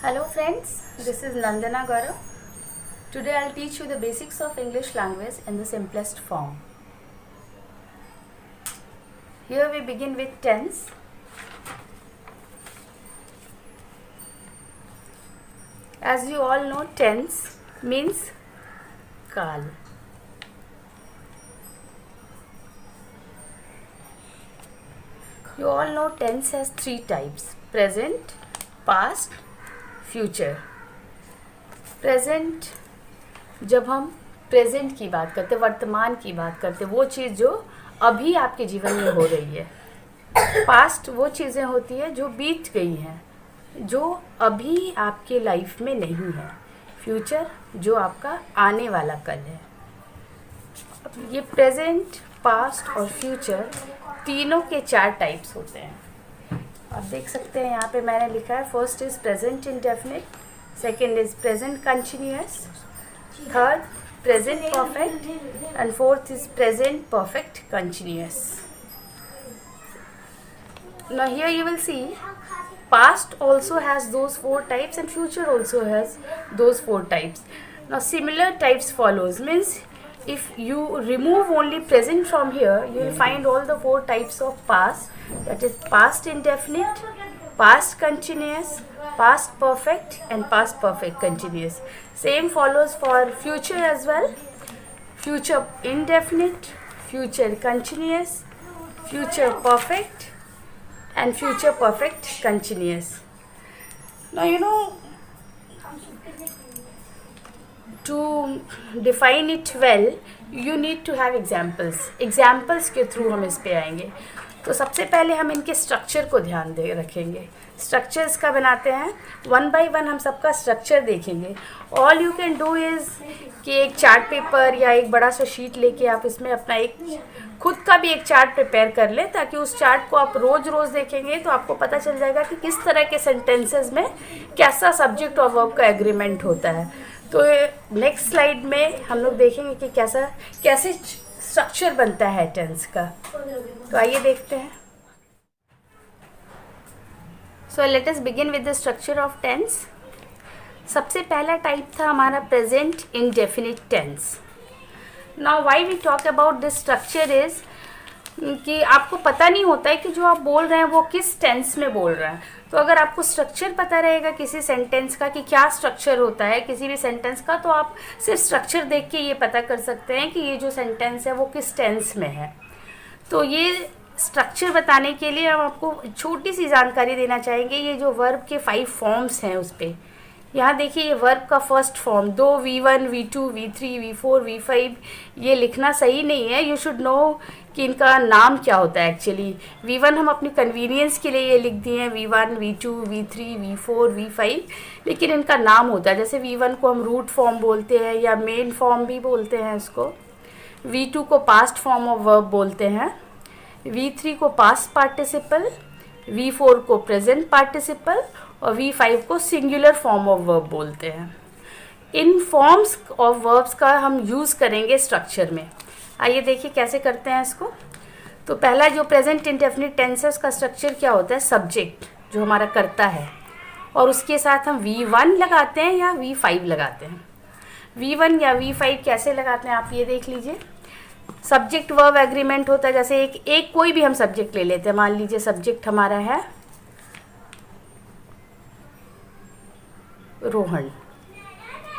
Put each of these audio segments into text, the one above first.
Hello friends, this is Nandana Gaurav. Today I'll teach you the basics of English language in the simplest form. Here we begin with tense. As you all know, tense means काल. You all know tense has three types: present, past, future. Present, जब हम present की बात करते, वर्तमान की बात करते, वो चीज़ जो अभी आपके जीवन में हो रही है. पास्ट वो चीज़ें होती है जो बीत गई हैं, जो अभी आपके लाइफ में नहीं है. फ्यूचर जो आपका आने वाला कल है. ये प्रेजेंट, पास्ट और फ्यूचर तीनों के चार टाइप्स होते हैं. आप देख सकते हैं यहाँ पे मैंने लिखा है, first is present indefinite, second is present continuous, third present perfect and fourth is present perfect continuous. Now here you will see past also has those four types and future also has those four types. Now similar types follows, means if you remove only present from here, you will find all the four types of past, that is past indefinite, past continuous, past perfect and past perfect continuous. Same follows for future as well: future indefinite, future continuous, future perfect and future perfect continuous. Now you know, to define it well you need to have examples के through हम इस पे आएंगे. तो सबसे पहले हम इनके स्ट्रक्चर को ध्यान दे रखेंगे. स्ट्रक्चर इसका बनाते हैं, वन बाय वन हम सबका स्ट्रक्चर देखेंगे. All you can do is कि एक चार्ट पेपर या एक बड़ा सा शीट लेके आप इसमें अपना एक खुद का भी एक चार्ट प्रिपेयर कर लें, ताकि उस चार्ट को आप रोज़ रोज़ देखेंगे तो आपको पता चल जाएगा कि किस तरह के सेंटेंसेस में कैसा सब्जेक्ट और वर्ब का एग्रीमेंट होता है. तो नेक्स्ट स्लाइड में हम लोग देखेंगे कि कैसे स्ट्रक्चर बनता है टेंस का. तो आइए देखते हैं. So let us begin with the structure of tense. सबसे पहला टाइप था हमारा present indefinite tense. Now why we talk about this structure is कि आपको पता नहीं होता है कि जो आप बोल रहे हैं वो किस टेंस में बोल रहे हैं. तो अगर आपको स्ट्रक्चर पता रहेगा किसी सेंटेंस का कि क्या स्ट्रक्चर होता है किसी भी सेंटेंस का, तो आप सिर्फ स्ट्रक्चर देख के ये पता कर सकते हैं कि ये जो सेंटेंस है वो किस टेंस में है. तो ये स्ट्रक्चर बताने के लिए हम आपको छोटी सी जानकारी देना चाहेंगे. ये जो वर्ब के 5 फॉर्म्स हैं उस पर यहाँ देखिए, ये वर्ब का फर्स्ट फॉर्म, दो V1, V2, V3, V4, V5 ये लिखना सही नहीं है. यू शुड नो कि इनका नाम क्या होता है एक्चुअली. V1 हम अपनी कन्वीनियंस के लिए ये लिख दिए हैं, V1, V2, V3, V4, V5, लेकिन इनका नाम होता है. जैसे V1 को हम रूट फॉर्म बोलते हैं या मेन फॉर्म भी बोलते हैं इसको. V2 को पास्ट फॉर्म ऑफ वर्ब बोलते हैं, V3 को पास्ट पार्टिसिपल, V4 को प्रेजेंट पार्टिसिपल और V5 को सिंगुलर फॉर्म ऑफ वर्ब बोलते हैं. इन फॉर्म्स ऑफ वर्ब्स का हम यूज़ करेंगे स्ट्रक्चर में. आइए देखिए कैसे करते हैं इसको. तो पहला जो प्रेजेंट इंडेफिनिट टेंस है उसका स्ट्रक्चर क्या होता है, सब्जेक्ट जो हमारा करता है और उसके साथ हम V1 लगाते हैं या V5 लगाते हैं. V1 या V5 कैसे लगाते हैं आप ये देख लीजिए. सब्जेक्ट वर्ब एग्रीमेंट होता है. जैसे एक कोई भी हम सब्जेक्ट ले लेते हैं. मान लीजिए सब्जेक्ट हमारा है रोहन.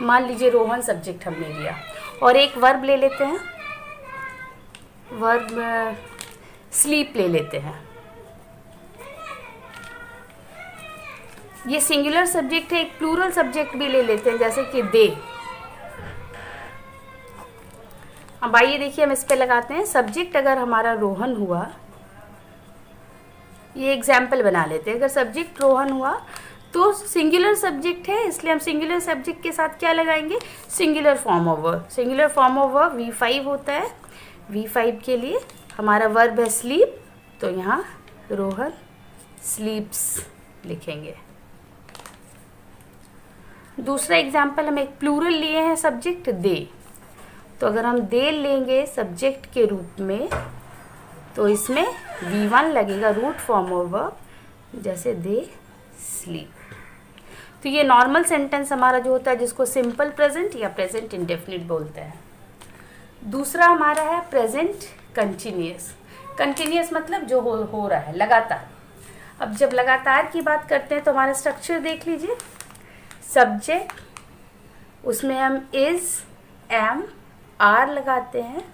मान लीजिए रोहन सब्जेक्ट हमने लिया और एक वर्ब ले लेते हैं, वर्ब स्लीप ले लेते हैं. ये सिंगुलर सब्जेक्ट है. एक प्लूरल सब्जेक्ट भी ले लेते हैं जैसे कि दे. अब आइए देखिए हम इस पे लगाते हैं. सब्जेक्ट अगर हमारा रोहन हुआ, ये एग्जाम्पल बना लेते हैं. अगर सब्जेक्ट रोहन हुआ तो सिंगुलर सब्जेक्ट है, इसलिए हम सिंगुलर सब्जेक्ट के साथ क्या लगाएंगे, singular form of verb. Singular form of verb V5 होता है. V5 के लिए हमारा वर्ब है स्लीप, तो यहाँ रोहन स्लीप्स लिखेंगे. दूसरा एग्जाम्पल हम एक प्लूरल लिए हैं सब्जेक्ट दे. तो अगर हम दे लेंगे सब्जेक्ट के रूप में तो इसमें V1 लगेगा रूट फॉर्म ऑफ वर्ब, जैसे दे स्लीप. तो ये नॉर्मल सेंटेंस हमारा जो होता है जिसको सिंपल प्रेजेंट या प्रेजेंट इंडेफिनिट बोलते हैं। दूसरा हमारा है प्रेजेंट कंटिन्यूअस। कंटिन्यूअस मतलब जो हो रहा है लगातार। अब जब लगातार की बात करते हैं तो हमारा स्ट्रक्चर देख लीजिए। सब्जेक्ट, उसमें हम इज, एम, आर लगाते हैं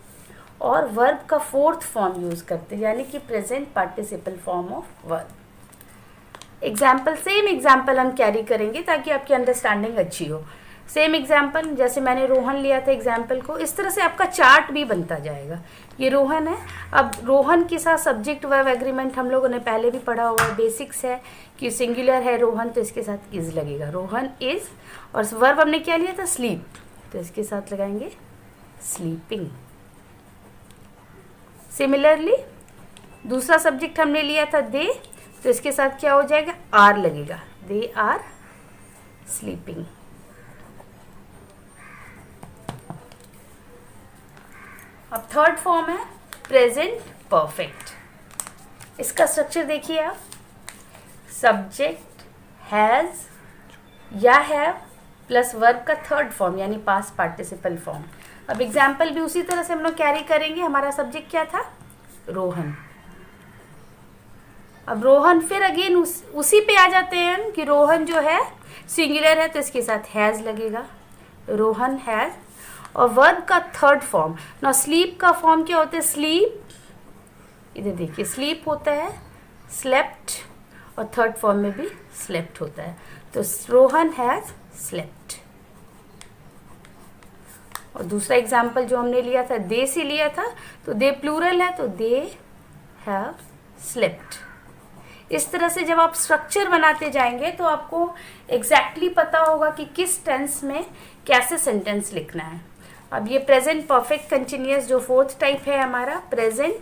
और वर्ब का फोर्थ फॉर्म यूज़ करते हैं, यानी कि present participle form of verb. Example, same example हम कैरी करेंगे ताकि आपकी अंडरस्टैंडिंग अच्छी हो। सेम एग्जाम्पल, जैसे मैंने रोहन लिया था एग्जाम्पल को, इस तरह से आपका चार्ट भी बनता जाएगा। ये रोहन है। अब रोहन के साथ सब्जेक्ट वर्ब एग्रीमेंट हम लोगों ने पहले भी पढ़ा हुआ है, बेसिक्स है कि सिंगुलर है रोहन तो इसके साथ इज लगेगा, रोहन इज। और वर्ब हमने क्या लिया था, स्लीप, तो इसके साथ लगाएंगे स्लीपिंग। सिमिलरली दूसरा सब्जेक्ट हमने लिया था दे, तो इसके साथ क्या हो जाएगा, आर लगेगा, दे आर स्लीपिंग। अब थर्ड फॉर्म है प्रेजेंट परफेक्ट। इसका स्ट्रक्चर देखिए आप, सब्जेक्ट हैज या हैव प्लस वर्ब का थर्ड फॉर्म यानी पास्ट पार्टिसिपल फॉर्म। अब एग्जाम्पल भी उसी तरह से हम लोग कैरी करेंगे। हमारा सब्जेक्ट क्या था, रोहन। अब रोहन फिर अगेन उसी पे आ जाते हैं हम कि रोहन जो है सिंगुलर है तो इसके साथ हैज लगेगा, रोहन हैज। और वर्ब का थर्ड फॉर्म, ना स्लीप का फॉर्म क्या होता है, स्लीप, इधर देखिए स्लीप होता है, स्लेप्ट, और थर्ड फॉर्म में भी स्लेप्ट होता है, तो रोहन हैज स्लेप्ट। और दूसरा एग्जाम्पल जो हमने लिया था दे से लिया था, तो दे प्लूरल है तो दे हैव स्लेप्ट। इस तरह से जब आप स्ट्रक्चर बनाते जाएंगे तो आपको एग्जैक्टली पता होगा कि किस टेंस में कैसे सेंटेंस लिखना है। अब ये प्रेजेंट परफेक्ट कंटिन्यूअस जो फोर्थ टाइप है हमारा, प्रेजेंट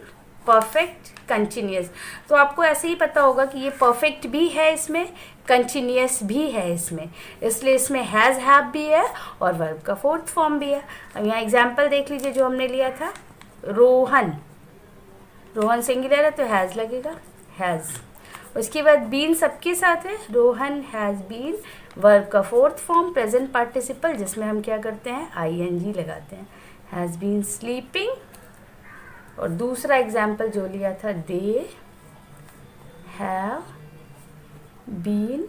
परफेक्ट कंटिन्यूअस, तो आपको ऐसे ही पता होगा कि ये परफेक्ट भी है, इसमें कंटिन्यूअस भी है इसमें, इसलिए इसमें हैज़ हैव भी है और वर्ब का फोर्थ फॉर्म भी है। अब यहाँ एग्जाम्पल देख लीजिए जो हमने लिया था, रोहन, रोहन सिंगुलर है तो हैज़ लगेगा, हैज़। उसके बाद बीन सबके साथ है, रोहन हैज़ बीन, वर्ब का फोर्थ फॉर्म प्रेजेंट पार्टिसिपल जिसमें हम क्या करते हैं, आईएनजी लगाते हैं, हैज़ बीन स्लीपिंग। और दूसरा एग्जाम्पल जो लिया था, दे हैव बीन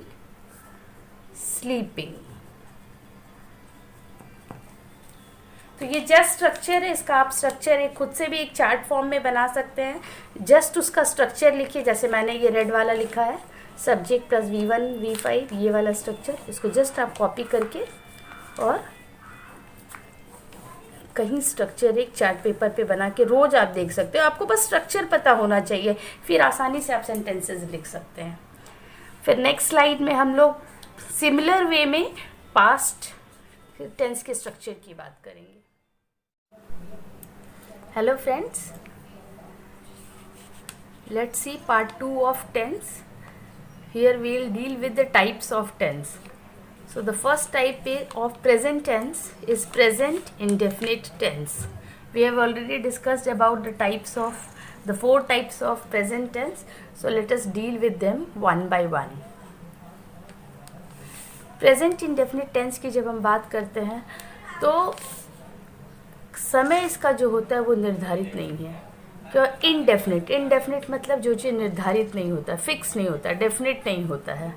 स्लीपिंग। तो ये जस्ट स्ट्रक्चर है, इसका आप स्ट्रक्चर एक खुद से भी एक चार्ट फॉर्म में बना सकते हैं। जस्ट उसका स्ट्रक्चर लिखिए, जैसे मैंने ये रेड वाला लिखा है, सब्जेक्ट प्लस V1 V5, ये वाला स्ट्रक्चर, इसको जस्ट आप कॉपी करके और कहीं स्ट्रक्चर एक चार्ट पेपर पे बना के रोज आप देख सकते हो। आपको बस स्ट्रक्चर पता होना चाहिए, फिर आसानी से आप सेंटेंसेस लिख सकते हैं। फिर नेक्स्ट स्लाइड में हम लोग सिमिलर वे में पास्ट टेंस के स्ट्रक्चर की बात करेंगे। Hello friends, let's see part 2 of tense. Here we will deal with the types of tense. So the first type of present tense is present indefinite tense. We have already discussed about the types of the 4 types of present tense. So let us deal with them one by one. Present indefinite tense की जब हम बात करते हैं तो समय इसका जो होता है वो निर्धारित नहीं है। क्यों इनडेफिनिट, इनडेफिनिट मतलब जो चीज़ निर्धारित नहीं होता, फिक्स नहीं होता, डेफिनेट नहीं होता है।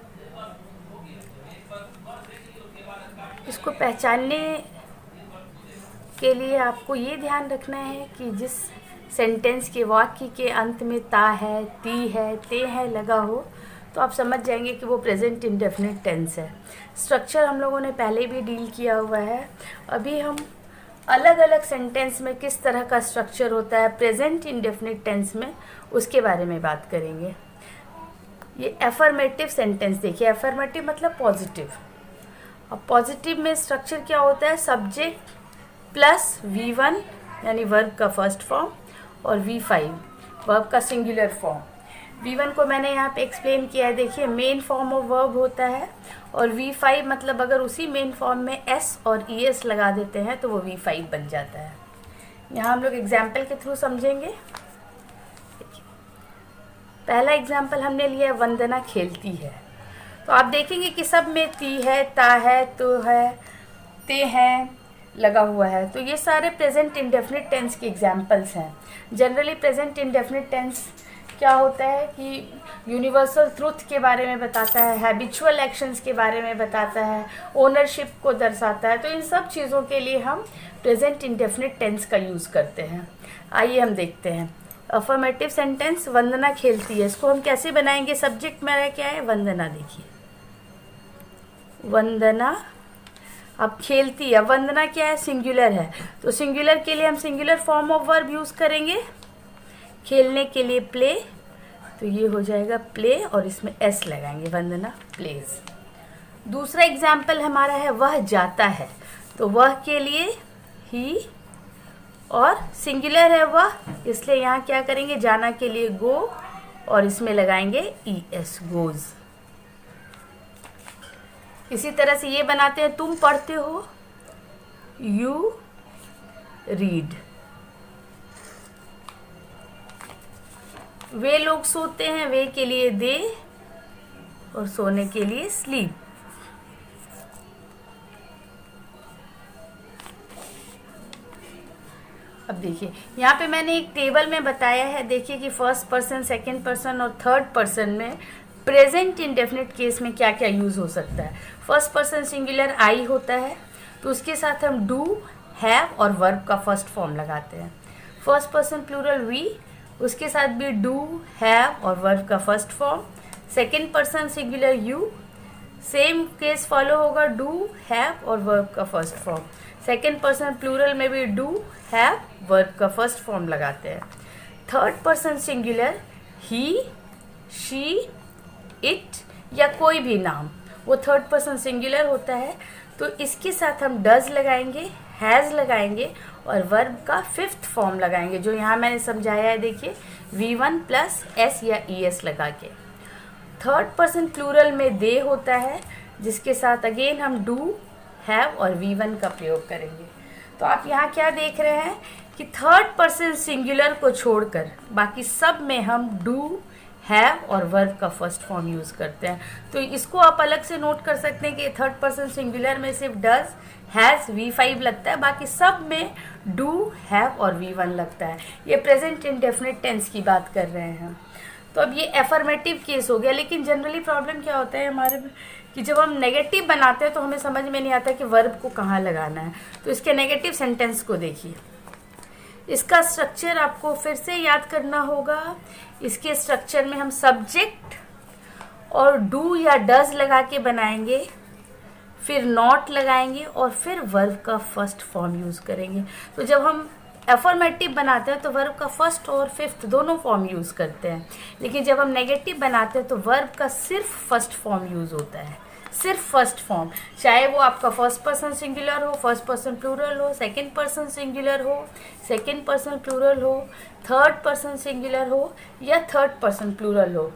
इसको पहचानने के लिए आपको ये ध्यान रखना है कि जिस सेंटेंस के वाक्य के अंत में ता है, ती है, ते है लगा हो तो आप समझ जाएंगे कि वो प्रेजेंट इंडेफिनिट टेंस है। स्ट्रक्चर हम लोगों ने पहले भी डील किया हुआ है। अभी हम अलग अलग सेंटेंस में किस तरह का स्ट्रक्चर होता है प्रेजेंट इंडेफिनिट टेंस में, उसके बारे में बात करेंगे। ये एफर्मेटिव सेंटेंस देखिए, एफर्मेटिव मतलब पॉजिटिव। अब पॉजिटिव में स्ट्रक्चर क्या होता है, सब्जेक्ट प्लस V1 यानी वर्ब का फर्स्ट फॉर्म और V5 वर्ब का सिंगुलर फॉर्म। V1 को मैंने यहाँ पे एक्सप्लेन किया है, देखिए मेन फॉर्म ऑफ वर्ब होता है, और V5 मतलब अगर उसी मेन फॉर्म में S और ES लगा देते हैं तो वो V5 बन जाता है। यहाँ हम लोग एग्जाम्पल के थ्रू समझेंगे। पहला एग्जाम्पल हमने लिया है, वंदना खेलती है। तो आप देखेंगे कि सब में ती है, ता है, तो है, ते हैं लगा हुआ है। तो ये सारे प्रेजेंट इंडेफिनिट टेंस के एग्जाम्पल्स हैं। जनरली प्रेजेंट इंडेफिनिट टेंस क्या होता है कि यूनिवर्सल ट्रुथ के बारे में बताता है, हैबिचुअल एक्शंस के बारे में बताता है, ओनरशिप को दर्शाता है। तो इन सब चीज़ों के लिए हम प्रेजेंट इंडेफिनिट टेंस का यूज़ करते हैं। आइए हम देखते हैं। अफर्मेटिव सेंटेंस, वंदना खेलती है, इसको हम कैसे बनाएंगे? सब्जेक्ट मेरा क्या है? वंदना। देखिए वंदना अब खेलती है, वंदना क्या है? सिंगुलर है, तो सिंगुलर के लिए हम singular form of verb use करेंगे। खेलने के लिए प्ले, तो ये हो जाएगा प्ले और इसमें एस लगाएंगे, वंदना प्लेज। दूसरा एग्जाम्पल हमारा है वह जाता है, तो वह के लिए ही और सिंगुलर है वह, इसलिए यहाँ क्या करेंगे? जाना के लिए गो और इसमें लगाएंगे ई एस, गोज। इसी तरह से ये बनाते हैं, तुम पढ़ते हो, यू रीड। वे लोग सोते हैं, वे के लिए दे और सोने के लिए स्लीप। अब देखिए यहाँ पे मैंने एक टेबल में बताया है, देखिए कि फर्स्ट पर्सन, सेकंड पर्सन और थर्ड पर्सन में प्रेजेंट इंडेफिनिट केस में क्या क्या यूज़ हो सकता है। फर्स्ट पर्सन सिंगुलर आई होता है, तो उसके साथ हम डू, हैव और वर्ब का फर्स्ट फॉर्म लगाते हैं। फर्स्ट पर्सन प्लूरल वी, उसके साथ भी डू, हैव और वर्ब का first form. Second person singular you, same case follow होगा, डू, हैव और वर्ब का first form. Second person plural में भी डू, हैव, वर्ब का फर्स्ट फॉर्म लगाते हैं। Third person singular he, she, it या कोई भी नाम, वो थर्ड पर्सन सिंगुलर होता है, तो इसके साथ हम डज लगाएंगे, हैज़ लगाएंगे और वर्ब का फिफ्थ फॉर्म लगाएंगे, जो यहाँ मैंने समझाया है। देखिए V1 प्लस एस या ES लगा के। थर्ड पर्सन प्लूरल में दे होता है, जिसके साथ अगेन हम डू, हैव और V1 का प्रयोग करेंगे। तो आप यहाँ क्या देख रहे हैं कि थर्ड पर्सन सिंगुलर को छोड़कर बाकी सब में हम डू, हैव और वर्ब का फर्स्ट फॉर्म यूज़ करते हैं। तो इसको आप अलग से नोट कर सकते हैं कि थर्ड पर्सन सिंगुलर में सिर्फ डज, हैज़, V5 लगता है, बाकी सब में डू, हैव और V1 लगता है। ये प्रेजेंट इंडेफिनिट टेंस की बात कर रहे हैं। तो अब ये एफर्मेटिव केस हो गया, लेकिन जनरली प्रॉब्लम क्या होता है हमारे कि जब हम नेगेटिव बनाते हैं तो हमें समझ में नहीं आता कि वर्ब को कहाँ लगाना है। तो इसके नेगेटिव सेंटेंस को देखिए, इसका स्ट्रक्चर आपको फिर से याद करना होगा। इसके स्ट्रक्चर में हम सब्जेक्ट और डू या डज लगा के बनाएंगे, फिर नॉट लगाएंगे और फिर वर्ब का फर्स्ट फॉर्म यूज़ करेंगे। तो जब हम एफर्मेटिव बनाते हैं तो वर्ब का फर्स्ट और फिफ्थ दोनों फॉर्म यूज़ करते हैं, लेकिन जब हम नेगेटिव बनाते हैं तो वर्ब का सिर्फ फर्स्ट फॉर्म यूज़ होता है, सिर्फ फर्स्ट फॉर्म। चाहे वो आपका फर्स्ट पर्सन सिंगुलर हो, फर्स्ट पर्सन प्लूरल हो, सेकंड पर्सन सिंगुलर हो, सेकंड पर्सन प्लूरल हो, थर्ड पर्सन सिंगुलर हो या थर्ड पर्सन प्लूरल हो,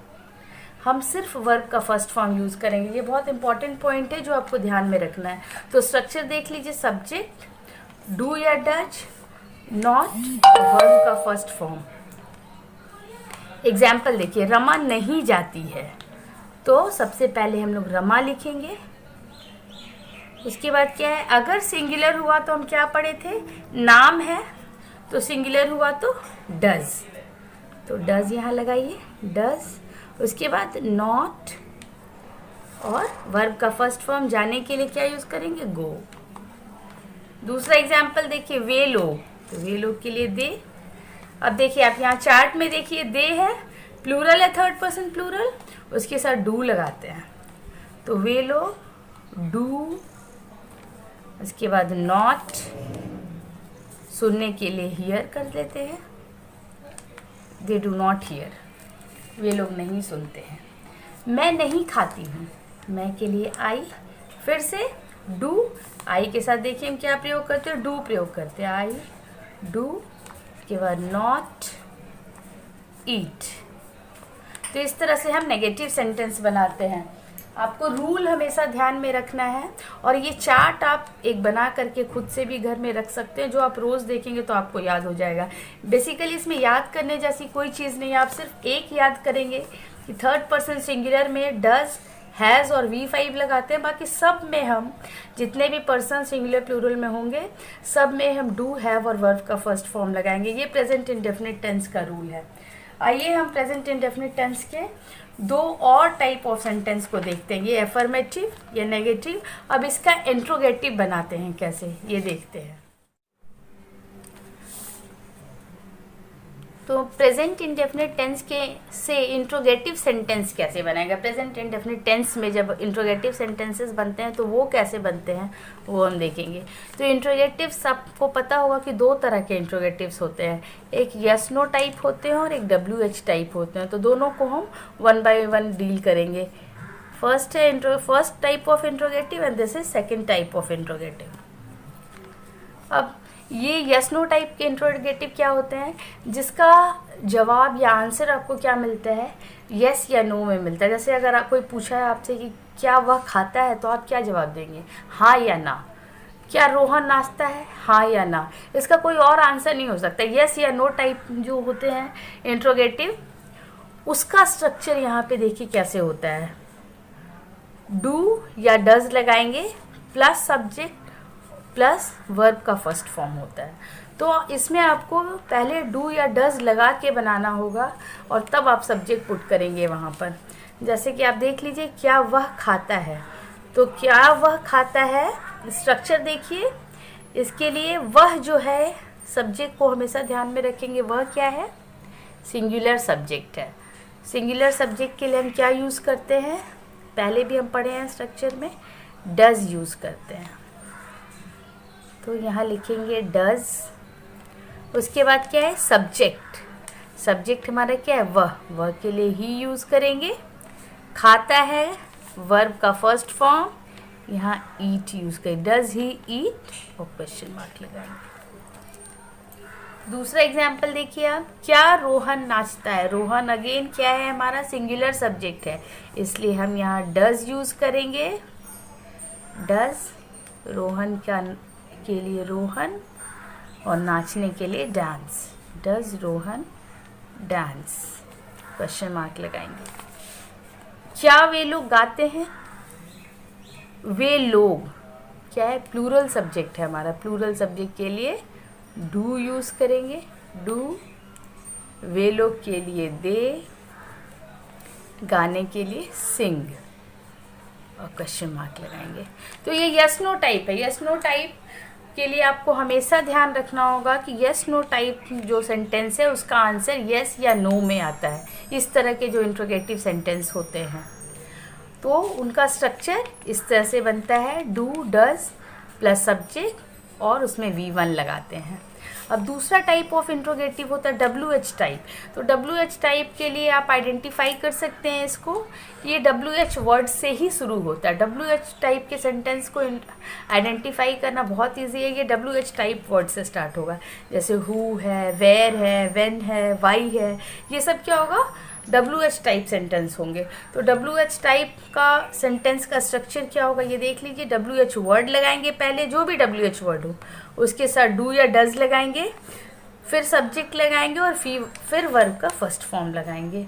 हम सिर्फ वर्ब का फर्स्ट फॉर्म यूज़ करेंगे। ये बहुत इंपॉर्टेंट पॉइंट है जो आपको ध्यान में रखना है। तो स्ट्रक्चर देख लीजिए, सब्जेक्ट, डू या डज, नॉट, वर्ब का फर्स्ट फॉर्म। एग्जाम्पल देखिए, रमा नहीं जाती है, तो सबसे पहले हम लोग रमा लिखेंगे। उसके बाद क्या है, अगर सिंगुलर हुआ तो हम क्या पढ़े थे, नाम है, तो सिंगुलर हुआ तो डज, तो डज यहाँ लगाइए, डज। उसके बाद नॉट और वर्ब का फर्स्ट फॉर्म जाने के लिए क्या यूज़ करेंगे, गो। दूसरा एग्जाम्पल देखिए, वे लोग, तो वे लोग के लिए दे। अब देखिए आप यहाँ चार्ट में देखिए, दे है, प्लूरल है, थर्ड पर्सन प्लूरल, उसके साथ डू लगाते हैं, तो वे लोग डू। उसके बाद नॉट, सुनने के लिए हियर कर लेते हैं, दे डू नॉट हियर, वे लोग नहीं सुनते हैं। मैं नहीं खाती हूँ, मैं के लिए आई, फिर से डू, आई के साथ देखिए हम क्या प्रयोग करते हैं, डू प्रयोग करते हैं, आई डू। उसके बाद नॉट ईट। तो इस तरह से हम नेगेटिव सेंटेंस बनाते हैं। आपको रूल हमेशा ध्यान में रखना है, और ये चार्ट आप एक बना करके खुद से भी घर में रख सकते हैं, जो आप रोज़ देखेंगे तो आपको याद हो जाएगा। बेसिकली इसमें याद करने जैसी कोई चीज़ नहीं है, आप सिर्फ एक याद करेंगे कि थर्ड पर्सन सिंगुलर में डज, हैज़ और V5 लगाते हैं। बाकी सब में हम जितने भी पर्सन सिंगुलर प्लूरल में होंगे सब में हम डू, हैव और वर्ब का फर्स्ट फॉर्म लगाएंगे। ये प्रेजेंट इंडेफिनिट टेंस का रूल है। आइए हम प्रेजेंट इंडेफिनिट टेंस के दो और टाइप ऑफ सेंटेंस को देखते हैं, ये एफर्मेटिव, ये नेगेटिव। अब इसका इंट्रोगेटिव बनाते हैं कैसे, ये देखते हैं। तो प्रेजेंट इंडेफिनिट टेंस के से इंट्रोगेटिव सेंटेंस कैसे बनाएगा। प्रेजेंट इंडेफिनिट टेंस में जब इंट्रोगेटिव सेंटेंसेस बनते हैं तो वो कैसे बनते हैं वो हम देखेंगे। तो इंट्रोगेटिव्स आपको पता होगा कि दो तरह के इंट्रोगेटिव्स होते हैं, एक यस नो टाइप होते हैं और एक WH टाइप होते हैं। तो दोनों को हम 1 बाय 1 डील करेंगे। फर्स्ट है first type of interrogative and this is second type of interrogative. अब ये यस नो टाइप के इंट्रोगेटिव क्या होते हैं, जिसका जवाब या आंसर आपको क्या मिलता है, यस या नो में मिलता है। जैसे अगर कोई पूछा है आपसे कि क्या वह खाता है, तो आप क्या जवाब देंगे, हाँ या ना। क्या रोहन नाचता है, हाँ या ना। इसका कोई और आंसर नहीं हो सकता। यस या नो टाइप जो होते हैं इंट्रोगेटिव, उसका स्ट्रक्चर यहाँ पे देखिए कैसे होता है। डू या डज लगाएंगे प्लस सब्जेक्ट प्लस वर्ब का फर्स्ट फॉर्म होता है। तो इसमें आपको पहले डू या डज लगा के बनाना होगा और तब आप सब्जेक्ट पुट करेंगे वहाँ पर। जैसे कि आप देख लीजिए, क्या वह खाता है, तो क्या वह खाता है, स्ट्रक्चर देखिए। इसके लिए वह जो है सब्जेक्ट को हमेशा ध्यान में रखेंगे, वह क्या है, सिंगुलर सब्जेक्ट है। सिंगुलर सब्जेक्ट के लिए हम क्या यूज़ करते हैं, पहले भी हम पढ़े हैं स्ट्रक्चर में, डज यूज़ करते हैं। तो यहाँ लिखेंगे डज। उसके बाद क्या है, सब्जेक्ट। सब्जेक्ट हमारा क्या है, वह के लिए ही यूज़ करेंगे। खाता है, वर्ब का फर्स्ट फॉर्म, यहाँ ईट यूज़ करें, डज ही ईट और क्वेश्चन मार्क लगाएंगे। दूसरा एग्जाम्पल देखिए आप, क्या रोहन नाचता है। रोहन अगेन क्या है, हमारा सिंगुलर सब्जेक्ट है, इसलिए हम यहाँ डज यूज़ करेंगे। डज रोहन के लिए रोहन और नाचने के लिए dance, does Rohan dance, question mark लगाएंगे। क्या वे लोग गाते हैं, वे लोग क्या है, प्लूरल सब्जेक्ट है हमारा, प्लूरल सब्जेक्ट के लिए डू यूज़ करेंगे, डू। वे लोग के लिए दे, गाने के लिए सिंग और क्वेश्चन मार्क लगाएंगे। तो ये यस नो टाइप है। यस नो टाइप के लिए आपको हमेशा ध्यान रखना होगा कि यस नो टाइप जो सेंटेंस है उसका आंसर यस या नो में आता है। इस तरह के जो इंट्रोगेटिव सेंटेंस होते हैं तो उनका स्ट्रक्चर इस तरह से बनता है, डू डज प्लस सब्जेक्ट और उसमें V1 लगाते हैं। अब दूसरा टाइप ऑफ इंट्रोगेटिव होता है WH टाइप। तो WH टाइप के लिए आप आइडेंटिफाई कर सकते हैं इसको, ये WH वर्ड से ही शुरू होता है। WH टाइप के सेंटेंस को आइडेंटिफाई करना बहुत इजी है, ये WH टाइप वर्ड से स्टार्ट होगा। जैसे हु है, वेयर है, व्हेन है, वाई है, ये सब क्या होगा, WH टाइप सेंटेंस होंगे। तो WH टाइप का सेंटेंस का स्ट्रक्चर क्या होगा, ये देख लीजिए। WH वर्ड लगाएंगे पहले, जो भी WH वर्ड हो, उसके साथ डू या डज लगाएंगे, फिर सब्जेक्ट लगाएंगे और फिर वर्ब का फर्स्ट फॉर्म लगाएंगे।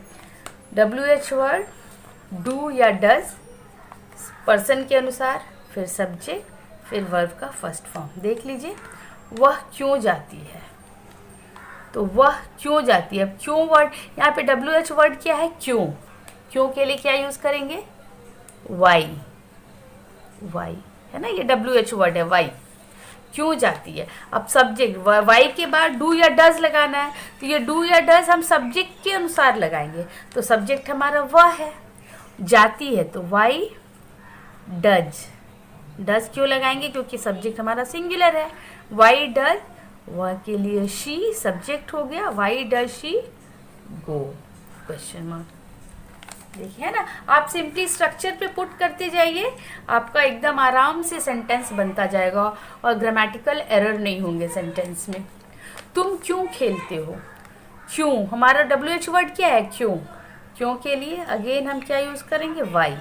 WH वर्ड, डू या डज, पर्सन के अनुसार, फिर सब्जेक्ट, फिर वर्ब का फर्स्ट फॉर्म। देख लीजिए, वह क्यों जाती है, तो वह क्यों जाती है। अब क्यों वर्ड, यहाँ पे WH वर्ड क्या है, क्यों। क्यों के लिए क्या यूज़ करेंगे, वाई। वाई है ना, ये WH वर्ड है, वाई, क्यों जाती है। अब सब्जेक्ट, वाई के बाद डू या डज लगाना है, तो ये डू या डज हम सब्जेक्ट के अनुसार लगाएंगे। तो सब्जेक्ट हमारा वह है, जाती है तो वाई डज। डज क्यों लगाएंगे, क्योंकि सब्जेक्ट हमारा सिंगुलर है। वाई डज, वह के लिए शी सब्जेक्ट हो गया, why does she go, question mark. देखिए है ना, आप सिंपली स्ट्रक्चर पे पुट करते जाइए, आपका एकदम आराम से सेंटेंस बनता जाएगा और ग्रामेटिकल एरर नहीं होंगे सेंटेंस में। तुम क्यों खेलते हो, क्यों हमारा WH वर्ड क्या है, क्यों। क्यों के लिए अगेन हम क्या यूज़ करेंगे, वाई।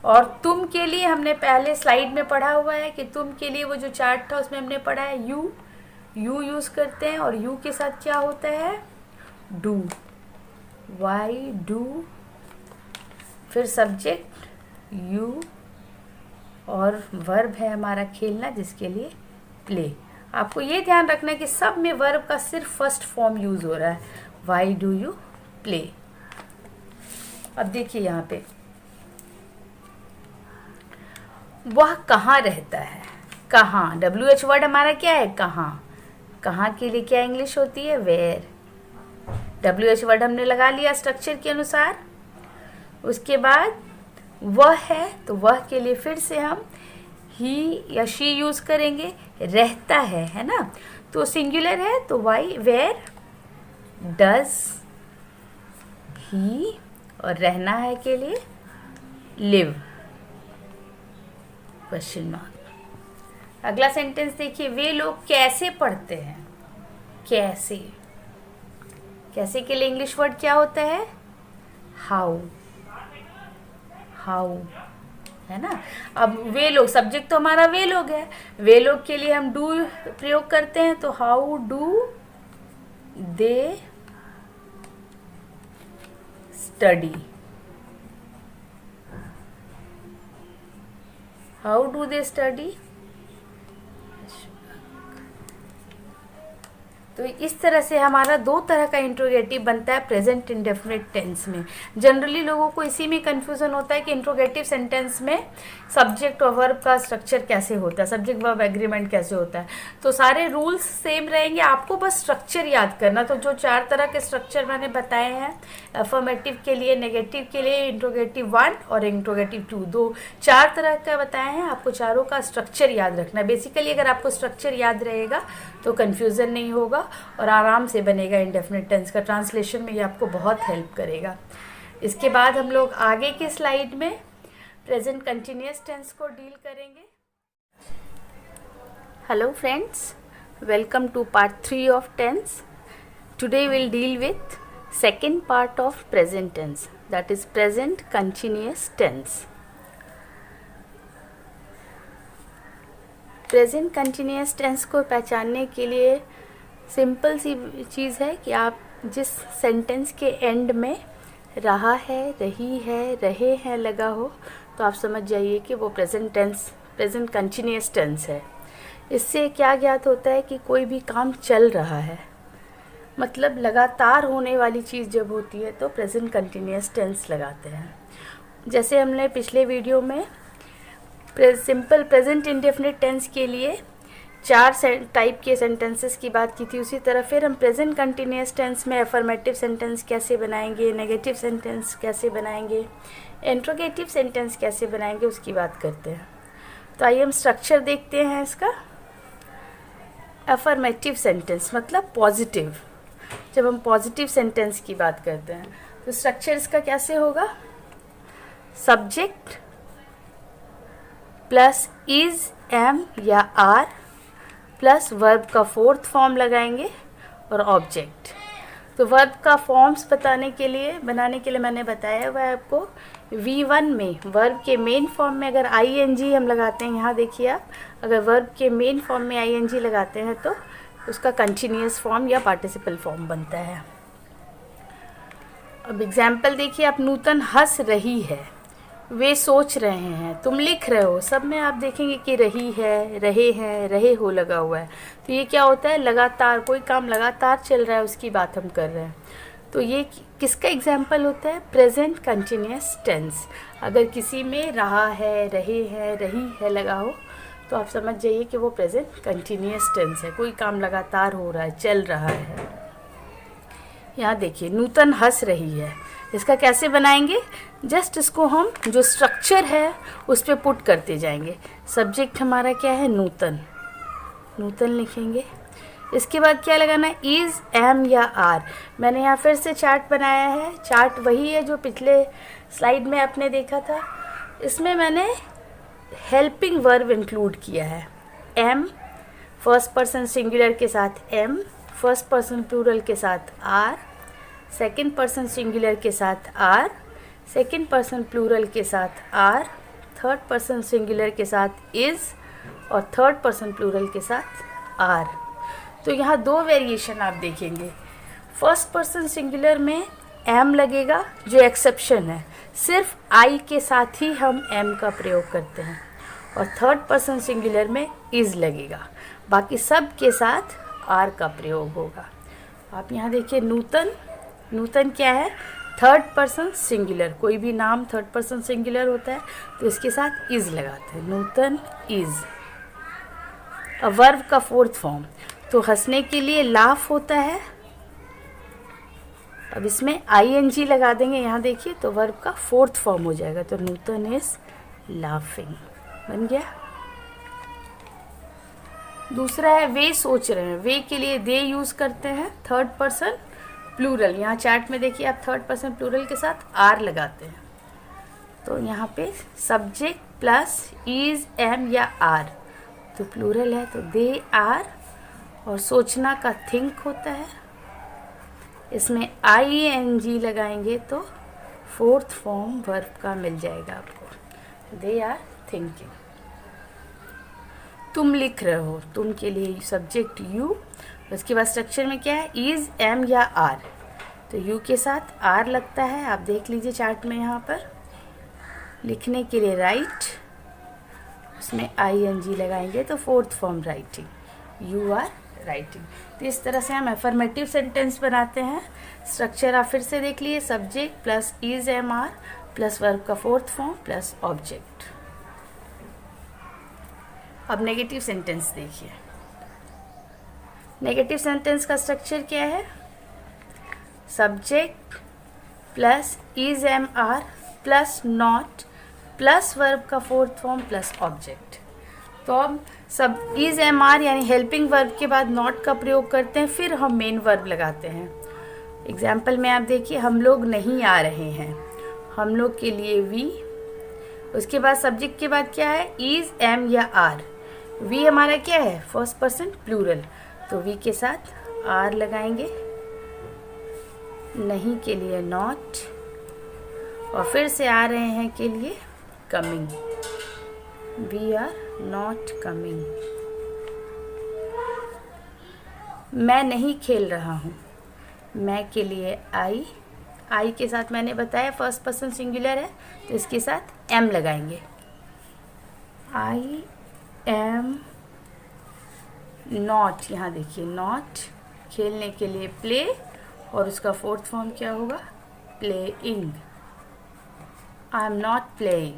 और तुम के लिए हमने पहले स्लाइड में पढ़ा हुआ है कि तुम के लिए वो जो चार्ट था उसमें हमने पढ़ा है यू यूज़ करते हैं, और यू के साथ क्या होता है, डू, वाई डू। फिर सब्जेक्ट यू और वर्ब है हमारा खेलना, जिसके लिए प्ले। आपको ये ध्यान रखना है कि सब में वर्ब का सिर्फ फर्स्ट फॉर्म यूज हो रहा है, वाई डू यू प्ले। अब देखिए यहाँ पे वह कहाँ रहता है, कहाँ, WH वर्ड हमारा क्या है, कहाँ। कहाँ के लिए क्या इंग्लिश होती है, वेयर। WH वर्ड हमने लगा लिया स्ट्रक्चर के अनुसार। उसके बाद वह है, तो वह के लिए फिर से हम ही या शी यूज करेंगे। रहता है ना, तो सिंगुलर है, तो वाई, वेयर डज ही, और रहना है के लिए लिव, क्वेश्चन मार्क। अगला सेंटेंस देखिए, वे लोग कैसे पढ़ते हैं, कैसे। कैसे के लिए इंग्लिश वर्ड क्या होता है, हाउ, हाउ, है ना। अब वे लोग, सब्जेक्ट तो हमारा वे लोग है, वे लोग के लिए हम डू प्रयोग करते हैं, तो how do they study, how do they study. तो इस तरह से हमारा दो तरह का इंट्रोगेटिव बनता है प्रेजेंट इंडेफिनिट टेंस में। जनरली लोगों को इसी में कंफ्यूजन होता है कि इंट्रोगेटिव सेंटेंस में सब्जेक्ट और वर्ब का स्ट्रक्चर कैसे होता है, सब्जेक्ट वर्ब एग्रीमेंट कैसे होता है। तो सारे रूल्स सेम रहेंगे, आपको बस स्ट्रक्चर याद करना। तो जो 4 तरह के स्ट्रक्चर मैंने बताए हैं, अफर्मेटिव के लिए, नेगेटिव के लिए, इंट्रोगेटिव 1 और इंट्रोगेटिव 2, 4 तरह का बताए हैं। आपको चारों का स्ट्रक्चर याद रखना है। बेसिकली अगर आपको स्ट्रक्चर याद रहेगा तो कन्फ्यूज़न नहीं होगा और आराम से बनेगा इंडेफिनिट टेंस का। ट्रांसलेशन में ये आपको बहुत हेल्प करेगा। इसके बाद हम लोग आगे के स्लाइड में प्रेजेंट कंटिन्यूअस टेंस को डील करेंगे। Hello friends, welcome to part 3 of tense. Today will deal with second part of present tense, that is present continuous tense. Present continuous tense को पहचानने के लिए सिंपल सी चीज़ है कि आप जिस सेंटेंस के एंड में रहा है, रही है, रहे हैं लगा हो, तो आप समझ जाइए कि वो present tense, present continuous tense है। इससे क्या ज्ञात होता है कि कोई भी काम चल रहा है, मतलब लगातार होने वाली चीज़ जब होती है तो प्रेजेंट कंटिन्यूअस टेंस लगाते हैं। जैसे हमने पिछले वीडियो में सिंपल प्रेजेंट इंडेफिनिट टेंस के लिए 4 टाइप के सेंटेंसेस की बात की थी, उसी तरह फिर हम प्रेजेंट कंटिन्यूअस टेंस में अफर्मेटिव सेंटेंस कैसे बनाएंगे, नेगेटिव सेंटेंस कैसे बनाएंगे, इंट्रोगेटिव सेंटेंस कैसे बनाएंगे, उसकी बात करते हैं। तो आइए हम स्ट्रक्चर देखते हैं इसका। अफर्मेटिव सेंटेंस मतलब पॉजिटिव। जब हम पॉजिटिव सेंटेंस की बात करते हैं तो स्ट्रक्चर इसका कैसे होगा, सब्जेक्ट प्लस इज, एम या आर प्लस वर्ब का 4th फॉर्म लगाएंगे और ऑब्जेक्ट। तो वर्ब का फॉर्म्स बनाने के लिए मैंने बताया हुआ है आपको। V1 में वर्ब के मेन फॉर्म में अगर ing हम लगाते हैं, यहाँ देखिए आप, अगर वर्ब के मेन फॉर्म में ing लगाते हैं तो उसका कंटिन्यूअस फॉर्म या पार्टिसिपल फॉर्म बनता है। अब एग्जाम्पल देखिए आप, नूतन हंस रही है, वे सोच रहे हैं, तुम लिख रहे हो, सब में आप देखेंगे कि रही है, रहे हैं, रहे हो लगा हुआ है। तो ये क्या होता है, लगातार कोई काम लगातार चल रहा है उसकी बात हम कर रहे हैं। तो ये किसका एग्जाम्पल होता है, प्रेजेंट कंटिन्यूअस टेंस। अगर किसी में रहा है, रहे हैं, रही है लगा हो तो आप समझ जाइए कि वो प्रेजेंट कंटिन्यूअस टेंस है, कोई काम लगातार हो रहा है, चल रहा है। यहाँ देखिए नूतन हंस रही है, इसका कैसे बनाएंगे, जस्ट इसको हम जो स्ट्रक्चर है उस पर पुट करते जाएंगे। सब्जेक्ट हमारा क्या है, नूतन, नूतन लिखेंगे। इसके बाद क्या लगाना है, इज, एम या आर। मैंने यहाँ फिर से चार्ट बनाया है, चार्ट वही है जो पिछले स्लाइड में आपने देखा था। इसमें मैंने हेल्पिंग वर्ब इंक्लूड किया है। एम फर्स्ट पर्सन सिंगुलर के साथ एम, फर्स्ट पर्सन प्लूरल के साथ आर, सेकंड पर्सन सिंगुलर के साथ आर, सेकंड पर्सन प्लूरल के साथ आर, थर्ड पर्सन सिंगुलर के साथ इज़ और थर्ड पर्सन प्लूरल के साथ आर। तो यहाँ 2 वेरिएशन आप देखेंगे। फर्स्ट पर्सन सिंगुलर में एम लगेगा जो एक्सेप्शन है, सिर्फ आई के साथ ही हम एम का प्रयोग करते हैं, और थर्ड पर्सन सिंगुलर में इज़ लगेगा, बाकी सब के साथ आर का प्रयोग होगा। आप यहाँ देखिए नूतन, नूतन क्या है? Third person singular. कोई भी नाम थर्ड पर्सन सिंगुलर होता है तो इसके साथ इज़ लगाते हैं, नूतन इज़। वर्ब का फोर्थ फॉर्म, तो हंसने के लिए लाफ होता है, अब इसमें आईएनजी लगा देंगे, यहाँ देखिए तो वर्ब का फोर्थ फॉर्म हो जाएगा, तो नूतन इज लाफिंग बन गया। दूसरा है वे सोच रहे हैं, वे के लिए दे यूज करते हैं, थर्ड पर्सन प्लूरल। यहाँ चार्ट में देखिए आप थर्ड पर्सन प्लूरल के साथ आर लगाते हैं, तो यहाँ पे सब्जेक्ट प्लस इज एम या आर, तो प्लूरल है तो दे आर, और सोचना का थिंक होता है, इसमें आई एन जी लगाएंगे तो फोर्थ फॉर्म वर्ब का मिल जाएगा आपको, दे आर थिंकिंग। तुम लिख रहे हो, तुम के लिए सब्जेक्ट यू, उसके बाद स्ट्रक्चर में क्या है? इज एम या आर, तो यू के साथ आर लगता है, आप देख लीजिए चार्ट में। यहाँ पर लिखने के लिए राइट, उसमें आई एन जी लगाएंगे तो fourth form writing, you are writing. तो इस तरह से हम एफर्मेटिव सेंटेंस बनाते हैं। स्ट्रक्चर आप फिर से देख लिए, subject plus is am are plus verb का फोर्थ फॉर्म प्लस ऑब्जेक्ट। अब नेगेटिव सेंटेंस देखिए। नेगेटिव सेंटेंस का स्ट्रक्चर क्या है? Subject plus is am are plus not plus verb का फोर्थ फॉर्म प्लस ऑब्जेक्ट। तो अब सब इज एम आर यानी हेल्पिंग वर्ब के बाद नॉट का प्रयोग करते हैं, फिर हम मेन वर्ब लगाते हैं। एग्जाम्पल में आप देखिए, हम लोग नहीं आ रहे हैं, हम लोग के लिए वी, उसके बाद सब्जेक्ट के बाद क्या है? इज एम या आर। वी हमारा क्या है? फर्स्ट पर्सन प्लूरल, तो वी के साथ आर लगाएंगे, नहीं के लिए नॉट, और फिर से आ रहे हैं के लिए coming, we are not coming. मैं नहीं खेल रहा हूँ, मैं के लिए आई, आई के साथ मैंने बताया फर्स्ट पर्सन सिंगुलर है तो इसके साथ एम लगाएंगे, आई एम नॉट। यहाँ देखिए नॉट, खेलने के लिए प्ले, और उसका फोर्थ फॉर्म क्या होगा? Playing, I am not playing.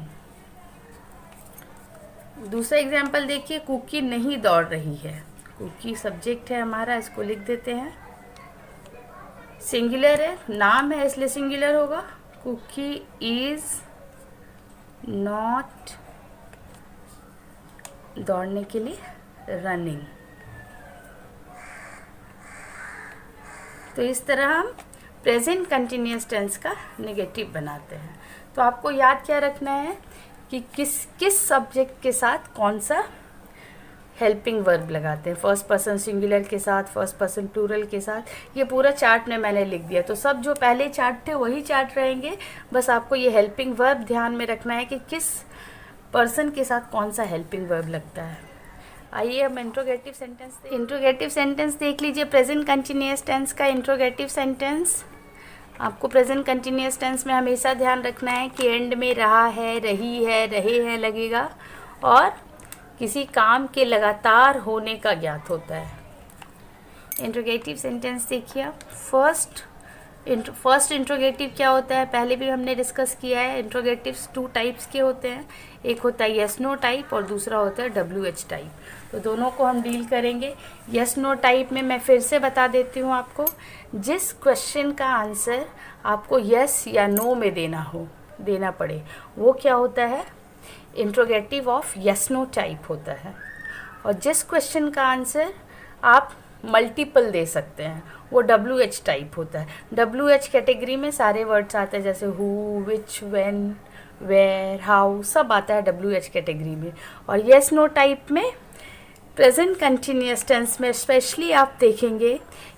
दूसरा एग्जाम्पल देखिए, कुकी नहीं दौड़ रही है, कुकी सब्जेक्ट है हमारा, इसको लिख देते हैं, सिंगुलर है, नाम है इसलिए सिंगुलर होगा, कुकी इज नॉट दौड़ने के लिए रनिंग। तो इस तरह हम प्रेजेंट कंटिन्यूअस टेंस का नेगेटिव बनाते हैं। तो आपको याद क्या रखना है कि किस सब्जेक्ट के साथ कौन सा हेल्पिंग वर्ब लगाते हैं, फर्स्ट पर्सन सिंगुलर के साथ, फर्स्ट पर्सन प्लूरल के साथ। ये पूरा चार्ट में मैंने लिख दिया, तो सब जो पहले चार्ट थे वही चार्ट रहेंगे, बस आपको ये हेल्पिंग वर्ब ध्यान में रखना है कि किस पर्सन के साथ कौन सा हेल्पिंग वर्ब लगता है। आइए हम इंट्रोगेटिव सेंटेंस देख लीजिए। प्रेजेंट कंटिन्यूअस टेंस का इंट्रोगेटिव सेंटेंस, आपको प्रेजेंट कंटिन्यूअस टेंस में हमेशा ध्यान रखना है कि एंड में रहा है, रही है, रहे हैं लगेगा, और किसी काम के लगातार होने का ज्ञात होता है। इंट्रोगेटिव सेंटेंस देखिए आप। फर्स्ट इंट्रोगेटिव क्या होता है? पहले भी हमने डिस्कस किया है। इंट्रोगेटिव्स 2 टाइप्स के होते हैं, एक होता है यस नो टाइप और दूसरा होता है WH टाइप। तो दोनों को हम डील करेंगे। यस नो टाइप में मैं फिर से बता देती हूँ आपको, जिस क्वेश्चन का आंसर आपको यस या नो में देना पड़े, वो क्या होता है? Interrogative of yes no type होता है। और जिस क्वेश्चन का आंसर आप मल्टीपल दे सकते हैं, वो WH टाइप होता है। WH कैटेगरी में सारे वर्ड्स आते हैं, जैसे who, which, when, where, how, सब आता है WH कैटेगरी में। और यस नो टाइप में प्रेजेंट कंटिन्यूअस टेंस में स्पेशली आप देखेंगे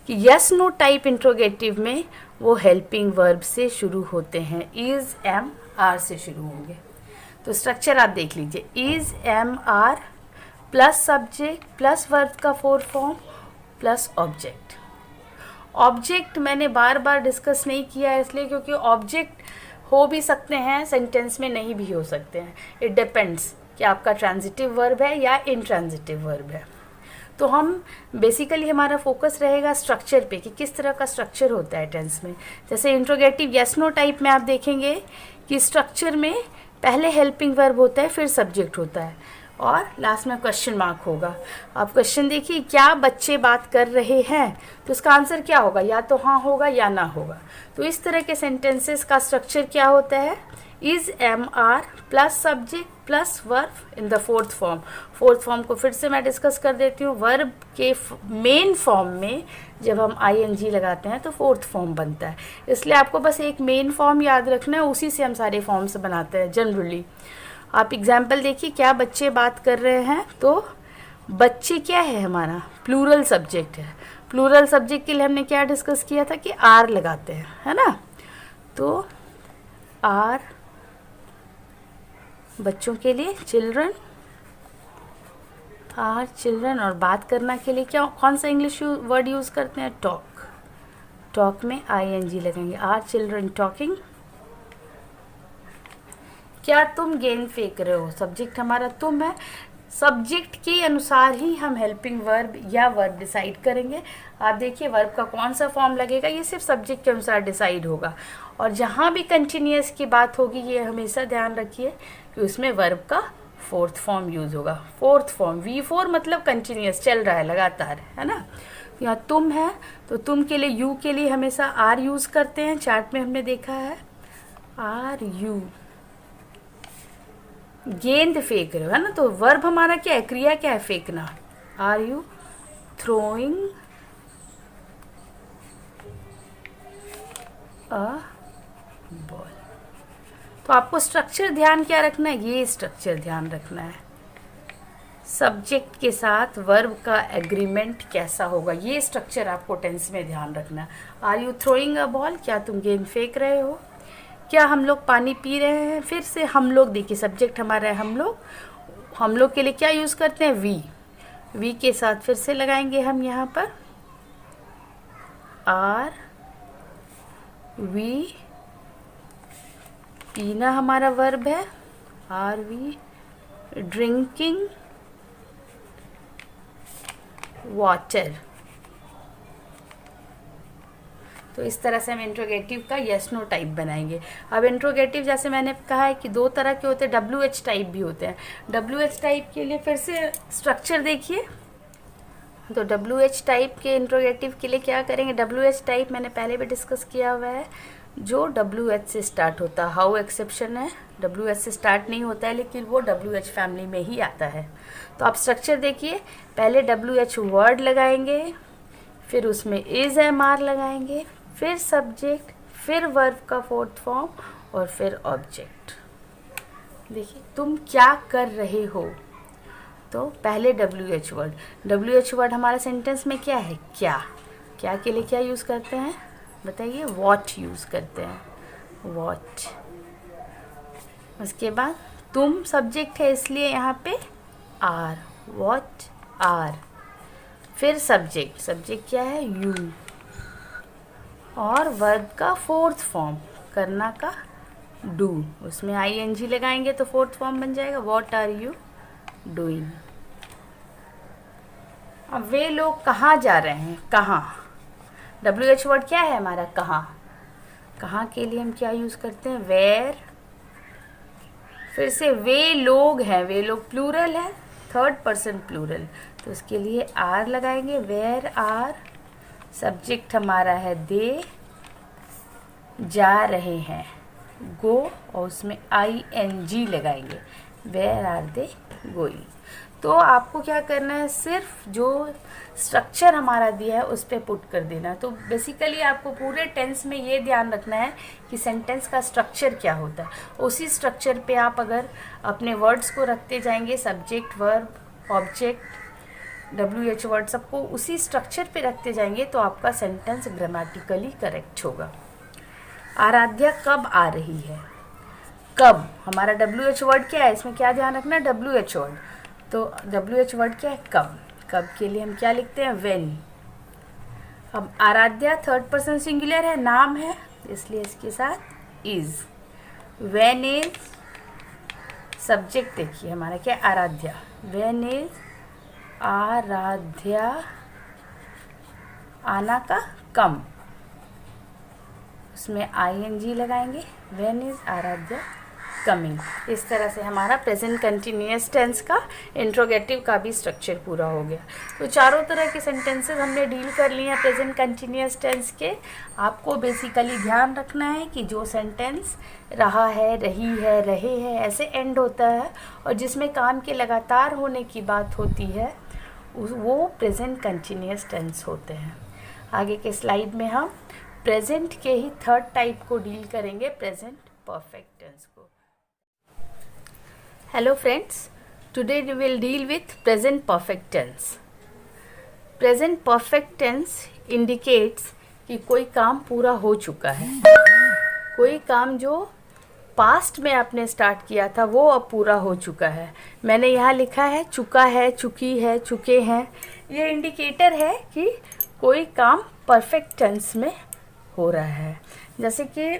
कि यस नो टाइप इंट्रोगेटिव में वो हेल्पिंग वर्ब से शुरू होते हैं, इज एम आर से शुरू होंगे। तो स्ट्रक्चर आप देख लीजिए, is am are plus subject plus verb का fourth form plus object. Object मैंने बार बार डिस्कस नहीं किया है इसलिए क्योंकि ऑब्जेक्ट हो भी सकते हैं, सेंटेंस में नहीं भी हो सकते हैं। इट डिपेंड्स कि आपका ट्रांजिटिव वर्ब है या इनट्रांजिटिव वर्ब है। तो हम बेसिकली हमारा फोकस रहेगा स्ट्रक्चर पे कि किस तरह का स्ट्रक्चर होता है टेंस में। जैसे इंट्रोगेटिव यस नो टाइप में आप देखेंगे कि स्ट्रक्चर में पहले हेल्पिंग वर्ब होता है, फिर सब्जेक्ट होता है और लास्ट में क्वेश्चन मार्क होगा। आप क्वेश्चन देखिए, क्या बच्चे बात कर रहे हैं, तो इसका आंसर क्या होगा, या तो हाँ होगा या ना होगा। तो इस तरह के सेंटेंसेस का स्ट्रक्चर क्या होता है, is am are plus subject plus verb in the fourth form. Fourth form को फिर से मैं डिस्कस कर देती हूँ। वर्ब के मेन फॉर्म में जब हम आईएनजी लगाते हैं तो फोर्थ फॉर्म बनता है, इसलिए आपको बस एक मेन फॉर्म याद रखना है, उसी से हम सारे फॉर्म्स बनाते हैं जनरली। आप एग्जाम्पल देखिए, क्या बच्चे बात कर रहे हैं, तो बच्चे क्या है हमारा प्लूरल सब्जेक्ट है। प्लूरल सब्जेक्ट के लिए हमने क्या डिस्कस किया था कि आर लगाते हैं, है ना। तो आर बच्चों के लिए चिल्ड्रन, आर चिल्ड्रन, और बात करना के लिए क्या कौन सा इंग्लिश वर्ड यूज़ करते हैं, टॉक। टॉक में आईएनजी लगेंगे, आर चिल्ड्रन टॉकिंग। क्या तुम गेंद फेंक रहे हो, सब्जेक्ट हमारा तुम है। सब्जेक्ट के अनुसार ही हम हेल्पिंग वर्ब या वर्ब डिसाइड करेंगे। आप देखिए वर्ब का कौन सा फॉर्म लगेगा, ये सिर्फ सब्जेक्ट के अनुसार डिसाइड होगा। और जहाँ भी कंटिन्यूअस की बात होगी, ये हमेशा ध्यान रखिए कि उसमें वर्ब का फोर्थ फॉर्म यूज़ होगा। फोर्थ फॉर्म V4 मतलब कंटिन्यूअस, चल रहा है, लगातार, है ना। यहाँ तुम है तो तुम के लिए, यू के लिए हमेशा आर यूज़ करते हैं, चार्ट में हमने देखा है आर यू। गेंद फेंक रहे हो, है ना, तो वर्ब हमारा क्या है, क्रिया क्या है, फेंकना। Are you throwing a ball. तो आपको स्ट्रक्चर ध्यान क्या रखना है, ये स्ट्रक्चर ध्यान रखना है। सब्जेक्ट के साथ वर्ब का एग्रीमेंट कैसा होगा, ये स्ट्रक्चर आपको टेंस में ध्यान रखना है। Are you throwing a ball, क्या तुम गेंद फेंक रहे हो। क्या हम लोग पानी पी रहे हैं, फिर से हम लोग देखिए सब्जेक्ट हमारा है हम लोग। हम लोग के लिए क्या यूज़ करते हैं, वी। वी के साथ फिर से लगाएंगे हम यहाँ पर आर वी। पीना हमारा वर्ब है, आर वी ड्रिंकिंग वाटर। तो इस तरह से हम इंट्रोगेटिव का यस नो टाइप बनाएंगे। अब इंट्रोगेटिव जैसे मैंने कहा है कि दो तरह के होते हैं, WH टाइप भी होते हैं। WH टाइप के लिए फिर से स्ट्रक्चर देखिए, तो WH टाइप के इंट्रोगेटिव के लिए क्या करेंगे, WH टाइप मैंने पहले भी डिस्कस किया हुआ है, जो WH से स्टार्ट होता है। हाउ एक्सेप्शन है, WH से स्टार्ट नहीं होता है, लेकिन वो WH फैमिली में ही आता है। तो आप स्ट्रक्चर देखिए, पहले WH वर्ड लगाएंगे, फिर उसमें इज एम आर लगाएंगे, फिर सब्जेक्ट, फिर वर्ब का फोर्थ फॉर्म और फिर ऑब्जेक्ट। देखिए तुम क्या कर रहे हो, तो पहले WH वर्ड। WH वर्ड हमारा सेंटेंस में क्या है, क्या। क्या के लिए क्या यूज़ करते हैं बताइए, वॉट यूज़ करते हैं, वॉट। उसके बाद तुम सब्जेक्ट है, इसलिए यहाँ पे आर, वॉट आर। फिर सब्जेक्ट, सब्जेक्ट क्या है, यू। और वर्ब का फोर्थ फॉर्म, करना का डू, उसमें ING लगाएंगे तो फोर्थ फॉर्म बन जाएगा, व्हाट आर यू डूइंग। अब वे लोग कहाँ जा रहे हैं, कहाँ। WH वर्ड क्या है हमारा, कहाँ। कहाँ के लिए हम क्या यूज़ करते हैं, वेयर। फिर से वे लोग हैं, वे लोग प्लूरल है, थर्ड पर्सन प्लूरल, तो उसके लिए आर लगाएंगे, वेयर आर। सब्जेक्ट हमारा है दे, जा रहे हैं, गो, और उसमें ING लगाएंगे, वेयर आर दे गोइंग। तो आपको क्या करना है, सिर्फ जो स्ट्रक्चर हमारा दिया है उस पर पुट कर देना। तो बेसिकली आपको पूरे टेंस में ये ध्यान रखना है कि सेंटेंस का स्ट्रक्चर क्या होता है। उसी स्ट्रक्चर पे आप अगर अपने वर्ड्स को रखते जाएंगे, subject verb object WH word सबको उसी स्ट्रक्चर पे रखते जाएंगे, तो आपका सेंटेंस ग्रामेटिकली करेक्ट होगा। आराध्या कब आ रही है, कब हमारा WH वर्ड क्या है, इसमें क्या ध्यान रखना है, WH वर्ड। तो WH वर्ड क्या है, कब। कब के लिए हम क्या लिखते हैं, व्हेन। अब आराध्या थर्ड पर्सन सिंगुलर है, नाम है, इसलिए इसके साथ इज। व्हेन इज सब्जेक्ट देखिए हमारा क्या, आराध्या। व्हेन इज आराध्या, आना का कम, उसमें ING लगाएंगे। When is Aaradhya coming. इस तरह से हमारा प्रेजेंट कंटिन्यूअस टेंस का इंट्रोगेटिव का भी स्ट्रक्चर पूरा हो गया। तो चारों तरह के सेंटेंसेस हमने डील कर लिए हैं प्रेजेंट कंटिन्यूअस टेंस के। आपको बेसिकली ध्यान रखना है कि जो सेंटेंस रहा है, रही है, रहे हैं ऐसे एंड होता है, और जिसमें काम के लगातार होने की बात होती है वो प्रेजेंट कंटिन्यूअस टेंस होते हैं। आगे के स्लाइड में हम प्रेजेंट के ही थर्ड टाइप को डील करेंगे, प्रेजेंट परफेक्ट टेंस को। Hello friends, today we will deal with present perfect tense. Present perfect tense indicates कि कोई काम पूरा हो चुका है, कोई काम जो पास्ट में आपने स्टार्ट किया था वो अब पूरा हो चुका है। मैंने यहाँ लिखा है चुका है, चुकी है, चुके हैं। ये इंडिकेटर है कि कोई काम परफेक्ट टेंस में हो रहा है। जैसे कि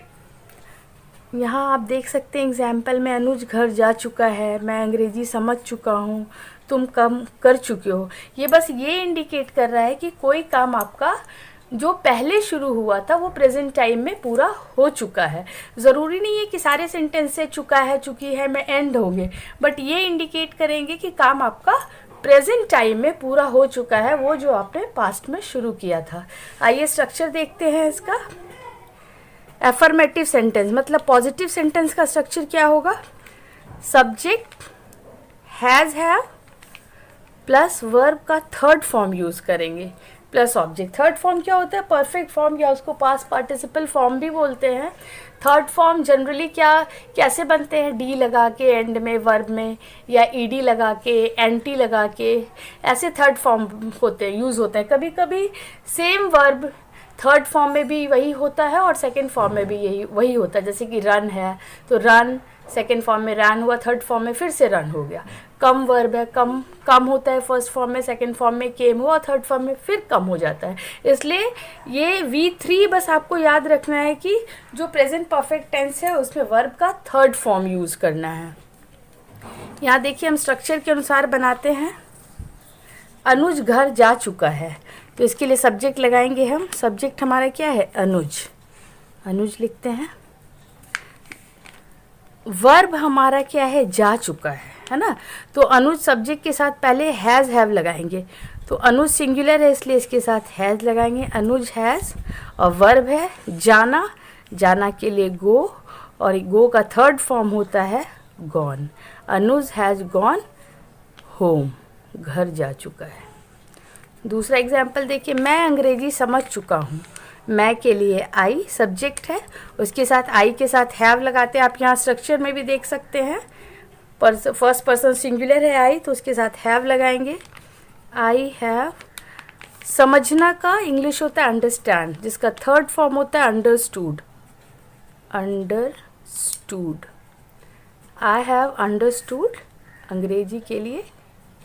यहाँ आप देख सकते हैं एग्जाम्पल में, अनुज घर जा चुका है, मैं अंग्रेजी समझ चुका हूँ, तुम काम कर चुके हो। ये बस ये इंडिकेट कर रहा है कि कोई काम आपका जो पहले शुरू हुआ था वो प्रेजेंट टाइम में पूरा हो चुका है। ज़रूरी नहीं है कि सारे सेंटेंस से चुका है, चुकी है में एंड होंगे, बट ये इंडिकेट करेंगे कि काम आपका प्रेजेंट टाइम में पूरा हो चुका है, वो जो आपने पास्ट में शुरू किया था। आइए स्ट्रक्चर देखते हैं इसका। एफर्मेटिव सेंटेंस मतलब पॉजिटिव सेंटेंस का स्ट्रक्चर क्या होगा? Subject has, have plus verb का थर्ड फॉर्म यूज़ करेंगे प्लस ऑब्जेक्ट। थर्ड फॉर्म क्या होता है? परफेक्ट फॉर्म, या उसको पास्ट पार्टिसिपल फॉर्म भी बोलते हैं। थर्ड फॉर्म जनरली कैसे बनते हैं? डी लगा के एंड में वर्ब में, या ईडी लगा के, एनटी लगा के, ऐसे थर्ड फॉर्म होते हैं, यूज़ होते हैं। कभी कभी सेम वर्ब थर्ड फॉर्म में भी वही होता है और सेकंड फॉर्म में भी वही होता है। जैसे कि रन है तो रन सेकंड फॉर्म में रन हुआ, थर्ड फॉर्म में फिर से रन हो गया। कम वर्ब है, कम होता है फर्स्ट फॉर्म में, सेकंड फॉर्म में केम हुआ, थर्ड फॉर्म में फिर कम हो जाता है। इसलिए ये V3 बस आपको याद रखना है कि जो प्रेजेंट परफेक्ट टेंस है उसमें वर्ब का थर्ड फॉर्म यूज़ करना है। यहाँ देखिए हम स्ट्रक्चर के अनुसार बनाते हैं। अनुज घर जा चुका है, तो इसके लिए सब्जेक्ट लगाएंगे हम। सब्जेक्ट हमारा क्या है? अनुज। अनुज लिखते हैं। वर्ब हमारा क्या है? जा चुका है ना। तो अनुज सब्जेक्ट के साथ पहले हैज़, हैव लगाएंगे। तो अनुज सिंगुलर है इसलिए इसके साथ हैज़ लगाएंगे। अनुज हैज़, और वर्ब है जाना, जाना के लिए गो, और गो का थर्ड फॉर्म होता है gone. Anuj has gone home, घर जा चुका है। दूसरा एग्जाम्पल देखिए, मैं अंग्रेजी समझ चुका हूँ। मैं के लिए आई सब्जेक्ट है, उसके साथ आई के साथ हैव लगाते हैं। आप यहाँ स्ट्रक्चर में भी देख सकते हैं, फर्स्ट पर्सन सिंगुलर है आई, तो उसके साथ हैव लगाएंगे। I have. समझना का इंग्लिश होता है अंडरस्टैंड, जिसका थर्ड फॉर्म होता है understood. Understood. I have understood अंग्रेजी के लिए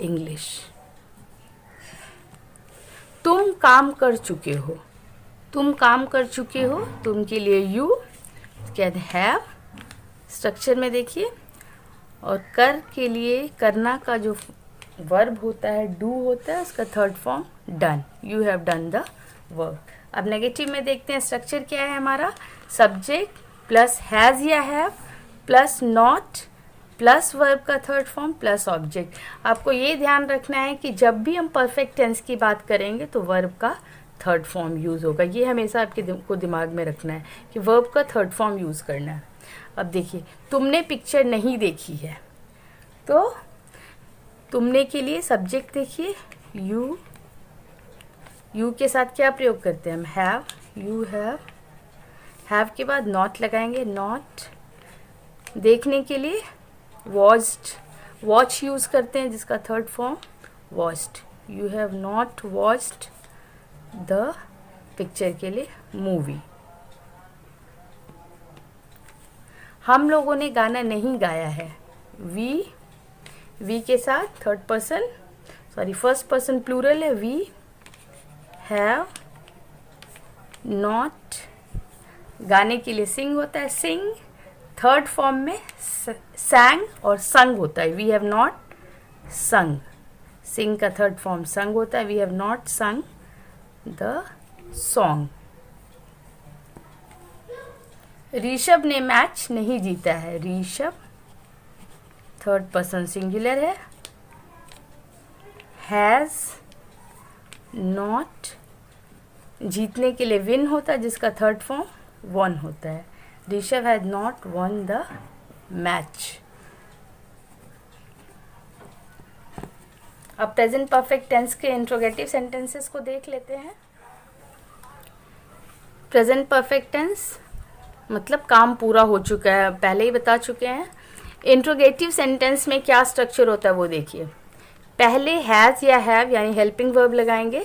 इंग्लिश। तुम काम कर चुके हो। तुम काम कर चुके हो, तुम के लिए यू, कहते हैव। स्ट्रक्चर में देखिए, और कर के लिए करना का जो वर्ब होता है डू होता है, उसका third form done. You have done the work. अब नेगेटिव में देखते हैं स्ट्रक्चर क्या है हमारा। सब्जेक्ट प्लस हैज़ या have plus not plus verb का थर्ड फॉर्म प्लस ऑब्जेक्ट। आपको ये ध्यान रखना है कि जब भी हम परफेक्ट टेंस की बात करेंगे तो वर्ब का थर्ड फॉर्म यूज़ होगा। ये हमेशा आपके को दिमाग में रखना है कि वर्ब का थर्ड फॉर्म यूज़ करना है। अब देखिए, तुमने पिक्चर नहीं देखी है, तो तुमने के लिए सब्जेक्ट देखिए यू। यू के साथ क्या प्रयोग करते हैं हम? हैव। You have. हैव के बाद नॉट लगाएंगे, नॉट। देखने के लिए वॉच्ड, वॉच यूज़ करते हैं, जिसका third form watched. You have not watched the picture के लिए मूवी। हम लोगों ने गाना नहीं गाया है। वी के साथ third person first person plural है। We have not. गाने के लिए सिंग होता है, सिंग थर्ड फॉर्म में sang और sung होता है. We have not sung. Sing का थर्ड फॉर्म sung होता है. We have not sung the song. Rishabh ने मैच नहीं जीता है. ऋषभ थर्ड पर्सन सिंगुलर है. हैज़ नॉट जीतने के लिए विन होता है, जिसका थर्ड फॉर्म वन होता है. Rishabh has not one the match. अब प्रेजेंट परफेक्ट टेंस के इंट्रोगेटिव सेंटेंसेस को देख लेते हैं. प्रेजेंट परफेक्ट टेंस मतलब काम पूरा हो चुका है, पहले ही बता चुके हैं. इंट्रोगेटिव सेंटेंस में क्या स्ट्रक्चर होता है वो देखिए. पहले हैज़ या हैव यानी हेल्पिंग वर्ब लगाएंगे,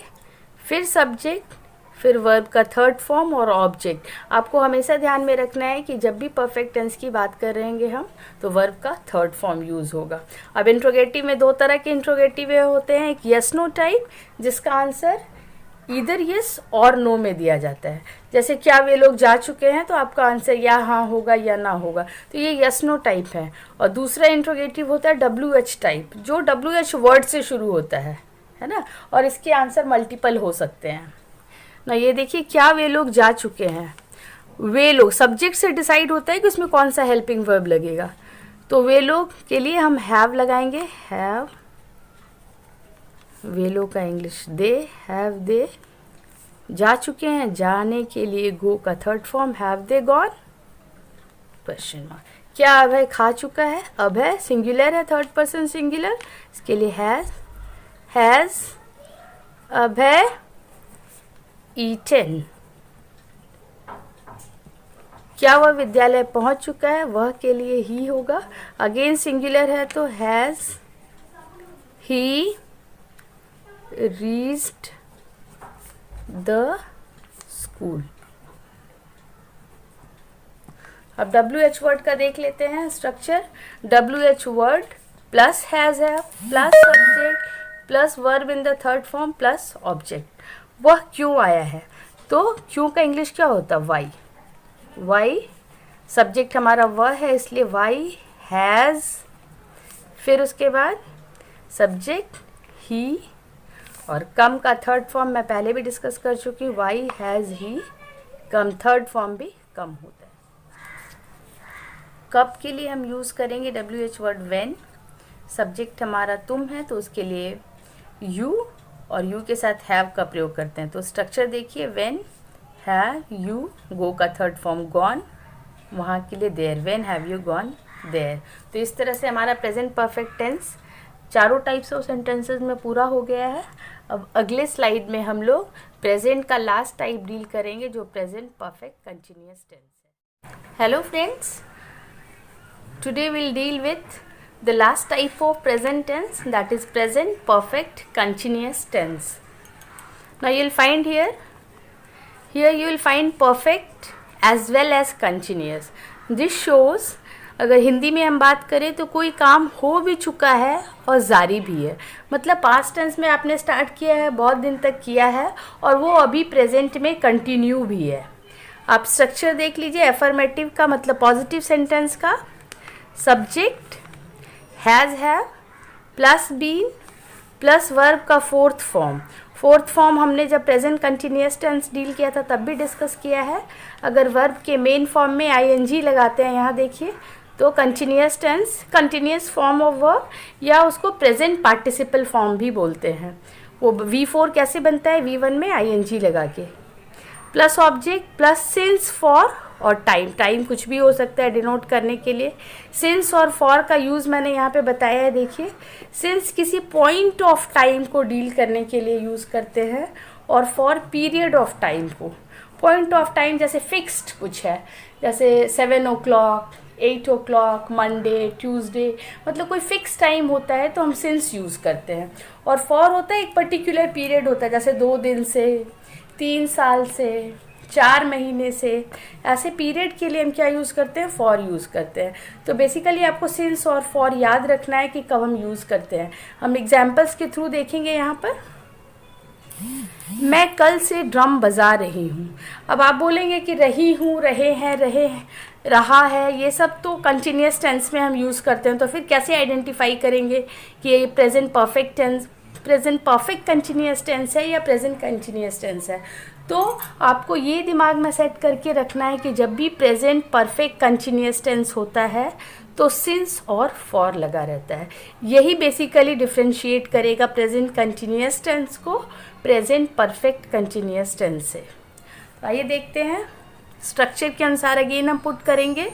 फिर सब्जेक्ट, फिर वर्ब का थर्ड फॉर्म और ऑब्जेक्ट. आपको हमेशा ध्यान में रखना है कि जब भी परफेक्ट टेंस की बात कर रहेंगे हम तो वर्ब का थर्ड फॉर्म यूज़ होगा. अब इंट्रोगेटिव में दो तरह के इंट्रोगेटिव होते हैं. एक यस नो टाइप जिसका आंसर इधर यस और नो में दिया जाता है. जैसे क्या वे लोग जा चुके हैं तो आपका आंसर या हाँ होगा या ना होगा, तो ये यस नो टाइप है. और दूसरा इंट्रोगेटिव होता है डब्ल्यू एच टाइप, जो डब्ल्यू एच वर्ड से शुरू होता है ना, और इसके आंसर मल्टीपल हो सकते हैं ना. ये देखिए क्या वे लोग जा चुके हैं. वे लोग सब्जेक्ट से डिसाइड होता है कि उसमें कौन सा हेल्पिंग वर्ब लगेगा. तो वे लोग के लिए हम हैव लगाएंगे. हैव, वे लोग का इंग्लिश दे, हैव दे. जा चुके हैं, जाने के लिए गो का third form have they gone question mark. क्या अभय खा चुका है. अभय सिंगुलर है, थर्ड पर्सन सिंगुलर, इसके लिए हैज अभय ईटन. क्या वह विद्यालय पहुंच चुका है. वह के लिए ही होगा, अगेन सिंगुलर है तो has he reached the school. अब डब्ल्यू एच वर्ड का देख लेते हैं structure. W H word plus has है plus subject plus verb in the third form plus object. वह क्यों आया है, तो क्यों का इंग्लिश क्या होता है. वाई. वाई सब्जेक्ट हमारा वह है इसलिए वाई हैज़, फिर उसके बाद सब्जेक्ट ही, और कम का थर्ड फॉर्म मैं पहले भी डिस्कस कर चुकी हूँ. Why has he come, third form भी कम होता है. कब के लिए हम यूज़ करेंगे W H word when. Subject हमारा तुम है तो उसके लिए यू, और यू के साथ हैव का प्रयोग करते हैं. तो स्ट्रक्चर देखिए. व्हेन हैव यू, गो का थर्ड फॉर्म गॉन, वहाँ के लिए there. When have you gone there. तो इस तरह से हमारा प्रेजेंट परफेक्ट टेंस चारों टाइप्स ऑफ सेंटेंसेस में पूरा हो गया है. अब अगले स्लाइड में हम लोग प्रेजेंट का लास्ट टाइप डील करेंगे जो प्रेजेंट परफेक्ट कंटिन्यूअस टेंस है. Hello friends, today will deal with the last type of present tense, that is present perfect continuous tense. Now you will find here you will find perfect as well as continuous. This shows अगर हिंदी में हम बात करें तो कोई काम हो भी चुका है और जारी भी है. मतलब पास्ट टेंस में आपने स्टार्ट किया है, बहुत दिन तक किया है, और वो अभी प्रेजेंट में कंटिन्यू भी है. आप स्ट्रक्चर देख लीजिए. एफर्मेटिव का मतलब पॉजिटिव सेंटेंस का subject has have plus been plus verb का फोर्थ फॉर्म. फोर्थ फॉर्म हमने जब प्रेजेंट कंटिन्यूअस टेंस डील किया था तब भी डिस्कस किया है. अगर वर्ब के मेन फॉर्म में आईएनजी लगाते हैं, यहाँ देखिए, तो continuous tense continuous form of verb, या उसको प्रेजेंट पार्टिसिपल फॉर्म भी बोलते हैं. वो V4 कैसे बनता है, V1 में आईएनजी लगा के, plus object plus since for और टाइम. टाइम कुछ भी हो सकता है डिनोट करने के लिए. सिंस और फॉर का यूज़ मैंने यहाँ पे बताया है. देखिए, सिंस किसी पॉइंट ऑफ टाइम को डील करने के लिए यूज़ करते हैं, और फॉर पीरियड ऑफ टाइम को. पॉइंट ऑफ टाइम जैसे फिक्स्ड कुछ है, जैसे 7 o'clock 8 o'clock मंडे ट्यूसडे, मतलब कोई फिक्स टाइम होता है तो हम सिंस यूज़ करते हैं. और फॉर होता है एक पर्टिकुलर पीरियड होता है, जैसे 2 दिन से, 3 साल से, 4 महीने से. ऐसे पीरियड के लिए हम क्या यूज़ करते हैं, फॉर यूज़ करते हैं. तो बेसिकली आपको सिंस और फॉर याद रखना है कि कब हम यूज़ करते हैं. हम एग्जाम्पल्स के थ्रू देखेंगे. यहाँ पर मैं कल से ड्रम बजा रही हूँ। अब आप बोलेंगे कि रही हूँ, रहे हैं, रहा है, ये सब तो कंटिन्यूस टेंस में हम यूज़ करते हैं, तो फिर कैसे आइडेंटिफाई करेंगे कि ये प्रेजेंट परफेक्ट कंटिन्यूस टेंस है या प्रेजेंट कंटिन्यूस टेंस है? तो आपको ये दिमाग में सेट करके रखना है कि जब भी प्रेजेंट परफेक्ट कंटिन्यूस टेंस होता है तो सिंस और फॉर लगा रहता है। यही बेसिकली डिफ्रेंशिएट करेगा प्रेजेंट कंटिन्यूस टेंस को प्रेजेंट परफेक्ट कंटिन्यूस टेंस से। तो आइए देखते हैं, स्ट्रक्चर के अनुसार अगेन हम पुट करेंगे।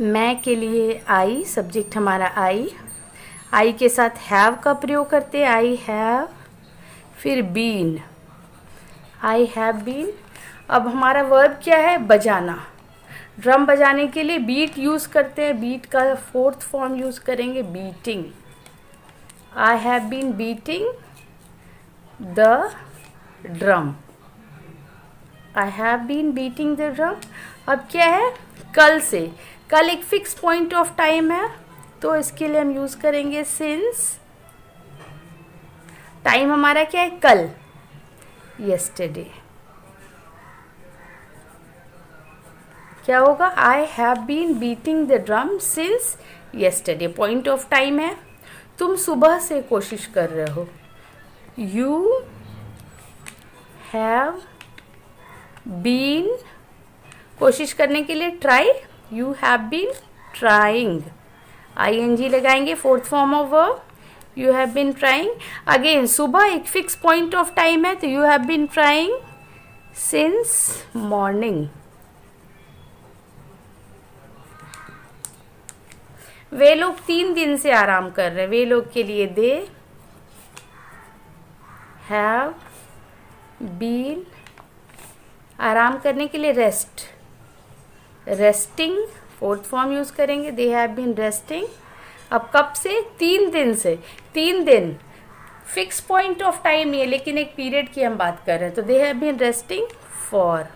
मैं के लिए आई, सब्जेक्ट हमारा आई के साथ हैव का प्रयोग करते हैं, आई हैव, फिर बीन, आई हैव बीन। अब हमारा वर्ब क्या है? बजाना। ड्रम बजाने के लिए बीट यूज़ करते हैं, बीट का फोर्थ फॉर्म यूज़ करेंगे, beating. I have been beating the drum, I have been beating the drum. अब क्या है? कल से, कल एक फिक्स पॉइंट ऑफ टाइम है, तो इसके लिए हम यूज़ करेंगे सिंस। टाइम हमारा क्या है? कल, yesterday। क्या होगा? I have been beating the drum since yesterday, point of time है। तुम सुबह से कोशिश कर रहे हो, यू हैव बीन, कोशिश करने के लिए try, you have been trying, ing लगाएंगे, fourth form of verb, you have been trying. Again सुबह एक फिक्स पॉइंट ऑफ टाइम है, तो you have been trying since morning. वे लोग 3 दिन से आराम कर रहे हैं, वे लोग के लिए दे हैव बीन, आराम करने के लिए rest, resting, fourth form use करेंगे, दे हैव बीन रेस्टिंग। अब कब से? 3 दिन से। 3 दिन फिक्स पॉइंट ऑफ टाइम है, लेकिन एक पीरियड की हम बात कर रहे हैं, तो they have been resting for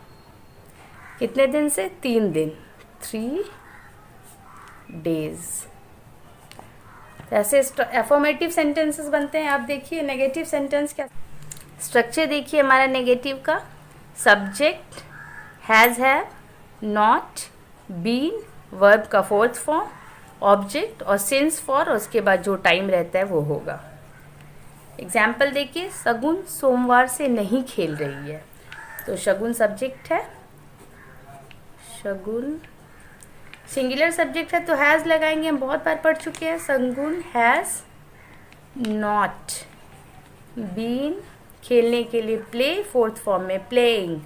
कितने दिन से? 3 दिन, 3 डेज। ऐसे एफर्मेटिव सेंटेंसेस बनते हैं। आप देखिए नेगेटिव सेंटेंस क्या स्ट्रक्चर देखिए हमारा नेगेटिव का। Subject has, have, not, been, verb का फोर्थ फॉर्म, ऑब्जेक्ट और सिंस फॉर, और उसके बाद जो टाइम रहता है वो होगा। एग्जाम्पल देखिए, शगुन सोमवार से नहीं खेल रही है, तो शगुन सब्जेक्ट है, शगुन सिंगुलर सब्जेक्ट है तो हैज़ लगाएंगे, हम बहुत बार पढ़ चुके हैं। शगुन हैज़ नॉट बीन, खेलने के लिए प्ले, फोर्थ फॉर्म में playing,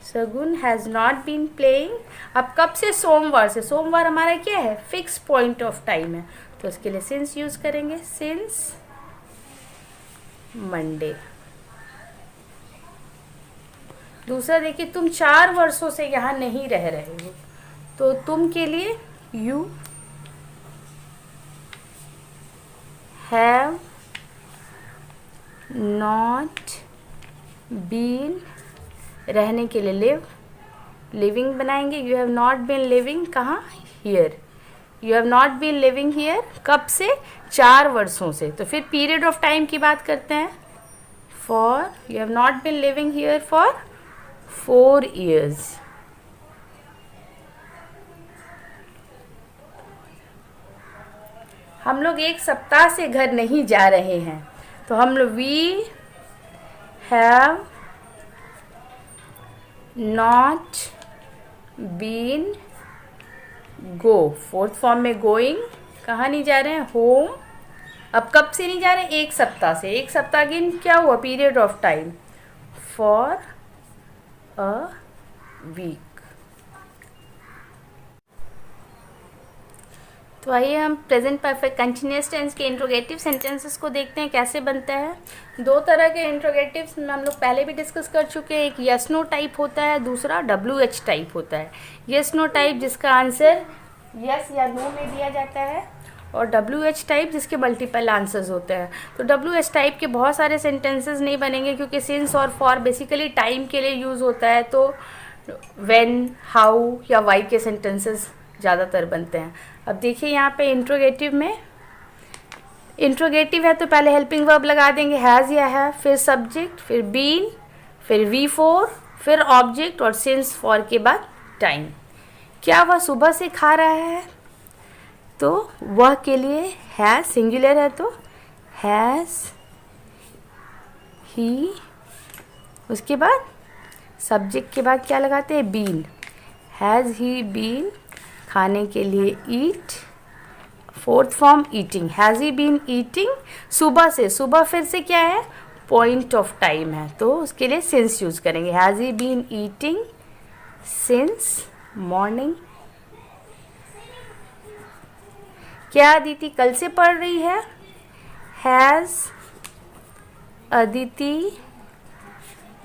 Shagun has not been playing. अब कब से? सोमवार से। सोमवार हमारा क्या है? फिक्स पॉइंट ऑफ टाइम है, तो उसके लिए सिंस यूज करेंगे, सिंस मंडे। दूसरा देखिए, तुम 4 वर्षों से यहाँ नहीं रह रहे हो, तो तुम के लिए यू हैव नॉट बीन, रहने के लिए लिव, लिविंग बनाएंगे, you have not been living कहाँ? Here, you have not been living here. कब से? 4 वर्षों से। तो फिर पीरियड ऑफ टाइम की बात करते हैं, for, you have not been living here for 4 years। हम लोग 1 सप्ताह से घर नहीं जा रहे हैं, तो हम लोग we have not been go, fourth form में गोइंग, कहाँ नहीं जा रहे हैं? होम। अब कब से नहीं जा रहे? 1 सप्ताह से। 1 सप्ताह की क्या हुआ? Period of time, for a week. तो आइए हम प्रेजेंट परफेक्ट कंटिन्यूअस टेंस के इंट्रोगेटिव सेंटेंसेस को देखते हैं कैसे बनता है। 2 तरह के इंट्रोगेटिव्स में हम लोग पहले भी डिस्कस कर चुके हैं। एक यस नो टाइप होता है, दूसरा WH टाइप होता है। यस नो टाइप जिसका आंसर यस या नो में दिया जाता है, और WH टाइप जिसके मल्टीपल आंसर्स होते हैं। तो WH टाइप के बहुत सारे सेंटेंसेस नहीं बनेंगे, क्योंकि सिंस और फॉर बेसिकली टाइम के लिए यूज़ होता है, तो व्हेन, हाउ या वाई के सेंटेंसेस ज़्यादातर बनते हैं। अब देखिए यहाँ पे इंट्रोगेटिव में इंट्रोगेटिव है तो पहले हेल्पिंग वर्ब लगा देंगे हैज़ या है, फिर सब्जेक्ट, फिर बीन, फिर V4, फिर ऑब्जेक्ट और सिंस फॉर के बाद टाइम। क्या वह सुबह से खा रहा है? तो वह के लिए हैज़ सिंगुलर है तो हैज़ ही, उसके बाद सब्जेक्ट के बाद क्या लगाते हैं? बीन। हैज़ ही बीन, खाने के लिए eat, fourth form eating. Has he been eating, सुबह से, सुबह फिर से क्या है? पॉइंट ऑफ टाइम है तो उसके लिए सिंस यूज करेंगे। Has he been eating since morning. क्या अदिति कल से पढ़ रही है? Has Aditi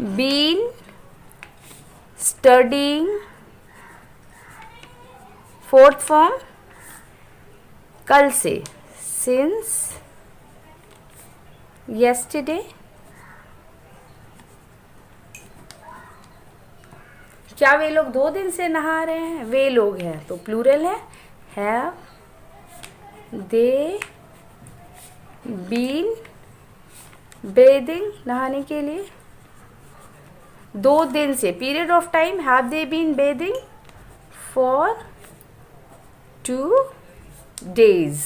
been studying, fourth form कल से, सिंस yesterday। क्या वे लोग 2 दिन से नहा रहे हैं? वे लोग हैं तो प्लूरल है, हैव दे बीन बेदिंग, नहाने के लिए 2 दिन से, period of time have they been bathing for 2 days।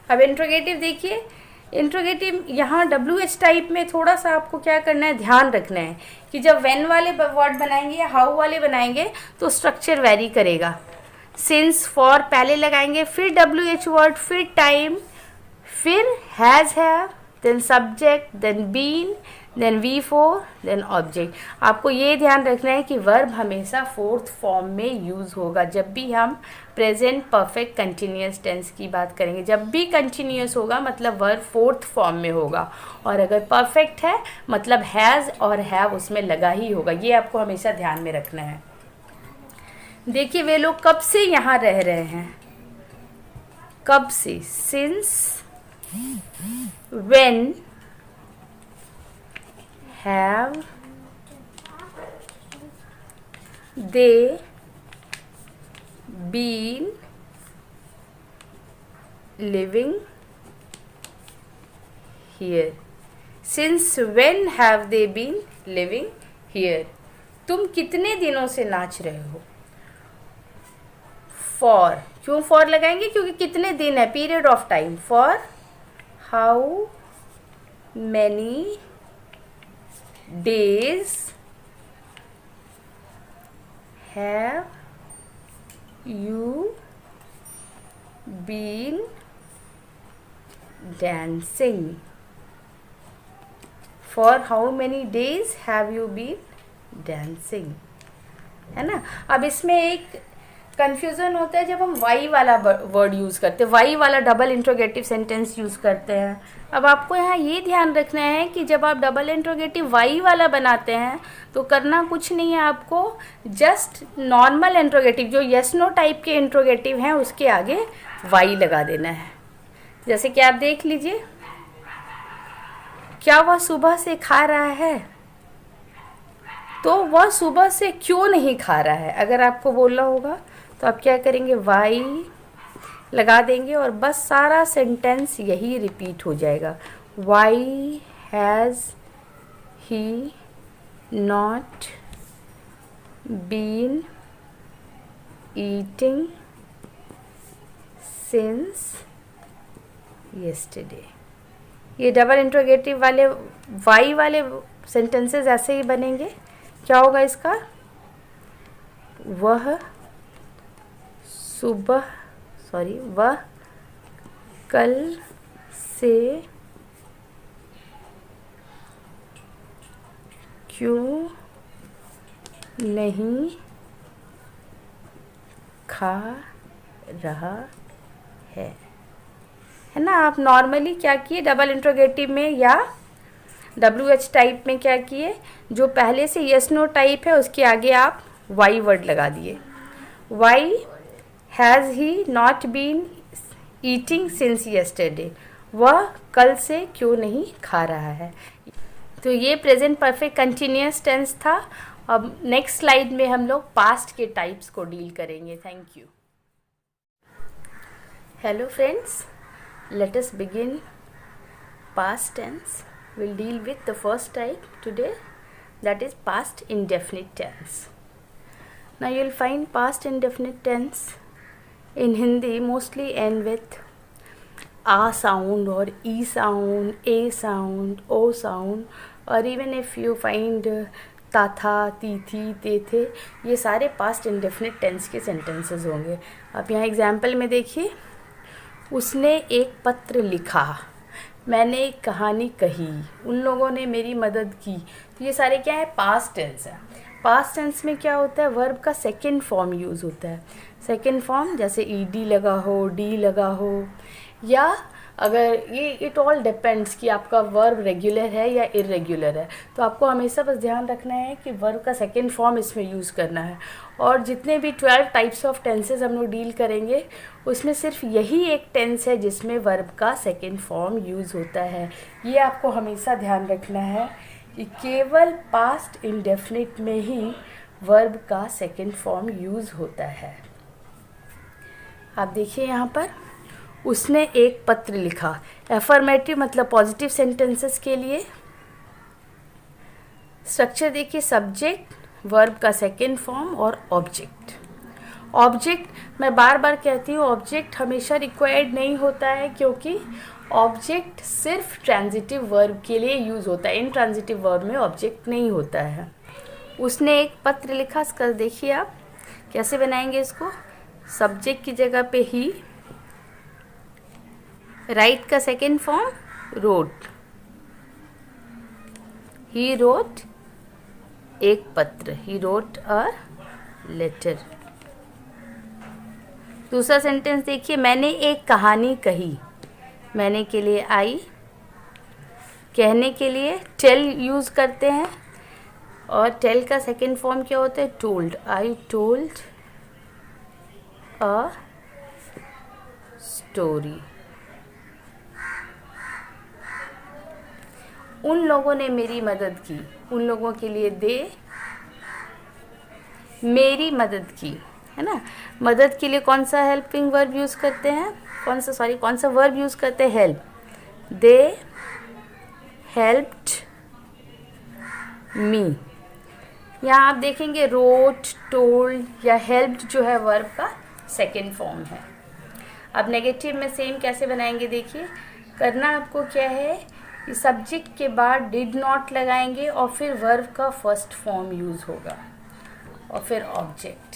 अब इंट्रोगेटिव देखिए, इंट्रोगेटिव यहाँ WH टाइप में थोड़ा सा आपको क्या करना है, ध्यान रखना है कि जब व्हेन वाले वर्ड बनाएंगे या हाउ वाले बनाएंगे तो स्ट्रक्चर वेरी करेगा। सिंस फॉर पहले लगाएंगे, फिर WH वर्ड, फिर टाइम, फिर has have, then subject, then been, then V4, then object. आपको ये ध्यान रखना है कि वर्ब हमेशा फोर्थ फॉर्म में यूज़ होगा जब भी हम प्रेजेंट परफेक्ट कंटिन्यूअस टेंस की बात करेंगे। जब भी कंटिन्यूअस होगा मतलब वर्ब फोर्थ फॉर्म में होगा, और अगर परफेक्ट है मतलब हैज़ और हैव उसमें लगा ही होगा। ये आपको हमेशा ध्यान में रखना है। देखिए वे लोग कब से यहाँ रह रहे हैं? कब से, since, when, have they been living here? Since when have they been living here? तुम कितने दिनों से नाच रहे हो? For, क्यों for लगाएंगे? क्योंकि कितने दिन है, period of time. For how many days have you been dancing? For how many days have you been dancing? है ना। अब इसमें एक कंफ्यूजन होता है जब हम वाई वाला वर्ड यूज़ करते हैं, वाई वाला डबल इंट्रोगेटिव सेंटेंस यूज़ करते हैं। अब आपको यहाँ ये ध्यान रखना है कि जब आप डबल इंट्रोगेटिव वाई वाला बनाते हैं तो करना कुछ नहीं है, आपको जस्ट नॉर्मल इंट्रोगेटिव जो यस नो टाइप के इंट्रोगेटिव हैं उसके आगे वाई लगा देना है। जैसे कि आप देख लीजिए, क्या वह सुबह से खा रहा है? तो वह सुबह से क्यों नहीं खा रहा है अगर आपको बोलना होगा तो आप क्या करेंगे, वाई लगा देंगे और बस सारा सेंटेंस यही रिपीट हो जाएगा। Why has he not been eating since yesterday। ये डबल इंट्रोगेटिव वाले वाई वाले सेंटेंसेस ऐसे ही बनेंगे। क्या होगा इसका, वह वह कल से क्यों नहीं खा रहा है ना। आप नॉर्मली क्या किए, डबल इंट्रोगेटिव में या WH टाइप में क्या किए, जो पहले से यस नो टाइप है उसके आगे आप वाई वर्ड लगा दिए। Why has he not been eating since yesterday, वह कल से क्यों नहीं खा रहा है। तो ये प्रेजेंट परफेक्ट कंटिन्यूअस टेंस था। अब नेक्स्ट स्लाइड में हम लोग पास्ट के टाइप्स को डील करेंगे। Thank you. Hello friends, let us begin past tense. We'll deal with the first type today, that is past indefinite tense. Now you'll find past indefinite tense in Hindi mostly end with a sound or e sound, a sound, o sound, or even if you find था था, थी, थे, ये सारे past indefinite tense के sentences होंगे. आप यहाँ एग्जाम्पल में देखिए, उसने एक पत्र लिखा, मैंने एक कहानी कही, उन लोगों ने मेरी मदद की. तो ये सारे क्या है, पास्ट टेंस है. पास्ट टेंस में क्या होता है, वर्ब का सेकेंड फॉर्म यूज़ होता है. सेकेंड फॉर्म जैसे ईडी लगा हो, डी लगा हो, या अगर ये इट ऑल डिपेंड्स कि आपका वर्ब रेगुलर है या इरेगुलर है. तो आपको हमेशा बस ध्यान रखना है कि वर्ब का सेकेंड फॉर्म इसमें यूज़ करना है. और जितने भी 12 टाइप्स ऑफ टेंसेस हम लोग डील करेंगे उसमें सिर्फ यही एक टेंस है जिसमें वर्ब का सेकेंड फॉर्म यूज़ होता है. ये आपको हमेशा ध्यान रखना है कि केवल पास्ट इंडेफिनिट में ही वर्ब का सेकेंड फॉर्म यूज़ होता है. आप देखिए यहाँ पर, उसने एक पत्र लिखा. एफर्मेटिव मतलब पॉजिटिव सेंटेंसेस के लिए स्ट्रक्चर देखिए, सब्जेक्ट, वर्ब का सेकेंड फॉर्म और ऑब्जेक्ट. ऑब्जेक्ट मैं बार बार कहती हूँ, ऑब्जेक्ट हमेशा रिक्वायर्ड नहीं होता है, क्योंकि ऑब्जेक्ट सिर्फ ट्रांजिटिव वर्ब के लिए यूज़ होता है. इनट्रांजिटिव वर्ब में ऑब्जेक्ट नहीं होता है. उसने एक पत्र लिखा, इसका देखिए आप कैसे बनाएंगे इसको. सब्जेक्ट की जगह पे ही, राइट का second form wrote, he wrote एक पत्र, ही रोट अ लेटर. दूसरा सेंटेंस देखिए, मैंने एक कहानी कही. मैंने के लिए आई, कहने के लिए टेल यूज़ करते हैं, और टेल का सेकेंड फॉर्म क्या होता है, told. I told a story. उन लोगों ने मेरी मदद की. उन लोगों के लिए दे मेरी मदद की, है ना. मदद के लिए कौन सा हेल्पिंग वर्ब यूज़ करते हैं, कौन सा वर्ब यूज़ करते हैं, हेल्प. दे हेल्प्ड मी. यहाँ आप देखेंगे रोट, टोल्ड या हेल्प्ड जो है वर्ब का सेकेंड फॉर्म है. अब नेगेटिव में सेम कैसे बनाएंगे देखिए. करना आपको क्या है, सब्जेक्ट के बाद डिड नॉट लगाएंगे और फिर वर्ब का फर्स्ट फॉर्म यूज़ होगा और फिर ऑब्जेक्ट.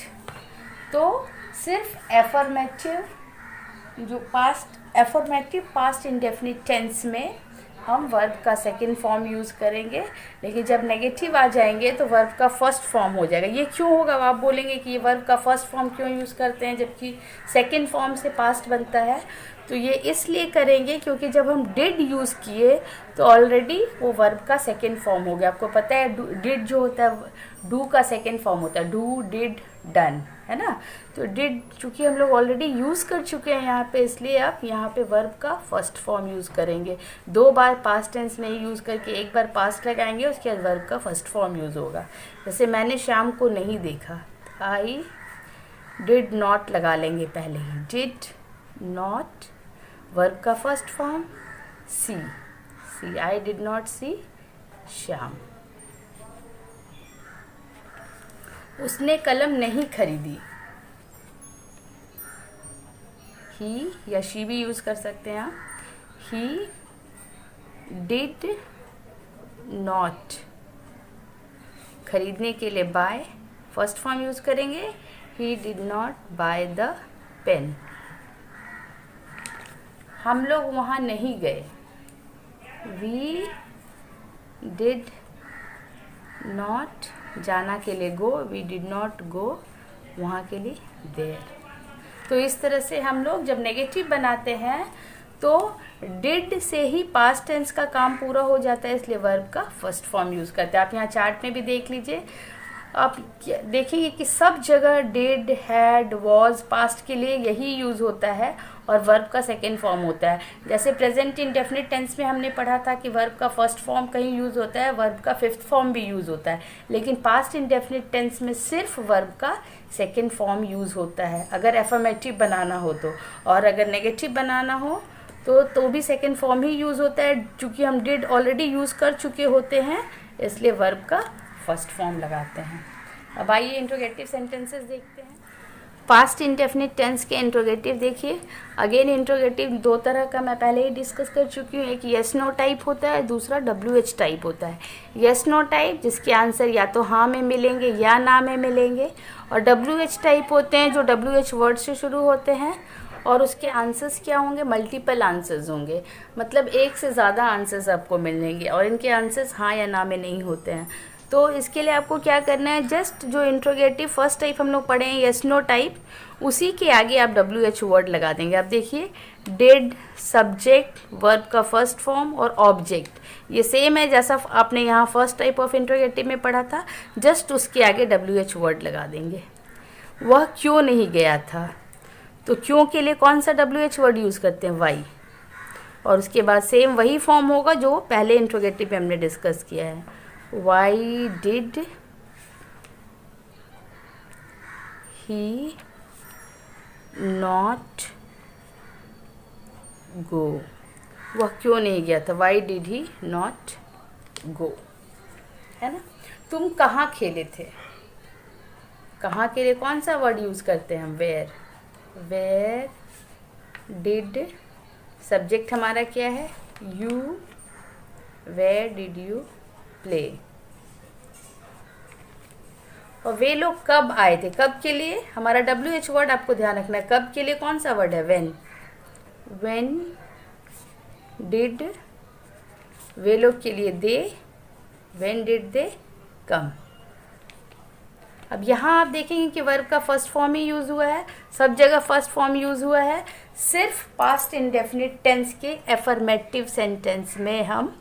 तो सिर्फ एफर्मेटिव पास्ट इंडेफिनिट टेंस में हम वर्ब का सेकेंड फॉर्म यूज़ करेंगे, लेकिन जब नेगेटिव आ जाएंगे तो वर्ब का फर्स्ट फॉर्म हो जाएगा. ये क्यों होगा, आप बोलेंगे कि ये वर्ब का फर्स्ट फॉर्म क्यों यूज़ करते हैं जबकि सेकेंड फॉर्म से पास्ट बनता है. तो ये इसलिए करेंगे क्योंकि जब हम डिड यूज़ किए तो ऑलरेडी वो वर्ब का सेकेंड फॉर्म हो गया. आपको पता है डिड जो होता है डू का सेकेंड फॉर्म होता है, डू, डिड, डन, है ना. तो डिड चूँकि हम लोग ऑलरेडी यूज़ कर चुके हैं यहाँ पे, इसलिए आप यहाँ पे वर्ब का फर्स्ट फॉर्म यूज़ करेंगे. 2 बार पास्ट टेंस नहीं यूज़ करके एक बार पास्ट लगाएंगे, उसके बाद वर्ब का फर्स्ट फॉर्म यूज़ होगा. जैसे मैंने शाम को नहीं देखा, आई डिड नॉट लगा लेंगे पहले ही. डिड नॉट वर्ब का first form see, I did not see Shyam. उसने कलम नहीं खरीदी. ही या शी भी यूज़ कर सकते हैं आप. ही डिड नॉट, खरीदने के लिए बाय, फर्स्ट फॉर्म यूज़ करेंगे. He did not buy the pen. हम लोग वहाँ नहीं गए. वी डिड नॉट, जाना के लिए गो, वी डिड नॉट गो वहाँ के लिए देयर. तो इस तरह से हम लोग जब नेगेटिव बनाते हैं तो डिड से ही पास्ट टेंस का काम पूरा हो जाता है, इसलिए वर्ब का फर्स्ट फॉर्म यूज़ करते हैं. आप यहाँ चार्ट में भी देख लीजिए, आप देखेंगे कि सब जगह डिड, हैड, वाज, पास्ट के लिए यही यूज़ होता है और वर्ब का सेकेंड फॉर्म होता है। जैसे प्रेजेंट इंडेफिनिट टेंस में हमने पढ़ा था कि वर्ब का फर्स्ट फॉर्म कहीं यूज़ होता है, वर्ब का फिफ्थ फॉर्म भी यूज़ होता है, लेकिन पास्ट इंडेफिनिट टेंस में सिर्फ वर्ब का सेकेंड फॉर्म यूज़ होता है अगर एफर्मेटिव बनाना हो तो, और अगर नेगेटिव बनाना हो तो भी सेकेंड फॉर्म ही यूज़ होता है। चूँकि हम डिड ऑलरेडी यूज़ कर चुके होते हैं इसलिए वर्ब का फर्स्ट फॉर्म लगाते हैं। अब आइए इंट्रोगेटिव सेंटेंसेस देखते हैं। पास्ट इंडेफिनिट टेंस के इंट्रोगेटिव देखिए। अगेन इंट्रोगेटिव दो तरह का मैं पहले ही डिस्कस कर चुकी हूँ, एक येस नो टाइप होता है, दूसरा WH टाइप होता है। येस नो टाइप जिसके आंसर या तो हाँ में मिलेंगे या ना में मिलेंगे, और WH टाइप होते हैं जो WH वर्ड से शुरू होते हैं और उसके आंसर्स क्या होंगे, मल्टीपल आंसर्स होंगे, मतलब एक से ज़्यादा आंसर्स आपको मिलेंगे और इनके आंसर्स हाँ या ना में नहीं होते हैं। तो इसके लिए आपको क्या करना है, जस्ट जो इंट्रोगेटिव फर्स्ट टाइप हम लोग पढ़े हैं येस नो टाइप, उसी के आगे आप WH वर्ड लगा देंगे। आप देखिए डिड, सब्जेक्ट, वर्ब का फर्स्ट फॉर्म और ऑब्जेक्ट, ये सेम है जैसा आपने यहाँ फर्स्ट टाइप ऑफ इंट्रोगेटिव में पढ़ा था, जस्ट उसके आगे WH वर्ड लगा देंगे। वह क्यों नहीं गया था, तो क्यों के लिए कौन सा WH वर्ड यूज़ करते हैं, वाई, और उसके बाद सेम वही फॉर्म होगा जो पहले इंट्रोगेटिव में हमने डिस्कस किया है, why did he not go, वह क्यों नहीं गया था, why did he not go, है ना। तुम कहाँ खेले थे, कहाँ के लिए कौन सा वर्ड यूज़ करते हैं हम, वेयर, वेयर डिड, सब्जेक्ट हमारा क्या है, you, where did you play, और वे लोग कब आए थे, कब के लिए हमारा WH वर्ड आपको ध्यान रखना है, कब के लिए कौन सा वर्ड है, व्हेन, व्हेन डिड, वे लोग के लिए दे, व्हेन डिड दे कम। अब यहाँ आप देखेंगे कि वर्ब का फर्स्ट फॉर्म ही यूज़ हुआ है, सब जगह फर्स्ट फॉर्म यूज़ हुआ है, सिर्फ पास्ट इंडेफिनिट टेंस के एफर्मेटिव सेंटेंस में हम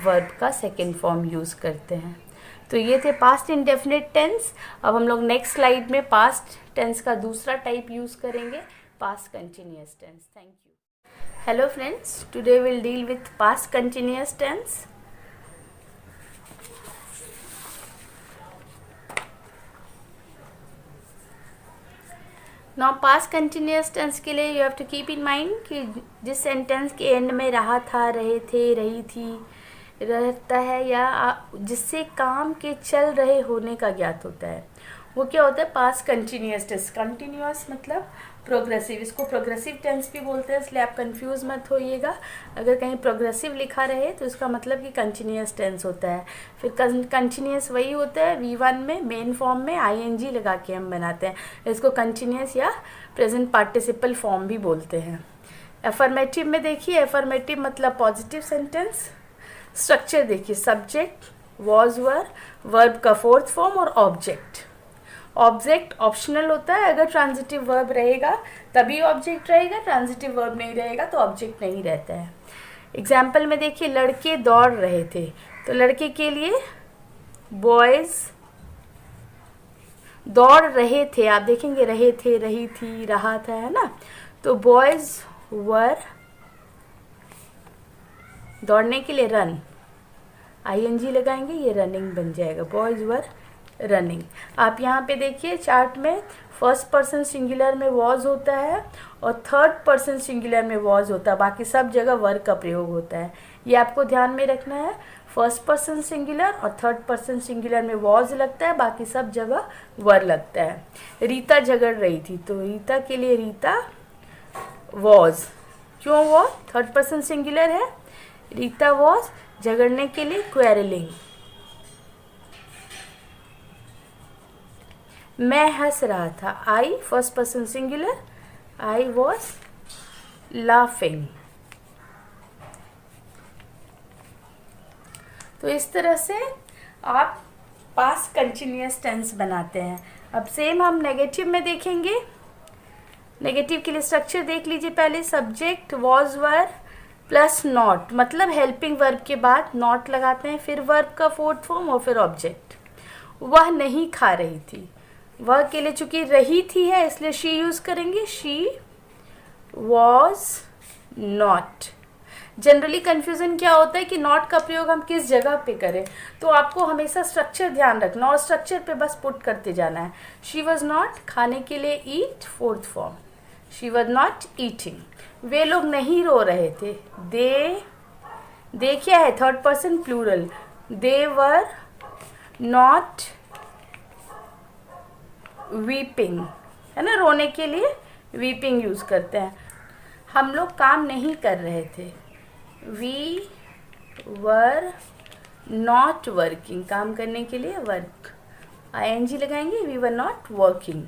वर्ब का सेकेंड फॉर्म यूज़ करते हैं। तो ये थे पास्ट इंडेफिनिट टेंस। अब हम लोग नेक्स्ट स्लाइड में पास्ट टेंस का दूसरा टाइप यूज़ करेंगे, past continuous tense. Thank you. Hello friends, today will deal with past continuous tense. Now past continuous tense के लिए you have to keep in mind कि जिस सेंटेंस के end में रहा था, रहे थे, रही थी, रहता है या जिससे काम के चल रहे होने का ज्ञात होता है वो क्या होता है, पास्ट कंटिन्यूअस टेंस। कंटिन्यूअस मतलब प्रोग्रेसिव, इसको प्रोग्रेसिव टेंस भी बोलते हैं, इसलिए आप कंफ्यूज मत होइएगा। अगर कहीं प्रोग्रेसिव लिखा रहे तो इसका मतलब कि कंटिन्यूअस टेंस होता है। फिर कंटिन्यूअस वही होता है V1 में मेन फॉर्म में ING लगा के हम बनाते हैं, इसको कंटिन्यूअस या प्रेजेंट पार्टिसिपल फॉर्म भी बोलते हैं। एफर्मेटिव में देखिए, एफर्मेटिव मतलब पॉजिटिव सेंटेंस। स्ट्रक्चर देखिए, सब्जेक्ट, वॉज, वर, वर्ब का फोर्थ फॉर्म और ऑब्जेक्ट। ऑब्जेक्ट ऑप्शनल होता है, अगर ट्रांजिटिव वर्ब रहेगा तभी ऑब्जेक्ट रहेगा, ट्रांजिटिव वर्ब नहीं रहेगा तो ऑब्जेक्ट नहीं रहता है। एग्जाम्पल में देखिए, लड़के दौड़ रहे थे, तो लड़के के लिए बॉयज दौड़ रहे थे, आप देखेंगे रहे थे, रही थी, रहा था, है ना। तो बॉयज वर, दौड़ने के लिए रन, ING लगाएंगे, ये रनिंग बन जाएगा, बॉयज वर रनिंग। आप यहाँ पे देखिए चार्ट में फर्स्ट पर्सन सिंगुलर में वॉज होता है और थर्ड पर्सन सिंगुलर में वॉज होता है, बाकी सब जगह वर का प्रयोग होता है, ये आपको ध्यान में रखना है। फर्स्ट पर्सन सिंगुलर और थर्ड पर्सन सिंगुलर में वॉज लगता है, बाकी सब जगह वर लगता है। रीता झगड़ रही थी, तो रीता के लिए रीता वॉज, क्यों वॉज, थर्ड पर्सन सिंगुलर है, रीता वॉज, झगड़ने के लिए क्वेरलिंग। मैं हंस रहा था, I first person singular, I was laughing. तो इस तरह से आप पास्ट कंटिन्यूअस टेंस बनाते हैं। अब सेम हम नेगेटिव में देखेंगे। नेगेटिव के लिए स्ट्रक्चर देख लीजिए पहले, subject, was, were plus not, मतलब हेल्पिंग वर्ब के बाद नॉट लगाते हैं, फिर वर्ब का फोर्थ फॉर्म और फिर ऑब्जेक्ट। वह नहीं खा रही थी। वह के लिए चूंकि रही थी है इसलिए शी यूज करेंगे, she was not. Generally confusion क्या होता है कि नॉट का प्रयोग हम किस जगह पे करें, तो आपको हमेशा स्ट्रक्चर ध्यान रखना और स्ट्रक्चर पे बस पुट करते जाना है। शी वॉज नॉट, खाने के लिए eat, fourth form, she was not eating. वे लोग नहीं रो रहे थे, दे क्या है, third person plural, they were not weeping, है ना, रोने के लिए वीपिंग यूज करते हैं। हम लोग काम नहीं कर रहे थे, वी वर नॉट वर्किंग, काम करने के लिए वर्क, ING लगाएंगे, वी वर नॉट वर्किंग।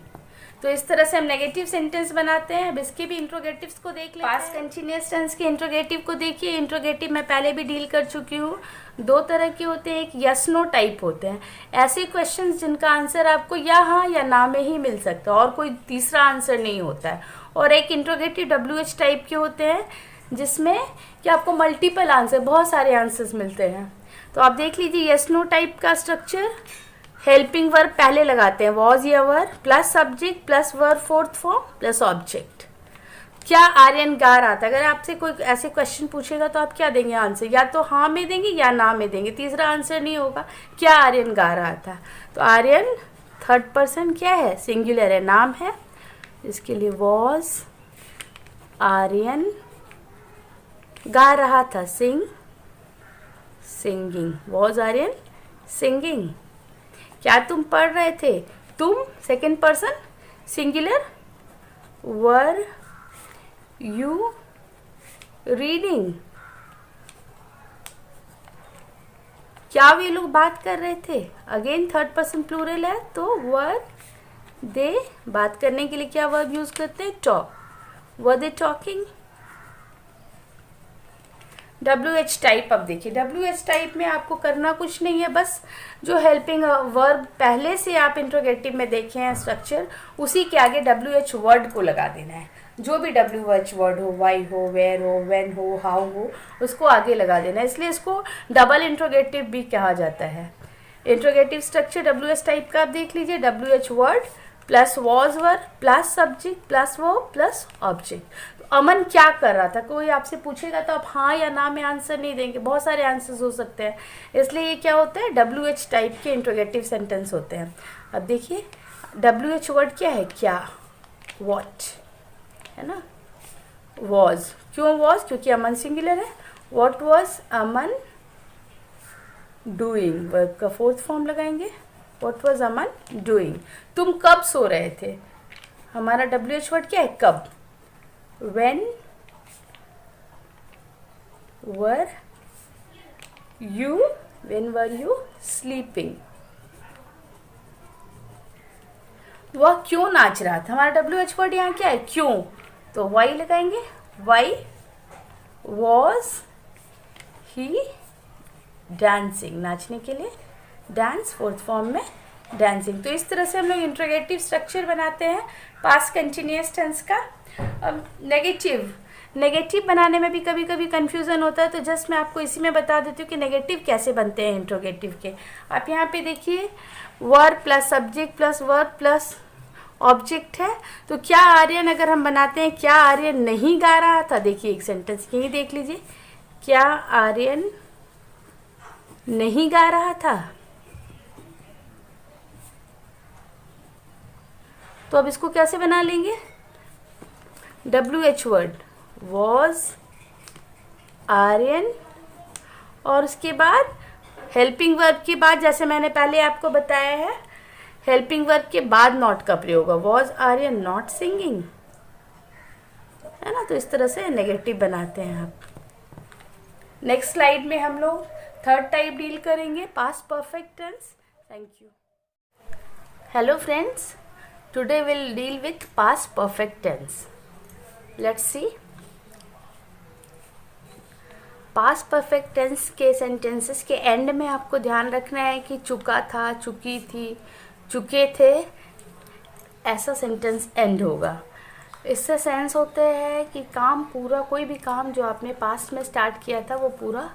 तो इस तरह से हम नेगेटिव सेंटेंस बनाते हैं। अब इसके भी इंट्रोगेटिव्स को देख लेते हैं। पास्ट कंटिन्यूअस टेंस के इंट्रोगेटिव को देखिए। इंट्रोगेटिव मैं पहले भी डील कर चुकी हूँ। दो तरह के होते हैं, एक यस नो टाइप होते हैं, ऐसे क्वेश्चंस जिनका आंसर आपको या हाँ या ना में ही मिल सकता है और कोई तीसरा आंसर नहीं होता है। और एक इंट्रोगेटिव WH टाइप के होते हैं जिसमें कि आपको मल्टीपल आंसर, बहुत सारे आंसर्स मिलते हैं। तो आप देख लीजिए यस नो टाइप का स्ट्रक्चर, हेल्पिंग वर्ब पहले लगाते हैं, वॉज या वर plus subject plus verb fourth form plus object. क्या आर्यन गा रहा था, अगर आपसे कोई ऐसे क्वेश्चन पूछेगा तो आप क्या देंगे आंसर, या तो हाँ में देंगे या ना में देंगे, तीसरा आंसर नहीं होगा। क्या आर्यन गा रहा था, तो आर्यन थर्ड पर्सन क्या है, सिंगुलर है, नाम है, इसके लिए वॉज आर्यन गा रहा था, सिंगिंग, वॉज आर्यन सिंगिंग। क्या तुम पढ़ रहे थे, तुम second person singular, were you reading. क्या वे लोग बात कर रहे थे, अगेन थर्ड पर्सन प्लूरल है तो वर दे, बात करने के लिए क्या वर्ब यूज करते हैं, talk, were they talking. WH type, अब देखिए WH टाइप में आपको करना कुछ नहीं है, बस जो हेल्पिंग वर्ब पहले से आप इंट्रोगेटिव में देखे हैं स्ट्रक्चर, उसी के आगे WH वर्ड को लगा देना है। जो भी WH वर्ड हो, वाई हो, वेयर हो, व्हेन हो, हाउ हो, उसको आगे लगा देना है, इसलिए इसको डबल इंट्रोगेटिव भी कहा जाता है। इंट्रोगेटिव स्ट्रक्चर WH टाइप का आप देख लीजिए, WH word plus was verb plus subject plus verb plus object. Aman क्या कर रहा था, कोई आपसे पूछेगा तो आप हाँ या ना में आंसर नहीं देंगे, बहुत सारे आंसर्स हो सकते हैं, इसलिए ये क्या होता है, WH टाइप के इंट्रोगेटिव सेंटेंस होते हैं। अब देखिए WH वर्ड क्या है, क्या, व्हाट, है ना, वॉज, क्यों वॉज, क्योंकि अमन सिंगुलर है, what was Aman doing, verb का फोर्थ फॉर्म लगाएंगे, व्हाट वॉज अमन डूइंग। तुम कब सो रहे थे, हमारा WH वर्ड क्या है, कब, when were you sleeping। वह क्यों नाच रहा था, हमारा WH वर्ड यहाँ क्या है, क्यों, तो why लगाएंगे, why was he dancing, नाचने के लिए डांस, फोर्थ फॉर्म में डांसिंग। तो इस तरह से हम लोग इंट्रोगेटिव स्ट्रक्चर बनाते हैं पास्ट कंटिन्यूअस टेंस का। अब नेगेटिव बनाने में भी कभी कभी कंफ्यूजन होता है, तो जस्ट मैं आपको इसी में बता देती हूँ कि नेगेटिव कैसे बनते हैं इंट्रोगेटिव के। आप यहाँ पे देखिए verb plus subject plus verb plus object है, तो क्या आर्यन अगर हम बनाते हैं, क्या आर्यन नहीं गा रहा था, देखिए एक सेंटेंस यही देख लीजिए, क्या आर्यन नहीं गा रहा था, तो अब इसको कैसे बना लेंगे, WH वर्ड वॉज आर्यन, और उसके बाद हेल्पिंग वर्ब के बाद, जैसे मैंने पहले आपको बताया है, हेल्पिंग वर्ब के बाद नॉट का प्रयोग होगा, वॉज आर्यन नॉट सिंगिंग, है ना। तो इस तरह से नेगेटिव बनाते हैं आप। नेक्स्ट स्लाइड में हम लोग थर्ड टाइप डील करेंगे, past perfect tense. Thank you. Hello friends, today we'll deal with past perfect tense. Let's see. Past perfect tense के सेंटेंसेस के एंड में आपको ध्यान रखना है कि चुका था, चुकी थी, चुके थे, ऐसा सेंटेंस एंड होगा। इससे सेंस होते हैं कि काम पूरा, कोई भी काम जो आपने पास्ट में स्टार्ट किया था वो पूरा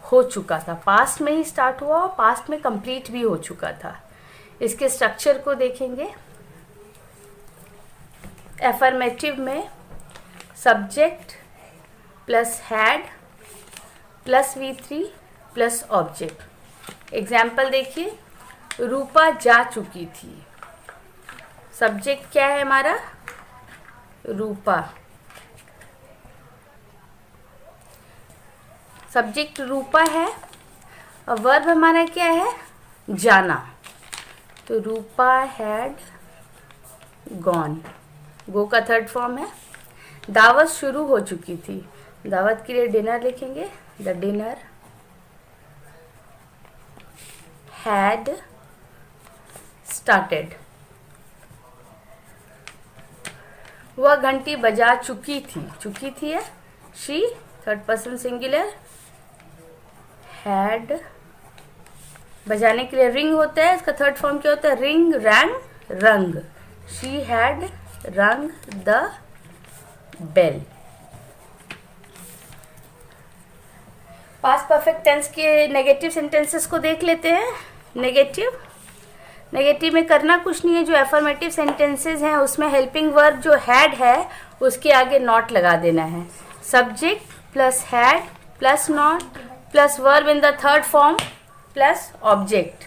हो चुका था, पास्ट में ही स्टार्ट हुआ और पास्ट में कंप्लीट भी हो चुका था। इसके स्ट्रक्चर को देखेंगे। एफर्मेटिव में subject plus had plus V3 plus object. Example देखिए, रूपा जा चुकी थी। सब्जेक्ट क्या है हमारा? रूपा। सब्जेक्ट रूपा है और वर्ब हमारा क्या है? जाना। तो रूपा हैड गॉन, गो का थर्ड फॉर्म है। दावत शुरू हो चुकी थी, दावत के लिए डिनर लिखेंगे, द डिनर हैड स्टार्टेड। वह घंटी बजा चुकी थी, चुकी थी है she, third person singular. Had बजाने के लिए रिंग होता है, इसका थर्ड फॉर्म क्या होता है? Ring, rang, rung. She had rung the bell. Past perfect tense के नेगेटिव सेंटेंसेस को देख लेते हैं। नेगेटिव में करना कुछ नहीं है। जो एफर्मेटिव सेंटेंसेस हैं उसमें हेल्पिंग वर्ब जो हैड है उसके आगे नॉट लगा देना है। Subject plus had plus not plus verb in the third form plus object.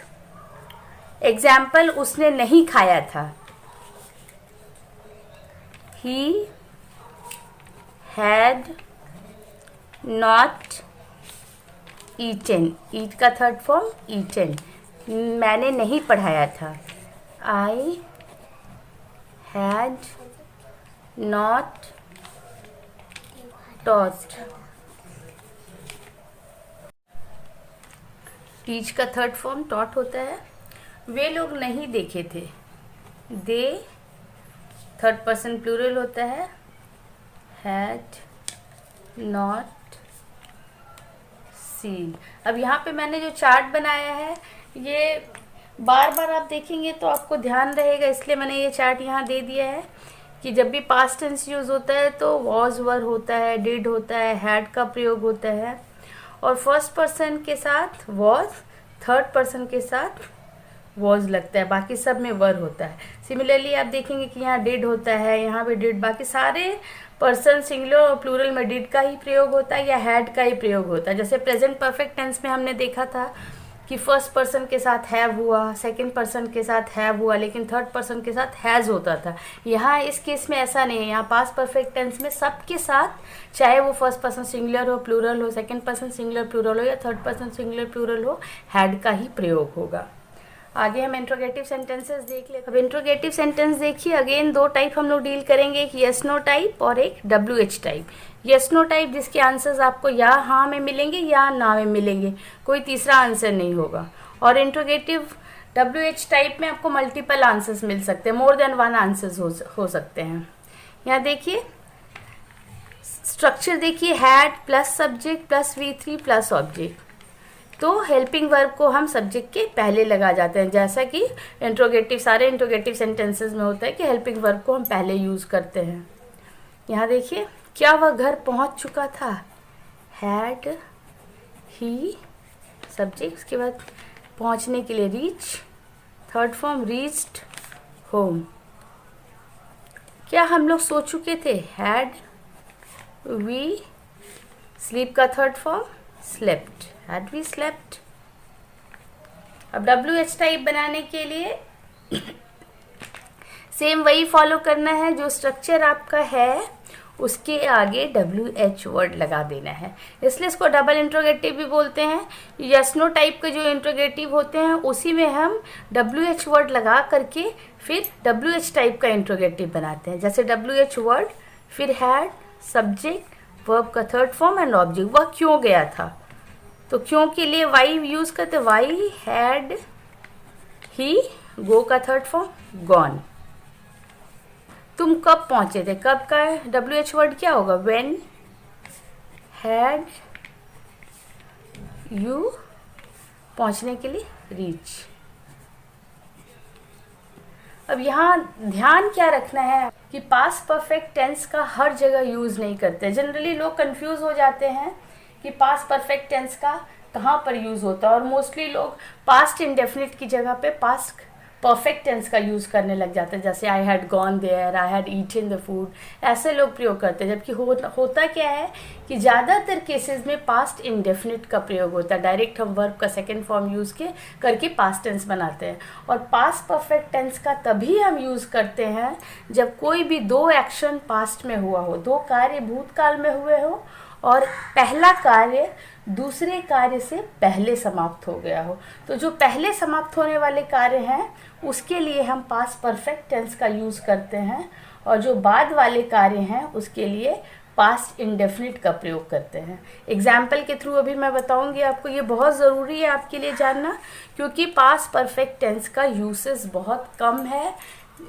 Example, उसने नहीं खाया था। ही हैड नॉट ईटन, ईट का थर्ड फॉर्म ईटन। मैंने नहीं पढ़ाया था। I had not taught. Teach का थर्ड फॉर्म टॉट होता है। वे लोग नहीं देखे थे, दे थर्ड पर्सन प्लूरल होता है। Had not seen. अब यहाँ पे मैंने जो चार्ट बनाया है ये बार बार आप देखेंगे तो आपको ध्यान रहेगा, इसलिए मैंने ये चार्ट यहाँ दे दिया है कि जब भी पास्ट टेंस यूज़ होता है तो वॉज वर होता है, डिड होता है, हैड का प्रयोग होता है और फर्स्ट पर्सन के साथ वॉज, थर्ड पर्सन के साथ वॉज लगता है, बाकी सब में वर होता है। सिमिलरली आप देखेंगे कि यहाँ डिड होता है, यहाँ पे डिड, बाकी सारे पर्सन सिंगुलर और प्लूरल में डिड का ही प्रयोग होता है या हैड का ही प्रयोग होता है। जैसे प्रेजेंट परफेक्ट टेंस में हमने देखा था कि फर्स्ट पर्सन के साथ हैव हुआ, सेकंड पर्सन के साथ हैव हुआ, लेकिन थर्ड पर्सन के साथ हैज़ होता था। यहाँ इस केस में ऐसा नहीं है। यहाँ पास्ट परफेक्ट टेंस में सबके साथ, चाहे वो फर्स्ट पर्सन सिंगुलर हो, प्लूरल हो, सेकंड पर्सन सिंगुलर प्लूरल हो या थर्ड पर्सन सिंगुलर प्लूरल हो, हैड का ही प्रयोग होगा। आगे हम इंट्रोगेटिव सेंटेंसेस देख लेते हैं। अब इंट्रोगेटिव सेंटेंस देखिए, अगेन दो टाइप हम लोग डील करेंगे, एक यस नो टाइप और एक WH type. Yes no type जिसके आंसर्स आपको या हाँ में मिलेंगे या ना में मिलेंगे, कोई तीसरा आंसर नहीं होगा। और इंट्रोगेटिव WH टाइप में आपको मल्टीपल आंसर्स मिल सकते हैं, मोर देन वन आंसर्स हो सकते हैं। यहाँ देखिए स्ट्रक्चर देखिए, had plus subject plus V3 plus object. तो हेल्पिंग वर्ब को हम सब्जेक्ट के पहले लगा जाते हैं, जैसा कि इंट्रोगेटिव, सारे इंट्रोगेटिव सेंटेंसेस में होता है कि हेल्पिंग वर्ब को हम पहले यूज़ करते हैं। यहाँ देखिए, क्या वह घर पहुँच चुका था? हैड ही सब्जेक्ट, उसके बाद पहुँचने के लिए reach, third form reached home. क्या हम लोग सो चुके थे? हैड वी स्लीप का third form slept, had we slept. अब WH टाइप बनाने के लिए सेम वही फॉलो करना है, जो स्ट्रक्चर आपका है उसके आगे WH वर्ड लगा देना है, इसलिए इसको डबल इंट्रोगेटिव भी बोलते हैं। यस नो टाइप के जो इंट्रोगेटिव होते हैं उसी में हम WH वर्ड लगा करके फिर WH टाइप का इंट्रोगेटिव बनाते हैं। जैसे WH वर्ड, फिर हैड, सब्जेक्ट, वर्ब का थर्ड फॉर्म एंड ऑब्जेक्ट। वह क्यों गया था, तो क्यों के लिए वाई यूज करते, वाई हैड ही, गो का थर्ड फॉर्म गॉन। तुम कब पहुंचे थे, कब का WH वर्ड क्या होगा? व्हेन हैड यू, पहुंचने के लिए रीच। अब यहाँ ध्यान क्या रखना है कि पास्ट परफेक्ट टेंस का हर जगह यूज नहीं करते। जनरली लोग कंफ्यूज हो जाते हैं कि पास्ट परफेक्ट टेंस का कहाँ पर यूज होता है, और मोस्टली लोग पास्ट इंडेफिनिट की जगह पे पास्ट परफेक्ट टेंस का यूज़ करने लग जाते हैं, जैसे I had gone there, I had eaten the food, ऐसे लोग प्रयोग करते हैं। जबकि होता क्या है कि ज़्यादातर केसेस में पास्ट इंडेफिनिट का प्रयोग होता है। डायरेक्ट हम वर्ब का सेकेंड फॉर्म यूज़ करके पास्ट टेंस बनाते हैं। और पास्ट परफेक्ट टेंस का तभी हम यूज़ करते हैं जब कोई भी दो एक्शन पास्ट में हुआ हो, दो कार्य भूतकाल में हुए हो और पहला कार्य दूसरे कार्य से पहले समाप्त हो गया हो। तो जो पहले समाप्त होने वाले कार्य हैं उसके लिए हम पास्ट परफेक्ट टेंस का यूज़ करते हैं, और जो बाद वाले कार्य हैं उसके लिए पास्ट इंडेफिनिट का प्रयोग करते हैं। एग्जाम्पल के थ्रू अभी मैं बताऊंगी आपको, ये बहुत ज़रूरी है आपके लिए जानना, क्योंकि पास्ट परफेक्ट टेंस का यूसेस बहुत कम है।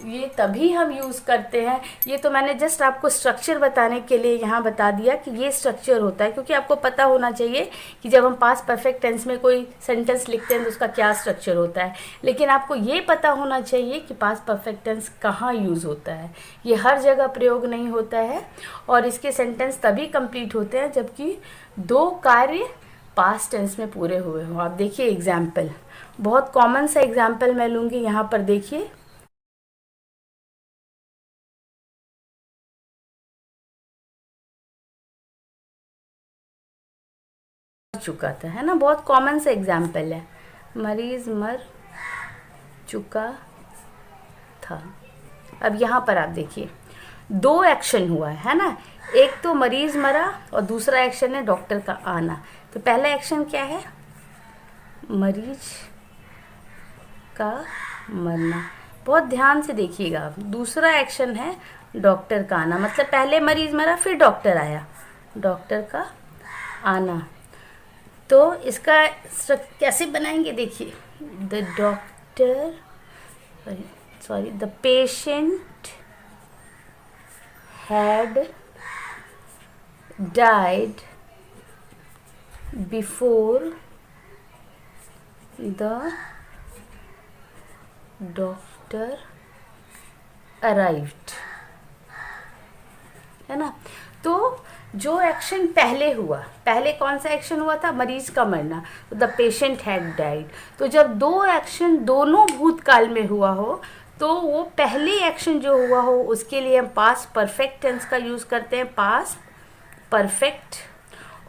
ये तभी हम यूज़ करते हैं। ये तो मैंने जस्ट आपको स्ट्रक्चर बताने के लिए यहाँ बता दिया कि ये स्ट्रक्चर होता है, क्योंकि आपको पता होना चाहिए कि जब हम पास्ट परफेक्ट टेंस में कोई सेंटेंस लिखते हैं तो उसका क्या स्ट्रक्चर होता है। लेकिन आपको ये पता होना चाहिए कि पास्ट परफेक्ट टेंस कहाँ यूज़ होता है। ये हर जगह प्रयोग नहीं होता है, और इसके सेंटेंस तभी कंप्लीट होते हैं जबकि दो कार्य पास्ट टेंस में पूरे हुए हों। आप देखिए एग्जाम्पल, बहुत कॉमन सा एग्जाम्पल मैं लूँगी। यहाँ पर देखिए, चुका था, है ना, बहुत कॉमन सा एग्जाम्पल है। मरीज मर चुका था। अब यहाँ पर आप देखिए दो एक्शन हुआ है ना, एक तो मरीज मरा और दूसरा एक्शन है डॉक्टर का आना। तो पहला एक्शन क्या है? मरीज का मरना। बहुत ध्यान से देखिएगा आप। दूसरा एक्शन है डॉक्टर का आना, मतलब पहले मरीज मरा फिर डॉक्टर आया, डॉक्टर का आना। तो इसका कैसे बनाएंगे देखिए, the doctor the patient had died before the doctor arrived, है ना। तो जो एक्शन पहले हुआ, पहले कौन सा एक्शन हुआ था? मरीज का मरना, द पेशेंट हैड डाइड। तो जब दो एक्शन दोनों भूतकाल में हुआ हो तो वो पहले एक्शन जो हुआ हो उसके लिए हम पास्ट परफेक्ट टेंस का यूज़ करते हैं, पास्ट परफेक्ट।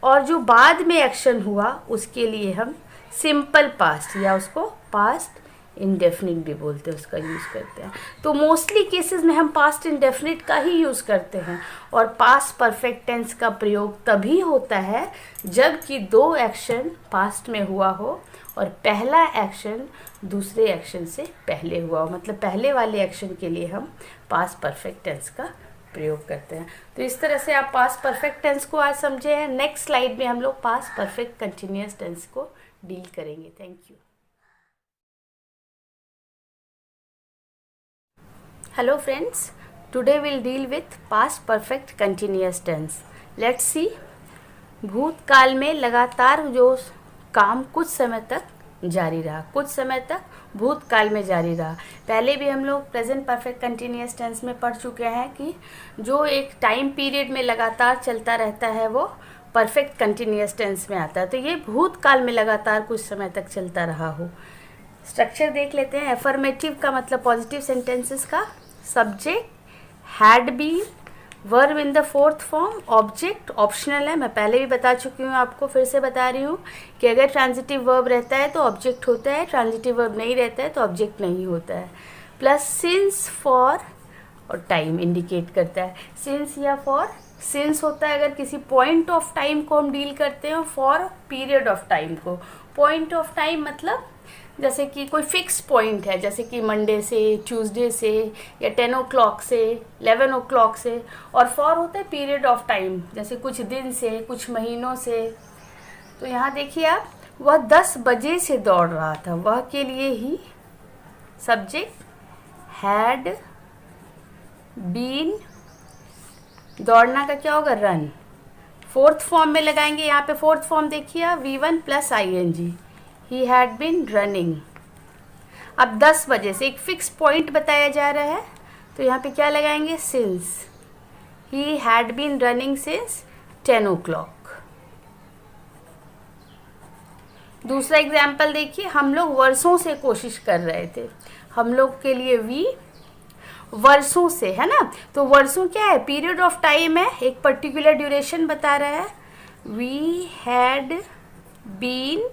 और जो बाद में एक्शन हुआ उसके लिए हम सिंपल पास्ट या उसको पास्ट इंडेफिनिट भी बोलते हैं, उसका यूज़ करते हैं। तो मोस्टली केसेस में हम पास्ट इंडेफिनिट का ही यूज़ करते हैं। और पास्ट परफेक्ट टेंस का प्रयोग तभी होता है जबकि दो एक्शन पास्ट में हुआ हो और पहला एक्शन दूसरे एक्शन से पहले हुआ हो, मतलब पहले वाले एक्शन के लिए हम पास्ट परफेक्ट टेंस का प्रयोग करते हैं। तो इस तरह से आप पास्ट परफेक्ट टेंस को आज समझे हैं। नेक्स्ट स्लाइड में हम लोग पास्ट परफेक्ट कंटिन्यूअस टेंस को डील करेंगे। Thank you. Hello friends, today we'll deal with past perfect continuous tense. Let's see, भूतकाल में लगातार जो काम कुछ समय तक जारी रहा, कुछ समय तक भूतकाल में जारी रहा। पहले भी हम लोग प्रेजेंट परफेक्ट कंटिन्यूअस टेंस में पढ़ चुके हैं कि जो एक टाइम पीरियड में लगातार चलता रहता है वो परफेक्ट कंटिन्यूअस टेंस में आता है। तो ये भूतकाल में लगातार कुछ समय तक चलता रहा हो। स्ट्रक्चर देख लेते हैं। एफर्मेटिव का मतलब पॉजिटिव सेंटेंसेस का, subject had been, verb in the fourth form, object optional है, मैं पहले भी बता चुकी हूँ, आपको फिर से बता रही हूँ कि अगर ट्रांजिटिव वर्ब रहता है तो ऑब्जेक्ट होता है, ट्रांजिटिव वर्ब नहीं रहता है तो ऑब्जेक्ट नहीं होता है। प्लस सिंस, फॉर और टाइम इंडिकेट करता है। सिंस या फॉर, सिंस होता है अगर किसी पॉइंट ऑफ टाइम को हम डील करते हैं, फॉर पीरियड ऑफ टाइम को। पॉइंट ऑफ टाइम मतलब जैसे कि कोई फिक्स पॉइंट है, जैसे कि मंडे से, ट्यूसडे से, या 10 o'clock से, 11 o'clock से। और फॉर होता है पीरियड ऑफ टाइम, जैसे कुछ दिन से, कुछ महीनों से। तो यहाँ देखिए आप, वह 10 बजे से दौड़ रहा था, वह के लिए ही सब्जेक्ट हैड बीन, दौड़ना का क्या होगा? रन। फोर्थ फॉर्म में लगाएंगे, यहाँ पे फोर्थ फॉर्म देखिए आप, V1 + ing, he had been running. अब 10 बजे से एक फिक्स पॉइंट बताया जा रहा है तो यहाँ पे क्या लगाएंगे? Since, he had been running since 10 o'clock। दूसरा एग्जाम्पल देखिए, हम लोग वर्षों से कोशिश कर रहे थे, हम लोग के लिए वी, वर्षों से, है ना। तो वर्षों क्या है, पीरियड ऑफ टाइम है, एक पर्टिकुलर ड्यूरेशन बता रहा है। वी हैड बीन,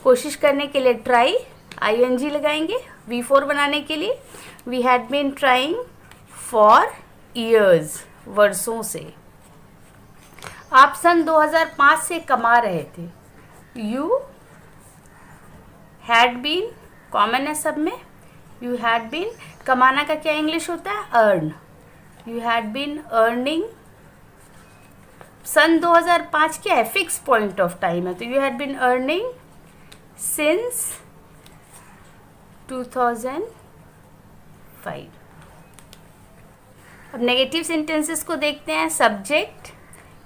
कोशिश करने के लिए ट्राई, ING लगाएंगे V4 बनाने के लिए। We had been trying for years, वर्षों से। आप सन 2005 से कमा रहे थे। यू हैड बीन, कॉमन है सब में, यू हैड बीन, कमाना का क्या इंग्लिश होता है, earn. You had been earning. सन 2005 क्या है, फिक्स पॉइंट ऑफ टाइम है, तो you had been earning since 2005। अब नेगेटिव सेंटेंसेस को देखते हैं। सब्जेक्ट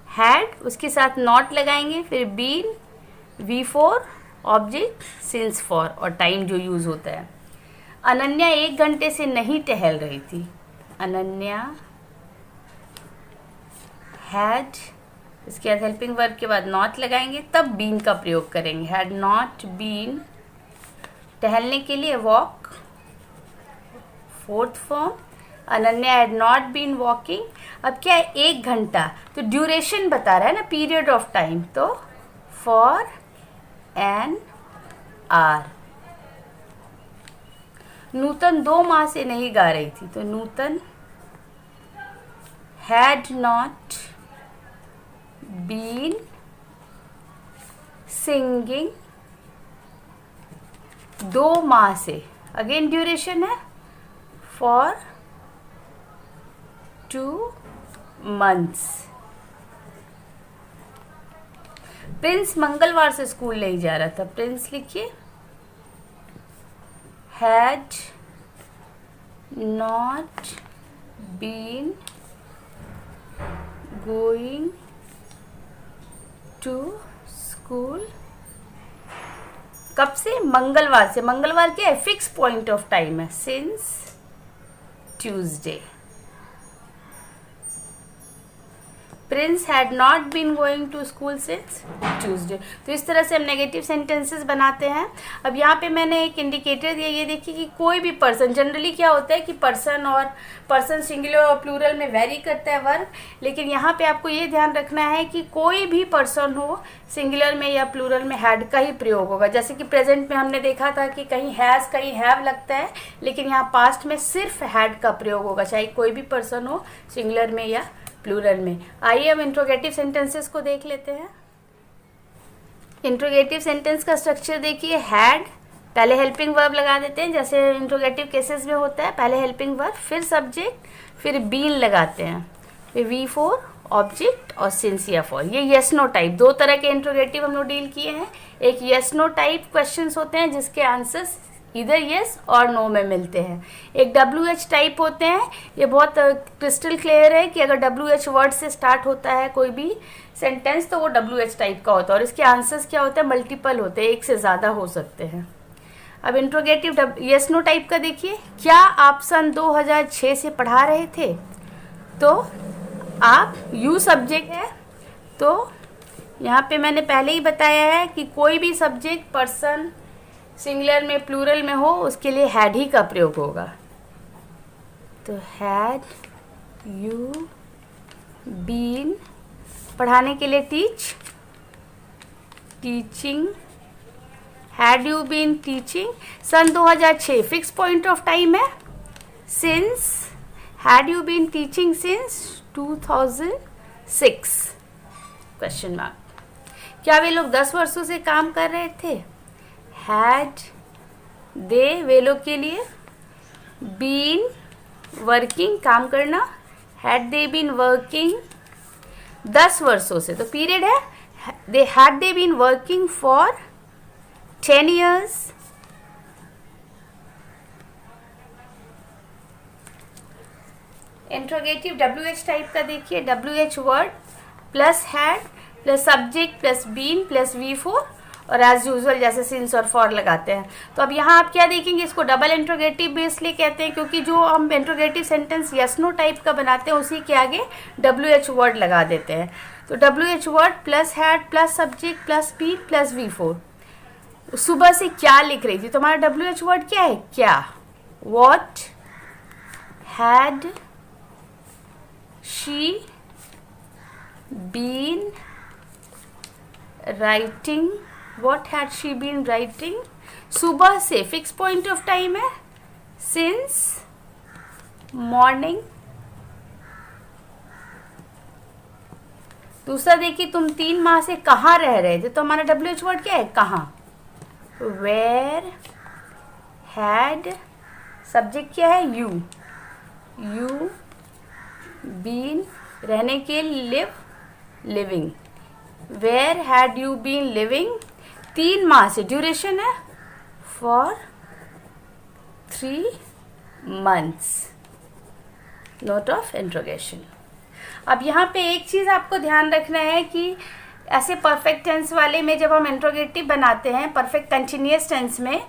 हैड, उसके साथ नॉट लगाएंगे, फिर been, V4, object since for, और टाइम जो यूज होता है। अनन्या 1 घंटे से नहीं टहल रही थी। अनन्या हैड, इसके बाद हेल्पिंग वर्ब के बाद नॉट लगाएंगे, तब बीन का प्रयोग करेंगे। हैड नॉट बीन, टहलने के लिए walk, 4th form. Ananya had not been walking. अब क्या है, 1 घंटा, तो ड्यूरेशन बता रहा है ना, पीरियड ऑफ टाइम, तो फॉर एन आवर। नूतन 2 माह से नहीं गा रही थी, तो Nutan had not been singing 2 माह से, अगेन ड्यूरेशन है, फॉर 2 months। प्रिंस मंगलवार से स्कूल नहीं जा रहा था। प्रिंस लिखिए, had not been going to school. कब से, मंगलवार से। मंगलवार क्या है, फिक्स पॉइंट ऑफ टाइम है, since Tuesday. Prince had not been going to school since Tuesday. तो इस तरह से हम नेगेटिव सेंटेंसेस बनाते हैं। अब यहाँ पे मैंने एक इंडिकेटर दिया, ये देखिए कि कोई भी पर्सन, जनरली क्या होता है कि पर्सन और पर्सन सिंगुलर और प्लूरल में वेरी करता है वर्ब, लेकिन यहाँ पे आपको ये ध्यान रखना है कि कोई भी पर्सन हो, सिंगुलर में या प्लूरल में हैड का ही प्रयोग होगा। जैसे कि प्रेजेंट में हमने देखा था कि कहीं हैज़ कहीं हैव लगता है, लेकिन यहाँ पास्ट में सिर्फ हैड का प्रयोग होगा, चाहे कोई भी पर्सन हो, सिंगुलर में या प्लूरल में। आइए हम इंट्रोगेटिव सेंटेंसेस को देख लेते हैं। इंट्रोगेटिव सेंटेंस का स्ट्रक्चर देखिए, हैड, पहले हेल्पिंग वर्ब लगा देते हैं, जैसे इंट्रोगेटिव केसेस में होता है, पहले हेल्पिंग वर्ब, फिर सब्जेक्ट, फिर बीन लगाते हैं, फिर V4, ऑब्जेक्ट और सिंस या फॉर। ये यस नो टाइप, 2 तरह के इंट्रोगेटिव हम लोग डील किए हैं। एक यस नो टाइप क्वेश्चंस होते हैं जिसके आंसर्स इधर यस और नो में मिलते हैं। एक WH टाइप होते हैं, ये बहुत क्रिस्टल क्लियर है कि अगर WH वर्ड से स्टार्ट होता है कोई भी सेंटेंस तो वो WH टाइप का होता है, और इसके आंसर्स क्या होते हैं, मल्टीपल होते हैं, एक से ज़्यादा हो सकते हैं। अब इंट्रोगेटिव यस नो टाइप का देखिए, क्या आप सन 2006 से पढ़ा रहे थे, तो आप यू सब्जेक्ट है, तो यहाँ पे मैंने पहले ही बताया है कि कोई भी सब्जेक्ट पर्सन सिंगुलर में प्लूरल में हो उसके लिए हैड ही का प्रयोग होगा। तो हैड यू बीन, पढ़ाने के लिए teach, teaching, had you been teaching. सन 2006 फिक्स पॉइंट ऑफ टाइम है, since, had you been teaching since 2006 question mark. क्या वे लोग 10 वर्षों से काम कर रहे थे, हैड दे, वे लोग के लिए, बीन वर्किंग, काम करना, हैड दे बीन वर्किंग 10 वर्षों से, तो पीरियड है, they had they been working for 10 years। Interrogative WH type का देखिए, WH word plus had plus subject plus been plus V4 और एज यूजुअल जैसे सिंस और फॉर लगाते हैं। तो अब यहाँ आप क्या देखेंगे, इसको डबल इंट्रोगेटिव भी इसलिए कहते हैं क्योंकि जो हम interrogative sentence yes no type का बनाते हैं उसी के आगे WH वर्ड लगा देते हैं। तो WH word plus had plus subject plus been plus V4। सुबह से क्या लिख रही थी, तो हमारा WH वर्ड क्या है, क्या। What had she been writing? What had she been writing? सुबह से फिक्स पॉइंट ऑफ टाइम है, since morning। दूसरा देखिए, तुम 3 माह से कहाँ रह रहे थे, तो हमारा WH वर्ड क्या है, कहाँ। Where had, सब्जेक्ट क्या है, you been, रहने के live, living। Where had you been living? 3 माह से, ड्यूरेशन है for 3 months। Note of interrogation. अब यहाँ पे एक चीज़ आपको ध्यान रखना है कि ऐसे परफेक्ट टेंस वाले में जब हम इंट्रोगेटिव बनाते हैं, परफेक्ट कंटिन्यूअस टेंस में,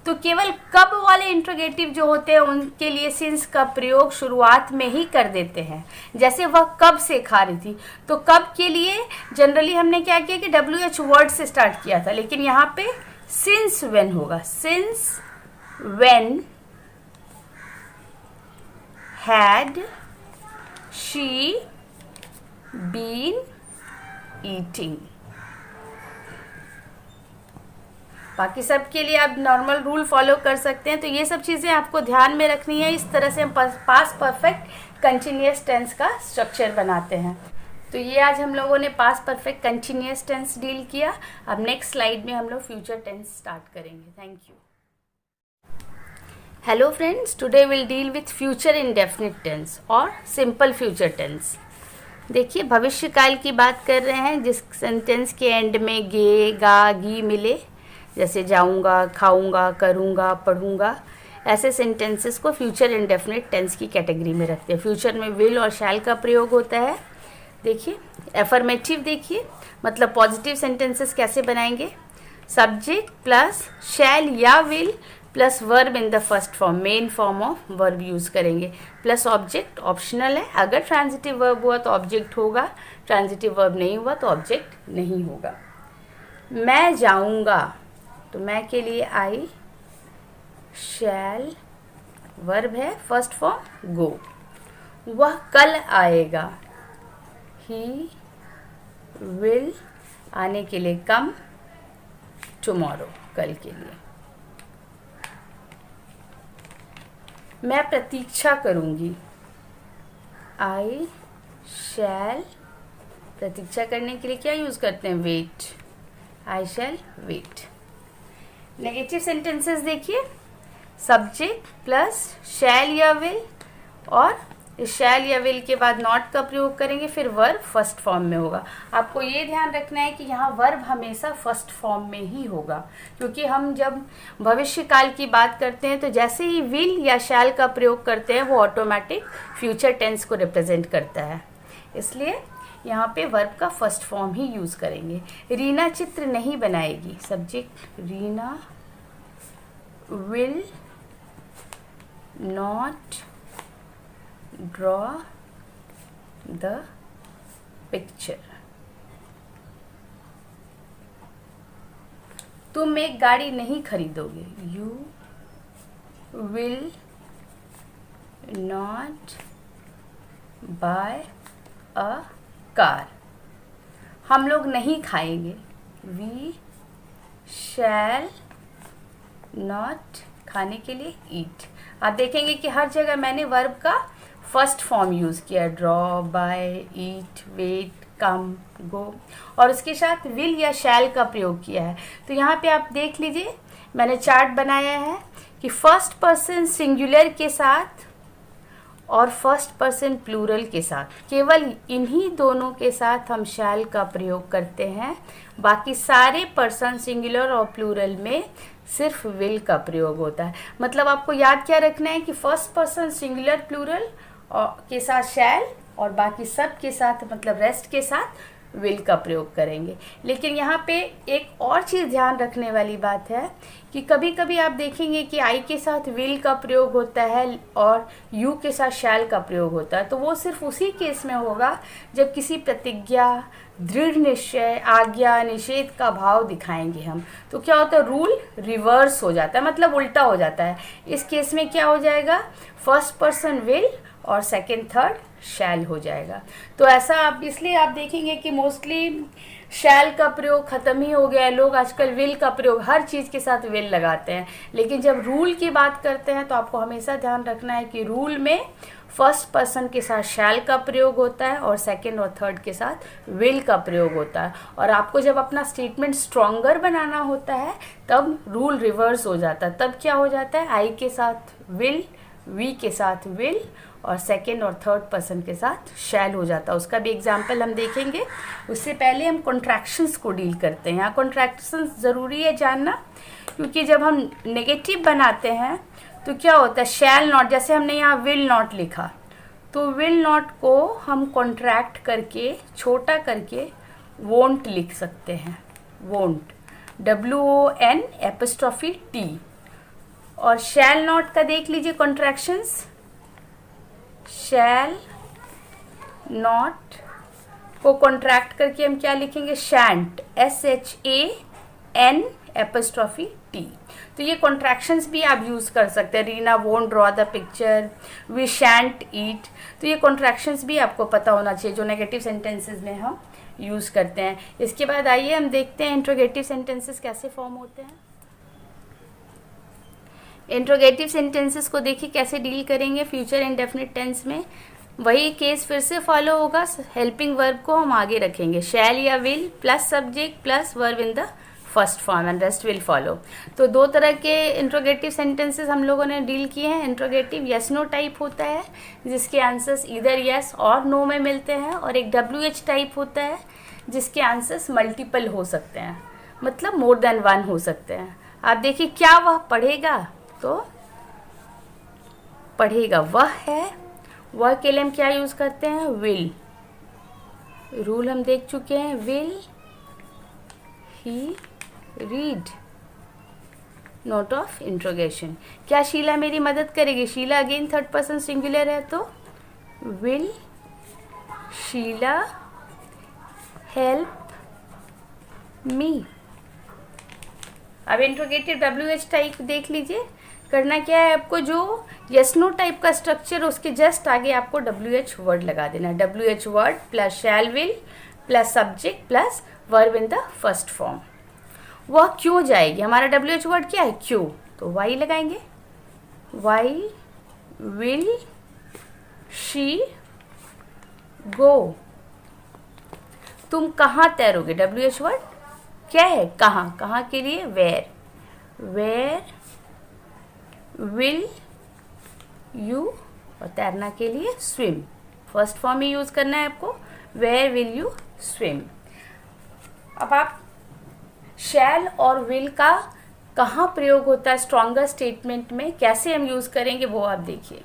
तो केवल कब वाले इंट्रोगेटिव जो होते हैं उनके लिए सिंस का प्रयोग शुरुआत में ही कर देते हैं। जैसे वह कब से खा रही थी, तो कब के लिए जनरली हमने क्या किया कि WH वर्ड से स्टार्ट किया था, लेकिन यहाँ पे सिंस व्हेन होगा। Since when had she been eating। बाकी सब के लिए आप नॉर्मल रूल फॉलो कर सकते हैं। तो ये सब चीज़ें आपको ध्यान में रखनी है। इस तरह से हम पास्ट परफेक्ट कंटिन्यूअस टेंस का स्ट्रक्चर बनाते हैं। तो ये आज हम लोगों ने past perfect continuous tense deal किया। अब नेक्स्ट स्लाइड में हम लोग फ्यूचर टेंस स्टार्ट करेंगे। Thank you. Hello friends, today will deal with future indefinite tense और सिंपल फ्यूचर टेंस। देखिए, भविष्य काल की बात कर रहे हैं जिस सेंटेंस के एंड में गे, गा, गी मिले, जैसे जाऊंगा, खाऊंगा, करूंगा, पढ़ूंगा। ऐसे सेंटेंसेस को फ्यूचर इंडेफिनिट टेंस की कैटेगरी में रखते हैं। फ्यूचर में विल और शैल का प्रयोग होता है। देखिए, एफर्मेटिव देखिए, मतलब पॉजिटिव सेंटेंसेस कैसे बनाएंगे। सब्जेक्ट प्लस शैल या will plus verb in the first form, main form of verb use करेंगे, प्लस ऑब्जेक्ट ऑप्शनल है। अगर ट्रांजिटिव वर्ब हुआ तो ऑब्जेक्ट होगा, ट्रांजिटिव वर्ब नहीं हुआ तो ऑब्जेक्ट नहीं होगा। मैं जाऊंगा, तो मैं के लिए आई, शैल वर्ब है, फर्स्ट फॉर्म गो। वह कल आएगा, ही विल, आने के लिए कम, टुमारो, कल के लिए। मैं प्रतीक्षा करूंगी, आई शैल, प्रतीक्षा करने के लिए क्या यूज़ करते हैं, वेट, आई शैल वेट। नेगेटिव सेंटेंसेस देखिए, सब्जेक्ट प्लस शैल या विल, और शैल या विल के बाद नॉट का प्रयोग करेंगे, फिर वर्ब फर्स्ट फॉर्म में होगा। आपको ये ध्यान रखना है कि यहाँ वर्ब हमेशा फर्स्ट फॉर्म में ही होगा, क्योंकि हम जब भविष्य काल की बात करते हैं तो जैसे ही विल या शैल का प्रयोग करते हैं वो ऑटोमेटिक फ्यूचर टेंस को रिप्रेजेंट करता है। इसलिए यहाँ पे वर्ब का फर्स्ट फॉर्म ही यूज़ करेंगे। रीना चित्र नहीं बनाएगी, subject Reena will not draw the picture। तुम एक गाड़ी नहीं खरीदोगे, you will not buy a car। हम लोग नहीं खाएंगे, we shall not, खाने के लिए eat। आप देखेंगे कि हर जगह मैंने वर्ब का फर्स्ट फॉर्म यूज़ किया, ड्रॉ, बाय, ईट, वेट, कम, गो, और उसके साथ विल या शैल का प्रयोग किया है। तो यहाँ पे आप देख लीजिए, मैंने चार्ट बनाया है कि फर्स्ट पर्सन सिंगुलर के साथ और फर्स्ट पर्सन प्लूरल के साथ, केवल इन्हीं दोनों के साथ हम शैल का प्रयोग करते हैं। बाकी सारे पर्सन सिंगुलर और प्लूरल में सिर्फ विल का प्रयोग होता है। मतलब आपको याद क्या रखना है कि फर्स्ट पर्सन सिंगुलर प्लूरल के साथ शैल और बाकी सब के साथ, मतलब रेस्ट के साथ विल का प्रयोग करेंगे। लेकिन यहाँ पे एक और चीज़ ध्यान रखने वाली बात है कि कभी कभी आप देखेंगे कि आई के साथ विल का प्रयोग होता है और यू के साथ शैल का प्रयोग होता है, तो वो सिर्फ उसी केस में होगा जब किसी प्रतिज्ञा, दृढ़ निश्चय, आज्ञा, निषेध का भाव दिखाएंगे हम। तो क्या होता है, रूल रिवर्स हो जाता है, मतलब उल्टा हो जाता है। इस केस में क्या हो जाएगा, फर्स्ट पर्सन विल और सेकंड थर्ड शैल हो जाएगा। तो ऐसा आप इसलिए आप देखेंगे कि मोस्टली शैल का प्रयोग ख़त्म ही हो गया है। लोग आजकल विल का प्रयोग हर चीज़ के साथ विल लगाते हैं। लेकिन जब रूल की बात करते हैं तो आपको हमेशा ध्यान रखना है कि रूल में फर्स्ट पर्सन के साथ शैल का प्रयोग होता है और सेकंड और थर्ड के साथ विल का प्रयोग होता है। और आपको जब अपना स्टेटमेंट स्ट्रॉन्गर बनाना होता है तब रूल रिवर्स हो जाता है। तब क्या हो जाता है, आई के साथ विल, वी के साथ विल और सेकंड और थर्ड पर्सन के साथ शैल हो जाता है। उसका भी एग्जाम्पल हम देखेंगे। उससे पहले हम कॉन्ट्रैक्शंस को डील करते हैं। यहाँ कॉन्ट्रैक्शंस ज़रूरी है जानना, क्योंकि जब हम नेगेटिव बनाते हैं तो क्या होता है, शैल नॉट, जैसे हमने यहाँ विल नॉट लिखा तो विल नॉट को हम कॉन्ट्रैक्ट करके छोटा करके वोंट लिख सकते हैं, वोंट, WON''T। और शैल नॉट का देख लीजिए कॉन्ट्रैक्शंस, शैल नॉट को कॉन्ट्रैक्ट करके हम क्या लिखेंगे, शैंट, SHAN''T। तो ये कॉन्ट्रैक्शंस भी आप यूज़ कर सकते हैं। Reena won't draw the picture, we shan't eat. तो ये कॉन्ट्रैक्शंस भी आपको पता होना चाहिए जो नेगेटिव सेंटेंसेस में हम यूज़ करते हैं। इसके बाद आइए हम देखते हैं इंट्रोगेटिव सेंटेंसेस कैसे फॉर्म होते हैं। इंट्रोगेटिव सेंटेंसेस को देखिए कैसे डील करेंगे फ्यूचर इंडेफिनिट टेंस में। वही केस फिर से फॉलो होगा। हेल्पिंग वर्ब को हम आगे रखेंगे, शैल या will plus subject plus verb in the first form and rest will follow. तो दो तरह के इंट्रोगेटिव सेंटेंसेस हम लोगों ने डील किए हैं। इंट्रोगेटिव यस नो टाइप होता है जिसके आंसर्स इधर यस और नो में मिलते हैं, और एक WH टाइप होता है जिसके आंसर्स मल्टीपल हो सकते हैं, मतलब मोर देन वन हो सकते हैं। आप देखिए क्या वह पढ़ेगा, तो पढ़ेगा वह है, वह के लिए हम क्या यूज करते हैं, विल। रूल हम देख चुके हैं, will he read, note of interrogation. क्या शीला मेरी मदद करेगी, Sheela again third person singular है तो विल शीला हेल्प मी। अब इंट्रोगेटिव WH टाइप देख लीजिए। करना क्या है आपको, जो यस नो टाइप का स्ट्रक्चर उसके जस्ट आगे आपको WH वर्ड लगा देना है। WH word plus shall will plus subject plus verb in the first form. वह क्यों जाएगी, हमारा WH वर्ड क्या है, क्यों, तो वाई लगाएंगे। वाई विल शी गो, तुम कहाँ तैरोगे, WH वर्ड क्या है, कहाँ, कहाँ के लिए वेयर, वेयर विल यू, और तैरना के लिए स्विम। फर्स्ट फॉर्म में यूज करना है आपको, वेयर विल यू स्विम। अब आप शैल और विल का कहाँ प्रयोग होता है स्ट्रॉन्गर स्टेटमेंट में, कैसे हम यूज करेंगे वो आप देखिए।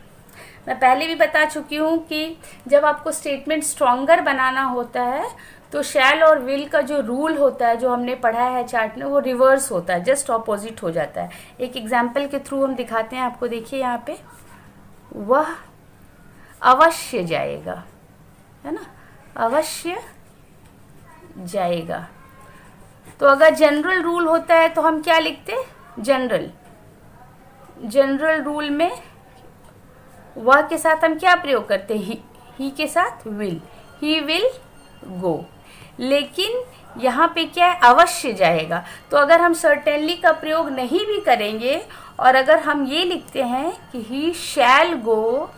मैं पहले भी बता चुकी हूँ कि जब आपको स्टेटमेंट स्ट्रॉन्गर बनाना होता है तो शैल और विल का जो रूल होता है, जो हमने पढ़ा है चार्ट में, वो रिवर्स होता है, जस्ट ऑपोजिट हो जाता है। एक एग्जाम्पल के थ्रू हम दिखाते हैं आपको। देखिए यहाँ पे, वह अवश्य जाएगा, है ना, अवश्य जाएगा। तो अगर जनरल रूल होता है तो हम क्या लिखते हैं, जनरल। जनरल रूल में वह के साथ हम क्या प्रयोग करते हैं, ही के साथ विल, ही विल गो। लेकिन यहाँ पे क्या है, अवश्य जाएगा। तो अगर हम सर्टेनली का प्रयोग नहीं भी करेंगे और अगर हम ये लिखते हैं कि ही शैल गो,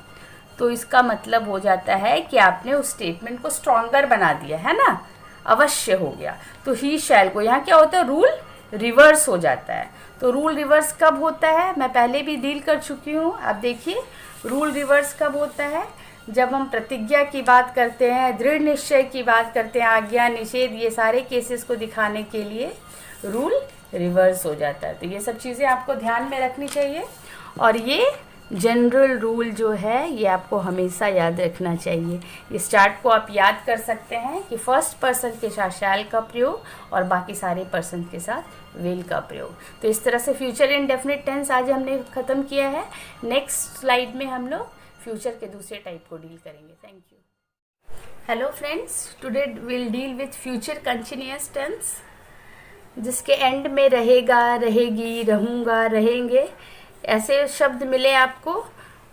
तो इसका मतलब हो जाता है कि आपने उस स्टेटमेंट को स्ट्रॉन्गर बना दिया है ना, अवश्य हो गया। तो ही शैल गो, यहाँ क्या होता है, रूल रिवर्स हो जाता है। तो रूल रिवर्स कब होता है, मैं पहले भी डील कर चुकी हूँ। आप देखिए रूल रिवर्स कब होता है, जब हम प्रतिज्ञा की बात करते हैं, दृढ़ निश्चय की बात करते हैं, आज्ञा, निषेध, ये सारे केसेस को दिखाने के लिए रूल रिवर्स हो जाता है। तो ये सब चीज़ें आपको ध्यान में रखनी चाहिए। और ये जनरल रूल जो है ये आपको हमेशा याद रखना चाहिए। इस चार्ट को आप याद कर सकते हैं कि फर्स्ट पर्सन के साथ शैल का प्रयोग और बाकी सारे पर्सन के साथ विल का प्रयोग। तो इस तरह से फ्यूचर इंडेफिनिट टेंस आज हमने ख़त्म किया है। नेक्स्ट स्लाइड में हम लोग फ्यूचर के दूसरे टाइप को डील करेंगे। Thank you. Hello friends, today will deal with future continuous tense, जिसके एंड में रहेगा, रहेगी, रहूँगा, रहेंगे ऐसे शब्द मिले आपको,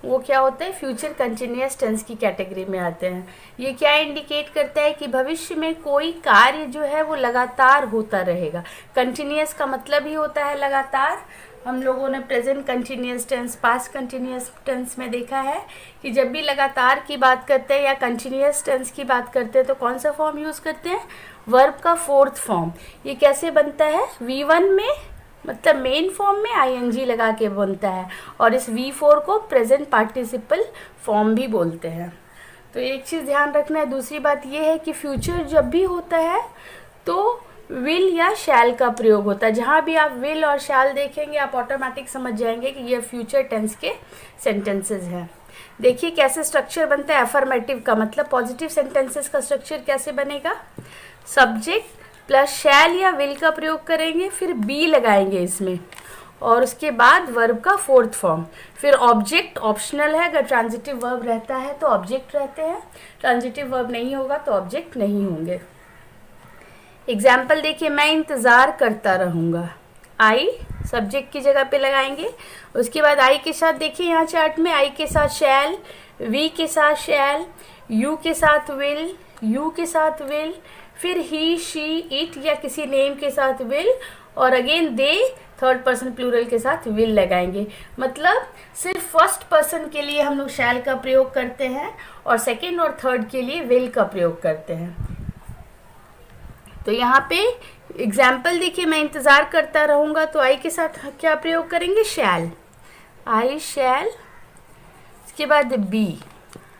वो क्या होता है, फ्यूचर कंटिन्यूअस टेंस की कैटेगरी में आते हैं। ये क्या इंडिकेट करता है कि भविष्य में कोई कार्य जो है वो लगातार होता रहेगा। कंटिन्यूअस का मतलब ही होता है लगातार। हम लोगों ने present continuous tense, past continuous tense में देखा है कि जब भी लगातार की बात करते हैं या कंटिन्यूअस टेंस की बात करते हैं तो कौन सा फॉर्म यूज़ करते हैं, वर्ब का फोर्थ फॉर्म। ये कैसे बनता है, V1 में, मतलब मेन फॉर्म में ing लगा के बनता है, और इस V4 को प्रेजेंट पार्टिसिपल फॉर्म भी बोलते हैं। तो एक चीज़ ध्यान रखना है। दूसरी बात ये है कि फ्यूचर जब भी होता है तो विल या शैल का प्रयोग होता है। जहाँ भी आप विल और शैल देखेंगे आप ऑटोमेटिक समझ जाएंगे कि ये फ्यूचर टेंस के सेंटेंसेस हैं। देखिए कैसे स्ट्रक्चर बनता है। अफर्मेटिव का मतलब पॉजिटिव सेंटेंसेस का स्ट्रक्चर कैसे बनेगा, सब्जेक्ट प्लस शैल या विल का प्रयोग करेंगे, फिर बी लगाएंगे इसमें, और उसके बाद वर्ब का फोर्थ फॉर्म, फिर ऑब्जेक्ट ऑप्शनल है। अगर ट्रांजिटिव वर्ब रहता है तो ऑब्जेक्ट रहते हैं, ट्रांजिटिव वर्ब नहीं होगा तो ऑब्जेक्ट नहीं होंगे। एग्जाम्पल देखिए, मैं इंतज़ार करता रहूँगा, आई सब्जेक्ट की जगह पे लगाएंगे। उसके बाद आई के साथ देखिए यहाँ चार्ट में आई के साथ शैल, वी के साथ शैल, यू के साथ विल, यू के साथ विल, फिर ही, शी, इट या किसी नेम के साथ विल, और again they third person plural के साथ विल लगाएंगे। मतलब सिर्फ फर्स्ट पर्सन के लिए हम लोग शैल का प्रयोग करते हैं और सेकेंड और थर्ड के लिए विल का प्रयोग करते हैं। तो यहाँ पे एग्जाम्पल देखिए, मैं इंतज़ार करता रहूँगा तो आई के साथ क्या प्रयोग करेंगे, शैल, आई शैल। इसके बाद बी,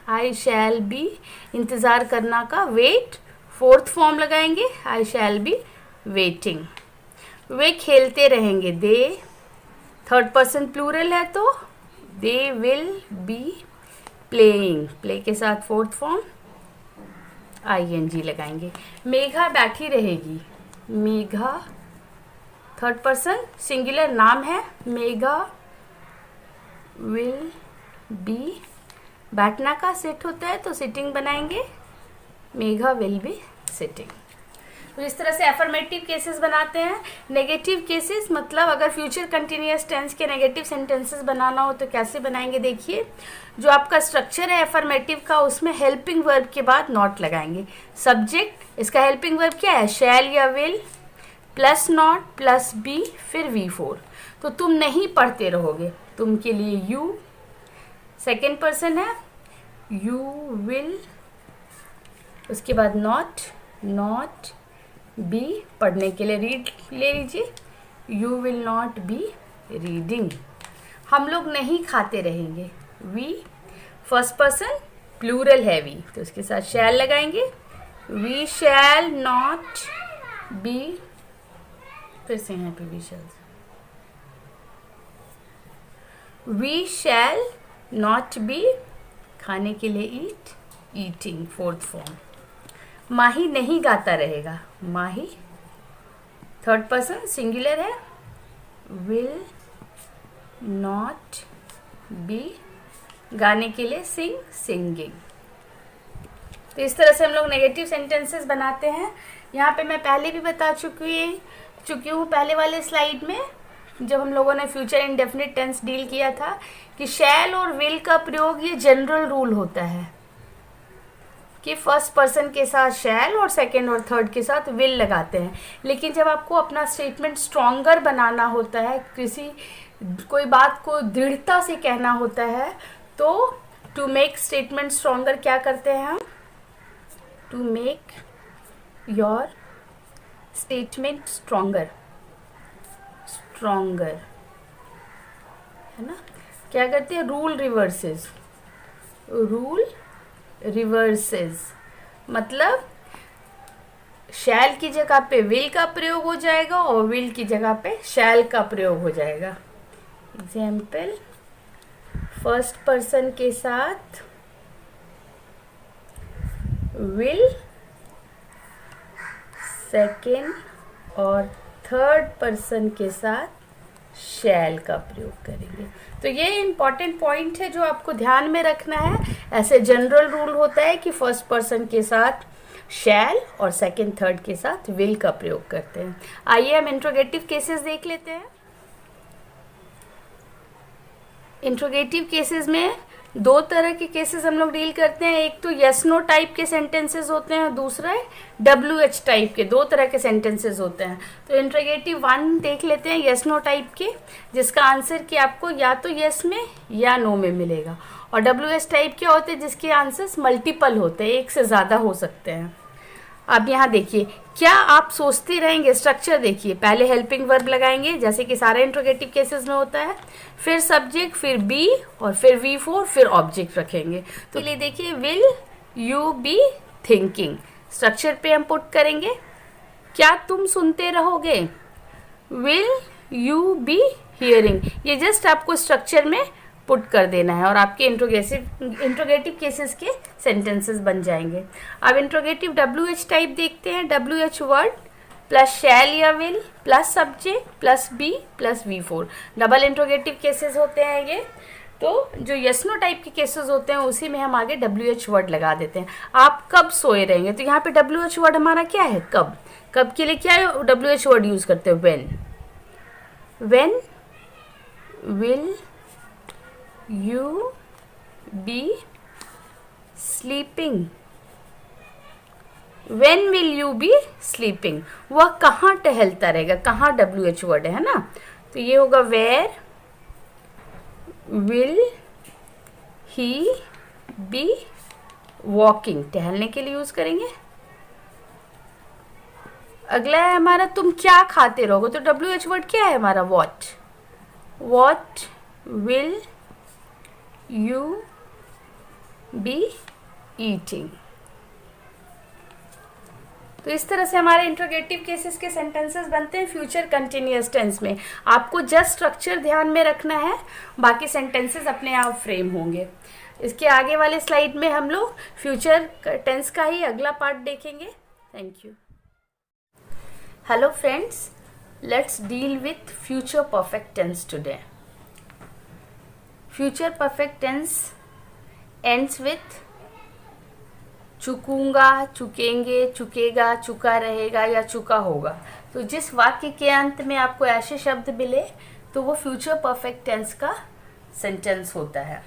आई शैल बी, इंतज़ार करना का वेट, फोर्थ फॉर्म लगाएंगे, आई शैल बी वेटिंग। वे खेलते रहेंगे, दे थर्ड पर्सन प्लूरल है तो they will be playing, play के साथ फोर्थ फॉर्म ing लगाएंगे। मेघा बैठी रहेगी, मेघा थर्ड पर्सन सिंगुलर नाम है, मेघा विल बी, बैठना का सिट होता है तो सिटिंग बनाएंगे, मेघा विल बी सिटिंग। तो इस तरह से अफर्मेटिव केसेस बनाते हैं। नेगेटिव केसेस मतलब अगर फ्यूचर कंटिन्यूअस टेंस के नेगेटिव सेंटेंसेस बनाना हो तो कैसे बनाएंगे, देखिए जो आपका स्ट्रक्चर है अफर्मेटिव का उसमें हेल्पिंग वर्ब के बाद नॉट लगाएंगे। सब्जेक्ट, इसका हेल्पिंग वर्ब क्या है, शैल या will, plus not plus be, फिर V4। तो तुम नहीं पढ़ते रहोगे, तुम के लिए यू, सेकेंड पर्सन है यू विल, उसके बाद नॉट, नॉट बी, पढ़ने के लिए रीड ले लीजिए, you will not be reading. हम लोग नहीं खाते रहेंगे, वी फर्स्ट पर्सन प्लूरल है वी, तो उसके साथ शैल लगाएंगे, वी शैल नॉट बी, फिर से यहाँ पे वी शैल नॉट बी, खाने के लिए ईट, ईटिंग फोर्थ फॉर्म। माही नहीं गाता रहेगा, माही थर्ड पर्सन सिंगुलर है, विल नॉट बी, गाने के लिए सिंग, सिंगिंग। तो इस तरह से हम लोग नेगेटिव सेंटेंसेस बनाते हैं। यहाँ पे मैं पहले भी बता चुकी हूँ पहले वाले स्लाइड में जब हम लोगों ने फ्यूचर इंडेफिनिट टेंस डील किया था कि शैल और विल का प्रयोग ये जनरल रूल होता है कि फर्स्ट पर्सन के साथ शैल और सेकेंड और थर्ड के साथ विल लगाते हैं। लेकिन जब आपको अपना स्टेटमेंट स्ट्रॉन्गर बनाना होता है, कोई बात को दृढ़ता से कहना होता है, तो टू मेक स्टेटमेंट स्ट्रॉन्गर क्या करते हैं हम, to make your statement stronger है ना, क्या करते हैं, रूल रिवर्सेस, मतलब शैल की जगह पे विल का प्रयोग हो जाएगा और विल की जगह पे शैल का प्रयोग हो जाएगा। एग्जाम्पल, फर्स्ट पर्सन के साथ विल, सेकेंड और थर्ड पर्सन के साथ शैल का प्रयोग करेंगे। तो ये इम्पॉर्टेंट पॉइंट है जो आपको ध्यान में रखना है। ऐसे जनरल रूल होता है कि फर्स्ट पर्सन के साथ शैल और सेकेंड थर्ड के साथ विल का प्रयोग करते हैं। आइए हम इंट्रोगेटिव केसेस देख लेते हैं। इंट्रोगेटिव केसेस में दो तरह के केसेस हम लोग डील करते हैं। एक तो यस नो टाइप के सेंटेंसेस होते हैं और दूसरा है WH टाइप के। दो तरह के सेंटेंसेस होते हैं। तो इंट्रोगेटिव 1 देख लेते हैं यस नो टाइप के, जिसका आंसर कि आपको या तो यस में या नो में मिलेगा। और WH टाइप के होते हैं जिसके आंसर्स मल्टीपल होते हैं, एक से ज़्यादा हो सकते हैं। अब यहाँ देखिए, क्या आप सोचते रहेंगे? स्ट्रक्चर देखिए, पहले हेल्पिंग वर्ब लगाएंगे जैसे कि सारे इंट्रोगेटिव केसेस में होता है, फिर सब्जेक्ट, फिर बी और फिर V4, फिर ऑब्जेक्ट रखेंगे। तो लिए देखिए, will you be thinking, structure पे हम पुट करेंगे। क्या तुम सुनते रहोगे? Will you be hearing. ये जस्ट आपको स्ट्रक्चर में पुट कर देना है और आपके इंट्रोगेटिव केसेस के सेंटेंसेस बन जाएंगे। अब इंट्रोगेटिव WH टाइप देखते हैं। WH वर्ड प्लस शैल या will plus subject plus be plus V4, double interrogative cases होते हैं ये। तो जो यस नो टाइप के केसेस होते हैं उसी में हम आगे WH वर्ड लगा देते हैं। आप कब सोए रहेंगे? तो यहाँ पे WH वर्ड हमारा क्या है? कब। कब के लिए क्या है WH वर्ड यूज करते हैं? When will you B sleeping. When will you be sleeping? वह कहाँ टहलता रहेगा? कहाँ WH वर्ड है ना, तो ये होगा where will he be walking, टहलने के लिए यूज करेंगे। अगला है हमारा तुम क्या खाते रहोगे, तो WH वर्ड क्या है हमारा? what will you be eating। तो इस तरह से हमारे इंट्रोगेटिव केसेस के सेंटेंसेस बनते हैं फ्यूचर कंटिन्यूअस टेंस में। आपको जस्ट स्ट्रक्चर ध्यान में रखना है, बाकी सेंटेंसेस अपने आप फ्रेम होंगे। इसके आगे वाले स्लाइड में हम लोग फ्यूचर टेंस का ही अगला पार्ट देखेंगे। Thank you. Hello friends, let's deal with future perfect tense today. Future perfect tense ends with चुकूंगा, चुकेंगे, चुकेगा, चुका रहेगा या चुका होगा। तो जिस वाक्य के अंत में आपको ऐसे शब्द मिले तो वो फ्यूचर परफेक्ट टेंस का सेंटेंस होता है।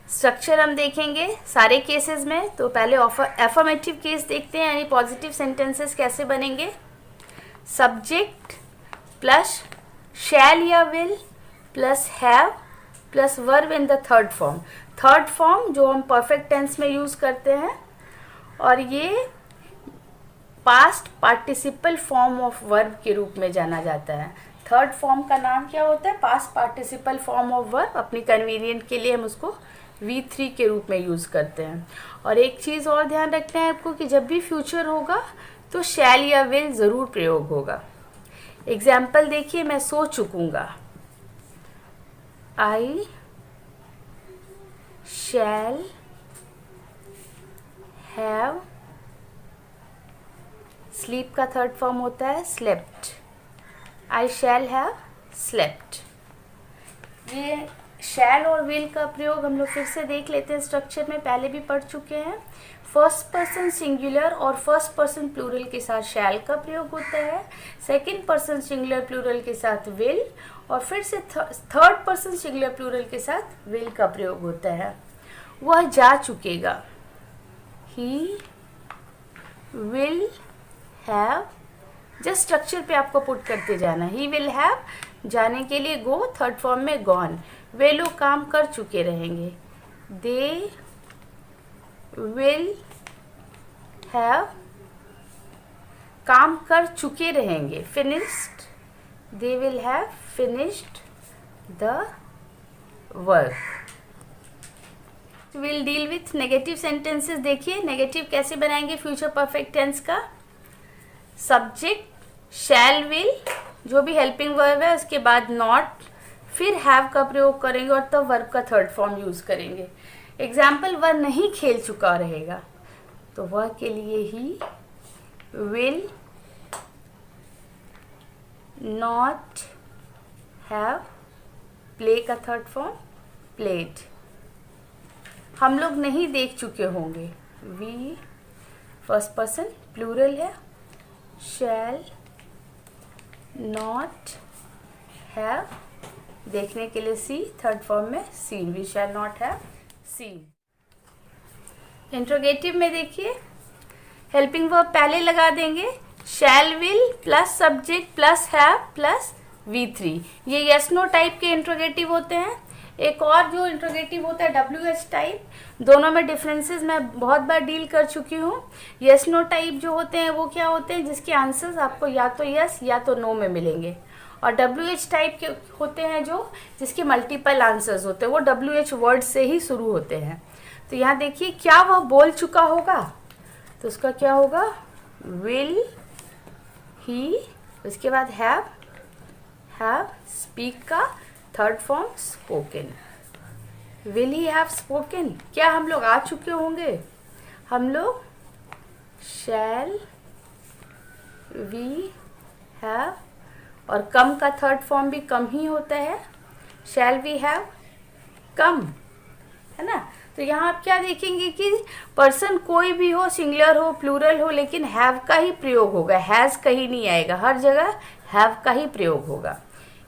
स्ट्रक्चर हम देखेंगे सारे केसेस में। तो पहले एफर्मेटिव केस देखते हैं, यानी पॉजिटिव सेंटेंसेस कैसे बनेंगे। सब्जेक्ट प्लस शैल या will plus have plus verb in the third form. Third form जो हम परफेक्ट टेंस में यूज करते हैं, और ये past participle form of verb के रूप में जाना जाता है। थर्ड फॉर्म का नाम क्या होता है? Past participle form of verb. अपनी कन्वीनियंट के लिए हम उसको V3 के रूप में यूज करते हैं। और एक चीज और ध्यान रखना है आपको कि जब भी फ्यूचर होगा तो शैल या विल जरूर प्रयोग होगा। एग्जाम्पल देखिए, मैं सो चुकूंगा, आई शैल हैव। स्लीप का थर्ड फॉर्म होता है slept. I shall have slept. ये शैल और विल का प्रयोग हम लोग फिर से देख लेते हैं स्ट्रक्चर में, पहले भी पढ़ चुके हैं। फर्स्ट पर्सन सिंगुलर और फर्स्ट पर्सन प्लूरल के साथ शैल का प्रयोग होता है। सेकंड पर्सन सिंगुलर प्लूरल के साथ विल, और फिर से थर्ड पर्सन सिंगुलर प्लूरल के साथ विल का प्रयोग होता है। वह जा चुकेगा, he will have. Just structure पे आपको पुट करते जाना। ही विल हैव, जाने के लिए गो, थर्ड फॉर्म में गॉन। वे लोग काम कर चुके रहेंगे, दे विल हैव काम कर चुके रहेंगे, finished, they will have finished the work. Will deal with negative sentences. देखिए नेगेटिव कैसे बनाएंगे फ्यूचर परफेक्ट टेंस का। सब्जेक्ट शैल विल, जो भी हेल्पिंग वर्ब है उसके बाद नॉट, फिर हैव का प्रयोग करेंगे और तब वर्ब का थर्ड फॉर्म यूज करेंगे। एग्जाम्पल, वह नहीं खेल चुका रहेगा, तो वह के लिए he will not have, play का थर्ड फॉर्म प्लेड। हम लोग नहीं देख चुके होंगे, वी फर्स्ट पर्सन प्लूरल है, शैल नॉट हैव, देखने के लिए सी, थर्ड फॉर्म में seen, we shall not have seen. Interrogative में देखिए, हेल्पिंग वर्ब पहले लगा देंगे, shall will plus subject plus have plus V3। ये यस नो टाइप के इंट्रोगेटिव होते हैं। एक और जो इंट्रोगेटिव होता है WH टाइप, दोनों में डिफरेंसेस मैं बहुत बार डील कर चुकी हूँ। यस नो टाइप जो होते हैं वो क्या होते हैं, जिसके आंसर्स आपको या तो यस या तो नो में मिलेंगे, और WH टाइप के होते हैं जो जिसके मल्टीपल आंसर्स होते हैं, वो WH वर्ड से ही शुरू होते हैं। तो यहाँ देखिए, क्या वह बोल चुका होगा, तो उसका क्या होगा, विल ही, उसके बाद हैव स्पीक का third form spoken. Will he have spoken, क्या हम लोग आ चुके होंगे, हम लोग शैल वी हैव, और कम का थर्ड फॉर्म भी कम ही होता है, शैल वी हैव कम, है ना। तो यहाँ आप क्या देखेंगे कि पर्सन कोई भी हो, सिंगुलर हो प्लूरल हो, लेकिन हैव का ही प्रयोग होगा, हैज़ कहीं नहीं आएगा, हर जगह हैव का ही प्रयोग होगा।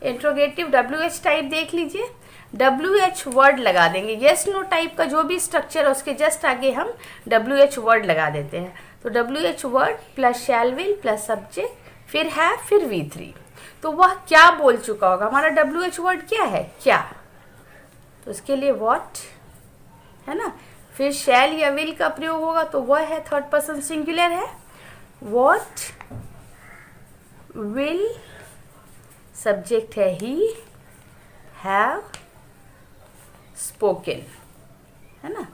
इंट्रोगेटिव WH टाइप देख लीजिए, WH वर्ड लगा देंगे, यस नो टाइप का जो भी स्ट्रक्चर है उसके जस्ट आगे हम WH वर्ड लगा देते हैं। तो WH word plus shall will plus subject फिर है फिर V3। तो वह क्या बोल चुका होगा, हमारा WH वर्ड क्या है, क्या, तो उसके लिए व्हाट है ना, फिर शैल या विल का प्रयोग होगा, तो वह है थर्ड पर्सन सिंगुलर है, व्हाट विल, सब्जेक्ट है ही, हैव स्पोकन, है ना,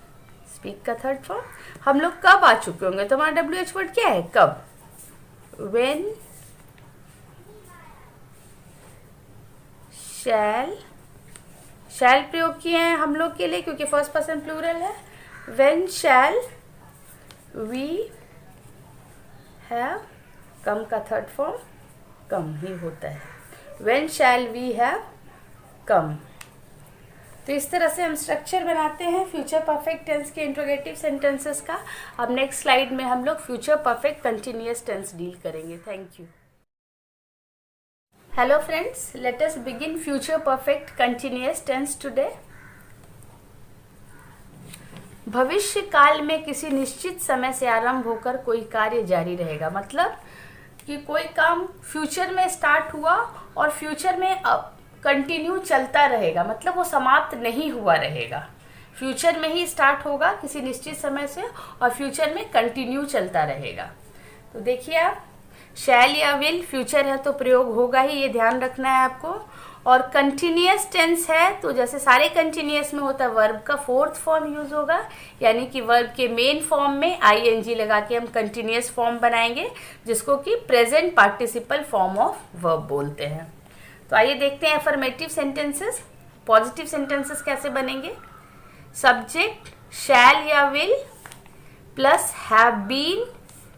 स्पीक का थर्ड फॉर्म। हम लोग कब आ चुके होंगे, तो हमारा WH वर्ड क्या है, कब, व्हेन शैल प्रयोग किए हैं हम लोग के लिए क्योंकि फर्स्ट पर्सन प्लूरल है, when shall we have, come का थर्ड फॉर्म कम ही होता है, when shall we have come. तो इस तरह से हम स्ट्रक्चर बनाते हैं फ्यूचर परफेक्ट टेंस के इंट्रोगेटिव सेंटेंसेस का। अब नेक्स्ट स्लाइड में हम लोग future perfect continuous tense deal करेंगे। Thank you. Hello friends, let us begin future perfect continuous tense today. भविष्य काल में किसी निश्चित समय से आरंभ होकर कोई कार्य जारी रहेगा, मतलब कि कोई काम फ्यूचर में स्टार्ट हुआ और फ्यूचर में अब कंटिन्यू चलता रहेगा, मतलब वो समाप्त नहीं हुआ रहेगा, फ्यूचर में ही स्टार्ट होगा किसी निश्चित समय से और फ्यूचर में कंटिन्यू चलता रहेगा। तो देखिए आप, शैल या विल फ्यूचर है तो प्रयोग होगा ही, ये ध्यान रखना है आपको। और कंटिन्यूअस टेंस है तो जैसे सारे कंटिन्यूअस में होता है वर्ब का फोर्थ फॉर्म यूज होगा, यानी कि वर्ब के मेन फॉर्म में ing लगा के हम कंटिन्यूअस फॉर्म बनाएंगे, जिसको कि present participle form of verb बोलते हैं। तो आइए देखते हैं अफर्मेटिव सेंटेंसेस। पॉजिटिव सेंटेंसेस कैसे बनेंगे, सब्जेक्ट शैल या विल प्लस हैव बीन,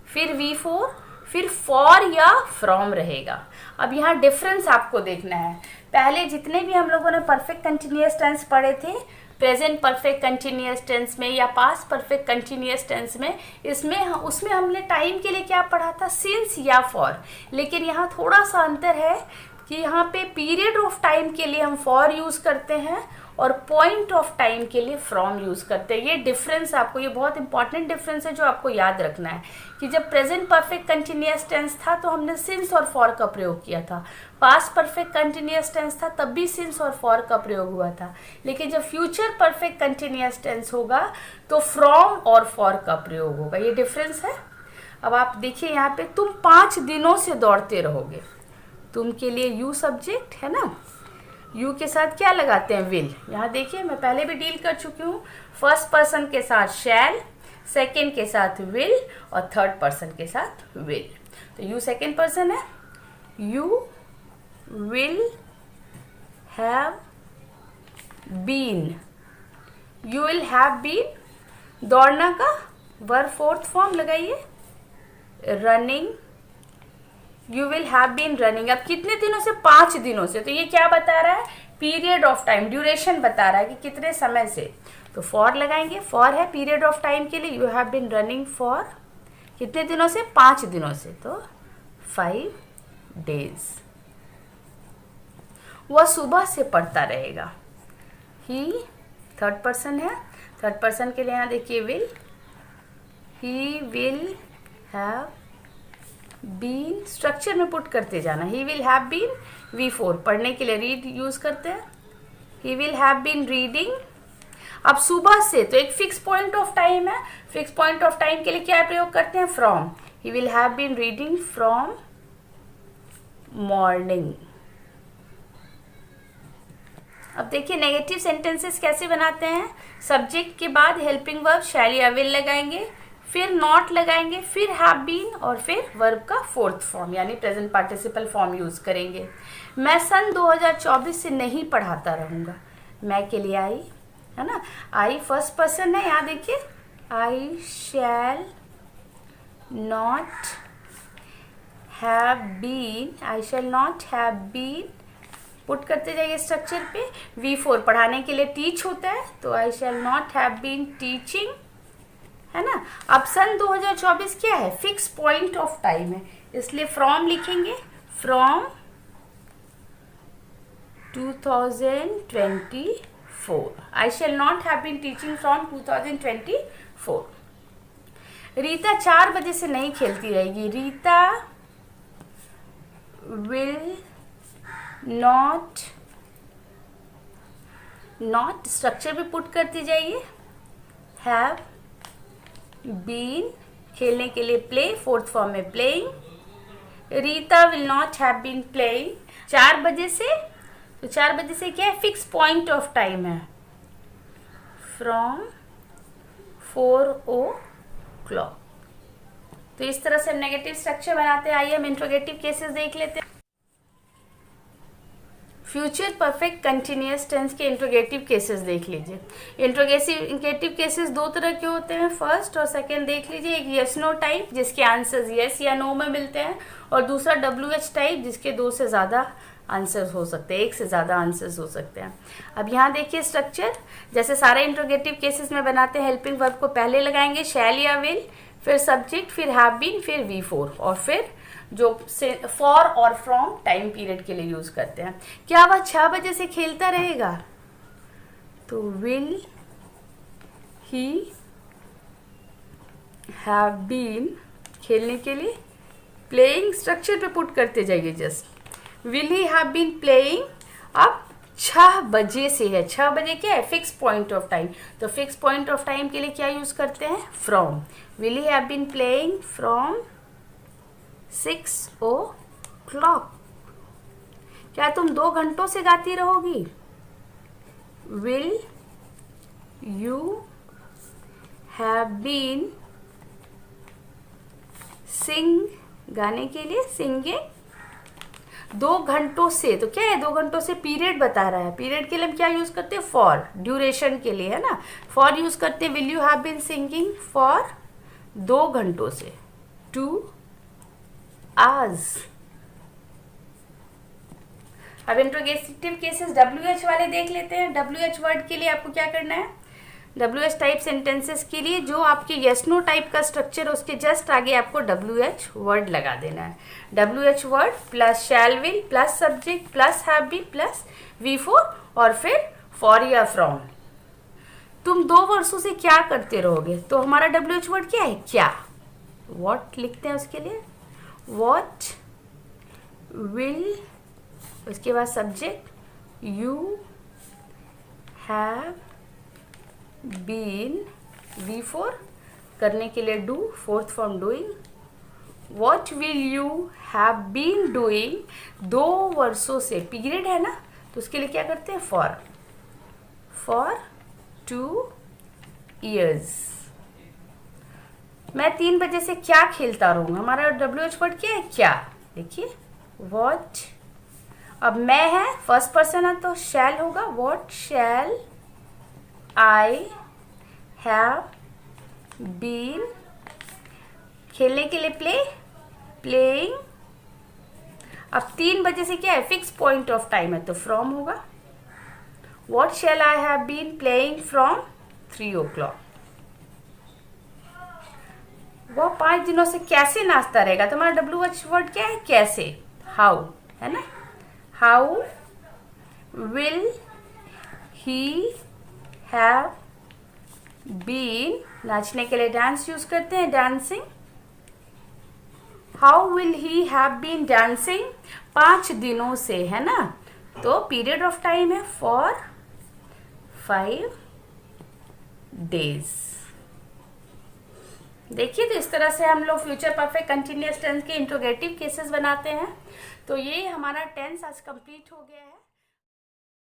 फिर V4, फिर फॉर या फ्रॉम रहेगा। अब यहाँ डिफरेंस आपको देखना है, पहले जितने भी हम लोगों ने परफेक्ट कंटिन्यूअस टेंस पढ़े थे, प्रेजेंट परफेक्ट कंटिन्यूअस टेंस में या पास्ट परफेक्ट कंटिन्यूअस टेंस में, उसमें हमने टाइम के लिए क्या पढ़ा था, सिंस या फॉर। लेकिन यहाँ थोड़ा सा अंतर है कि यहाँ पे पीरियड ऑफ टाइम के लिए हम फॉर यूज करते हैं और पॉइंट ऑफ टाइम के लिए फ्रॉम यूज करते हैं। ये डिफरेंस आपको, ये बहुत इंपॉर्टेंट डिफरेंस है जो आपको याद रखना है कि जब प्रेजेंट परफेक्ट कंटिन्यूअस टेंस था तो हमने सिंस और फॉर का प्रयोग किया था, पास्ट परफेक्ट कंटिन्यूअस टेंस था तब भी सिंस और फॉर का प्रयोग हुआ था, लेकिन जब फ्यूचर परफेक्ट कंटिन्यूअस टेंस होगा तो फ्रॉम और फॉर का प्रयोग होगा। ये डिफरेंस है। अब आप देखिए यहाँ पे, तुम 5 दिनों से दौड़ते रहोगे, तुम के लिए यू सब्जेक्ट है ना, यू के साथ क्या लगाते हैं, विल। यहाँ देखिए मैं पहले भी डील कर चुकी हूँ, फर्स्ट पर्सन के साथ शैल, सेकेंड के साथ विल और थर्ड पर्सन के साथ विल। तो यू सेकेंड पर्सन है, you will have been, you will have been, दौड़ना का वर्ब फोर्थ फॉर्म लगाइए, running, you will have been running. अब कितने दिनों से? 5 दिनों से। तो ये क्या बता रहा है? पीरियड ऑफ टाइम, ड्यूरेशन बता रहा है कि कितने समय से। तो फॉर लगाएंगे, फॉर है पीरियड ऑफ टाइम के लिए, you have been running for कितने दिनों से? 5 दिनों से, तो 5 days। वह सुबह से पढ़ता रहेगा, ही थर्ड पर्सन है, थर्ड पर्सन के लिए यहाँ देखिए will, he will have been, structure में पुट करते जाना, ही विल हैव बीन V4, पढ़ने के लिए रीड यूज करते हैं, he will have been reading. अब सुबह से तो एक फिक्स पॉइंट ऑफ टाइम है, फिक्स पॉइंट ऑफ टाइम के लिए क्या प्रयोग करते हैं? From, he will have been reading from morning. अब देखिए नेगेटिव सेंटेंसेस कैसे बनाते हैं। सब्जेक्ट के बाद हेल्पिंग वर्ब शैल या विल लगाएंगे, फिर नॉट लगाएंगे, फिर हैव बीन और फिर वर्ब का फोर्थ फॉर्म यानी प्रेजेंट पार्टिसिपल फॉर्म यूज करेंगे। मैं सन 2024 से नहीं पढ़ाता रहूंगा, मैं के लिए आई है ना, आई फर्स्ट पर्सन है, यहाँ देखिए I shall not have been, I shall not have been, put करते जाइए स्ट्रक्चर पे। V4 पढ़ाने के लिए टीच होता है, तो I shall not have been teaching, है ना। अब सन 2024 क्या है? फिक्स पॉइंट ऑफ टाइम है, इसलिए फ्रॉम लिखेंगे, from 2024, I shall not have been teaching from 2024। Rita 4 बजे से नहीं खेलती रहेगी, Rita will not, not structure पे पुट करती जाइए, हैव बीन खेलने के लिए प्ले, फोर्थ फॉर्म में playing, Rita will not have been playing. 4 बजे से, तो 4 बजे से क्या है? फिक्स पॉइंट ऑफ टाइम है, फ्रॉम 4 o'clock। तो इस तरह से हम नेगेटिव स्ट्रक्चर बनाते हैं। आइए हम इंट्रोगेटिव केसेस देख लेते हैं। फ्यूचर परफेक्ट कंटिन्यूअस टेंस के इंट्रोगेटिव केसेस देख लीजिए। इंट्रोगेटिव केसेस 2 तरह के होते हैं, फर्स्ट और सेकंड देख लीजिए। एक यस नो टाइप जिसके आंसर्स यस या नो में मिलते हैं, और दूसरा WH टाइप जिसके 2 से ज़्यादा आंसर्स हो सकते हैं, 1 से ज़्यादा आंसर्स हो सकते हैं। अब यहाँ देखिए स्ट्रक्चर, जैसे सारे इंट्रोगेटिव केसेस में बनाते हैं, हेल्पिंग वर्ब को पहले लगाएंगे शैल या विल, फिर सब्जेक्ट, फिर हैव बीन, फिर V4, और फिर जो से फॉर और फ्रॉम टाइम पीरियड के लिए यूज करते हैं। क्या वह 6 बजे से खेलता रहेगा? तो विल ही हैव बीन, खेलने के लिए प्लेइंग, स्ट्रक्चर पे पुट करते जाइए just, will he have been playing. अब 6 बजे से है, 6 बजे क्या है? फिक्स पॉइंट ऑफ टाइम, तो फिक्स पॉइंट ऑफ टाइम के लिए क्या यूज करते हैं? From, will he have been playing from 6 o'clock। क्या तुम 2 घंटों से गाती रहोगी? Will you have been sing, गाने के लिए सिंगिंग 2 घंटों से। तो क्या है? 2 घंटों से पीरियड बता रहा है, पीरियड के लिए हम क्या यूज करते हैं? फॉर, ड्यूरेशन के लिए, है ना, फॉर यूज करते हैं। Will you have been singing for 2 घंटों से, 2 hours। अब इंट्रोगेटिव केसेस WH वाले देख लेते हैं। WH वर्ड के लिए आपको क्या करना है? WH टाइप सेंटेंसेस के लिए जो आपके यस नो टाइप का स्ट्रक्चर है उसके जस्ट आगे आपको WH वर्ड लगा देना है। WH word plus shall will plus subject plus have been plus V4 और फिर फॉर या फ्रॉम। तुम 2 वर्षों से क्या करते रहोगे? तो हमारा WH वर्ड क्या है? क्या। वॉट लिखते हैं उसके लिए, वॉट विल, उसके बाद subject you have been, V4 करने के लिए do, fourth form doing, what will you have been doing 2 वर्षों से, पीरियड है ना तो उसके लिए क्या करते हैं? For 2 years। मैं 3 बजे से क्या खेलता रहूंगा? हमारा WH वर्ड क्या है? क्या। देखिए वॉट। अब मैं है, फर्स्ट पर्सन है तो शैल होगा, what shall I have been, खेलने के लिए प्ले, प्लेइंग। अब 3 बजे से क्या है, फिक्स पॉइंट ऑफ टाइम है तो फ्रॉम होगा, what shall I have been playing from 3 o'clock। वो 5 दिनों से कैसे नाचता रहेगा, तो हमारा WH वर्ड क्या है, कैसे, हाउ है ना, how will he have been, नाचने के लिए डांस यूज करते हैं, dancing, how will he have been dancing 5 दिनों से, है ना, तो पीरियड ऑफ टाइम है फॉर 5 days। देखिए, तो इस तरह से हम लोग फ्यूचर परफेक्ट कंटिन्यूअस टेंस के इंट्रोगेटिव केसेस बनाते हैं। तो ये हमारा टेंस आज कंप्लीट हो गया है।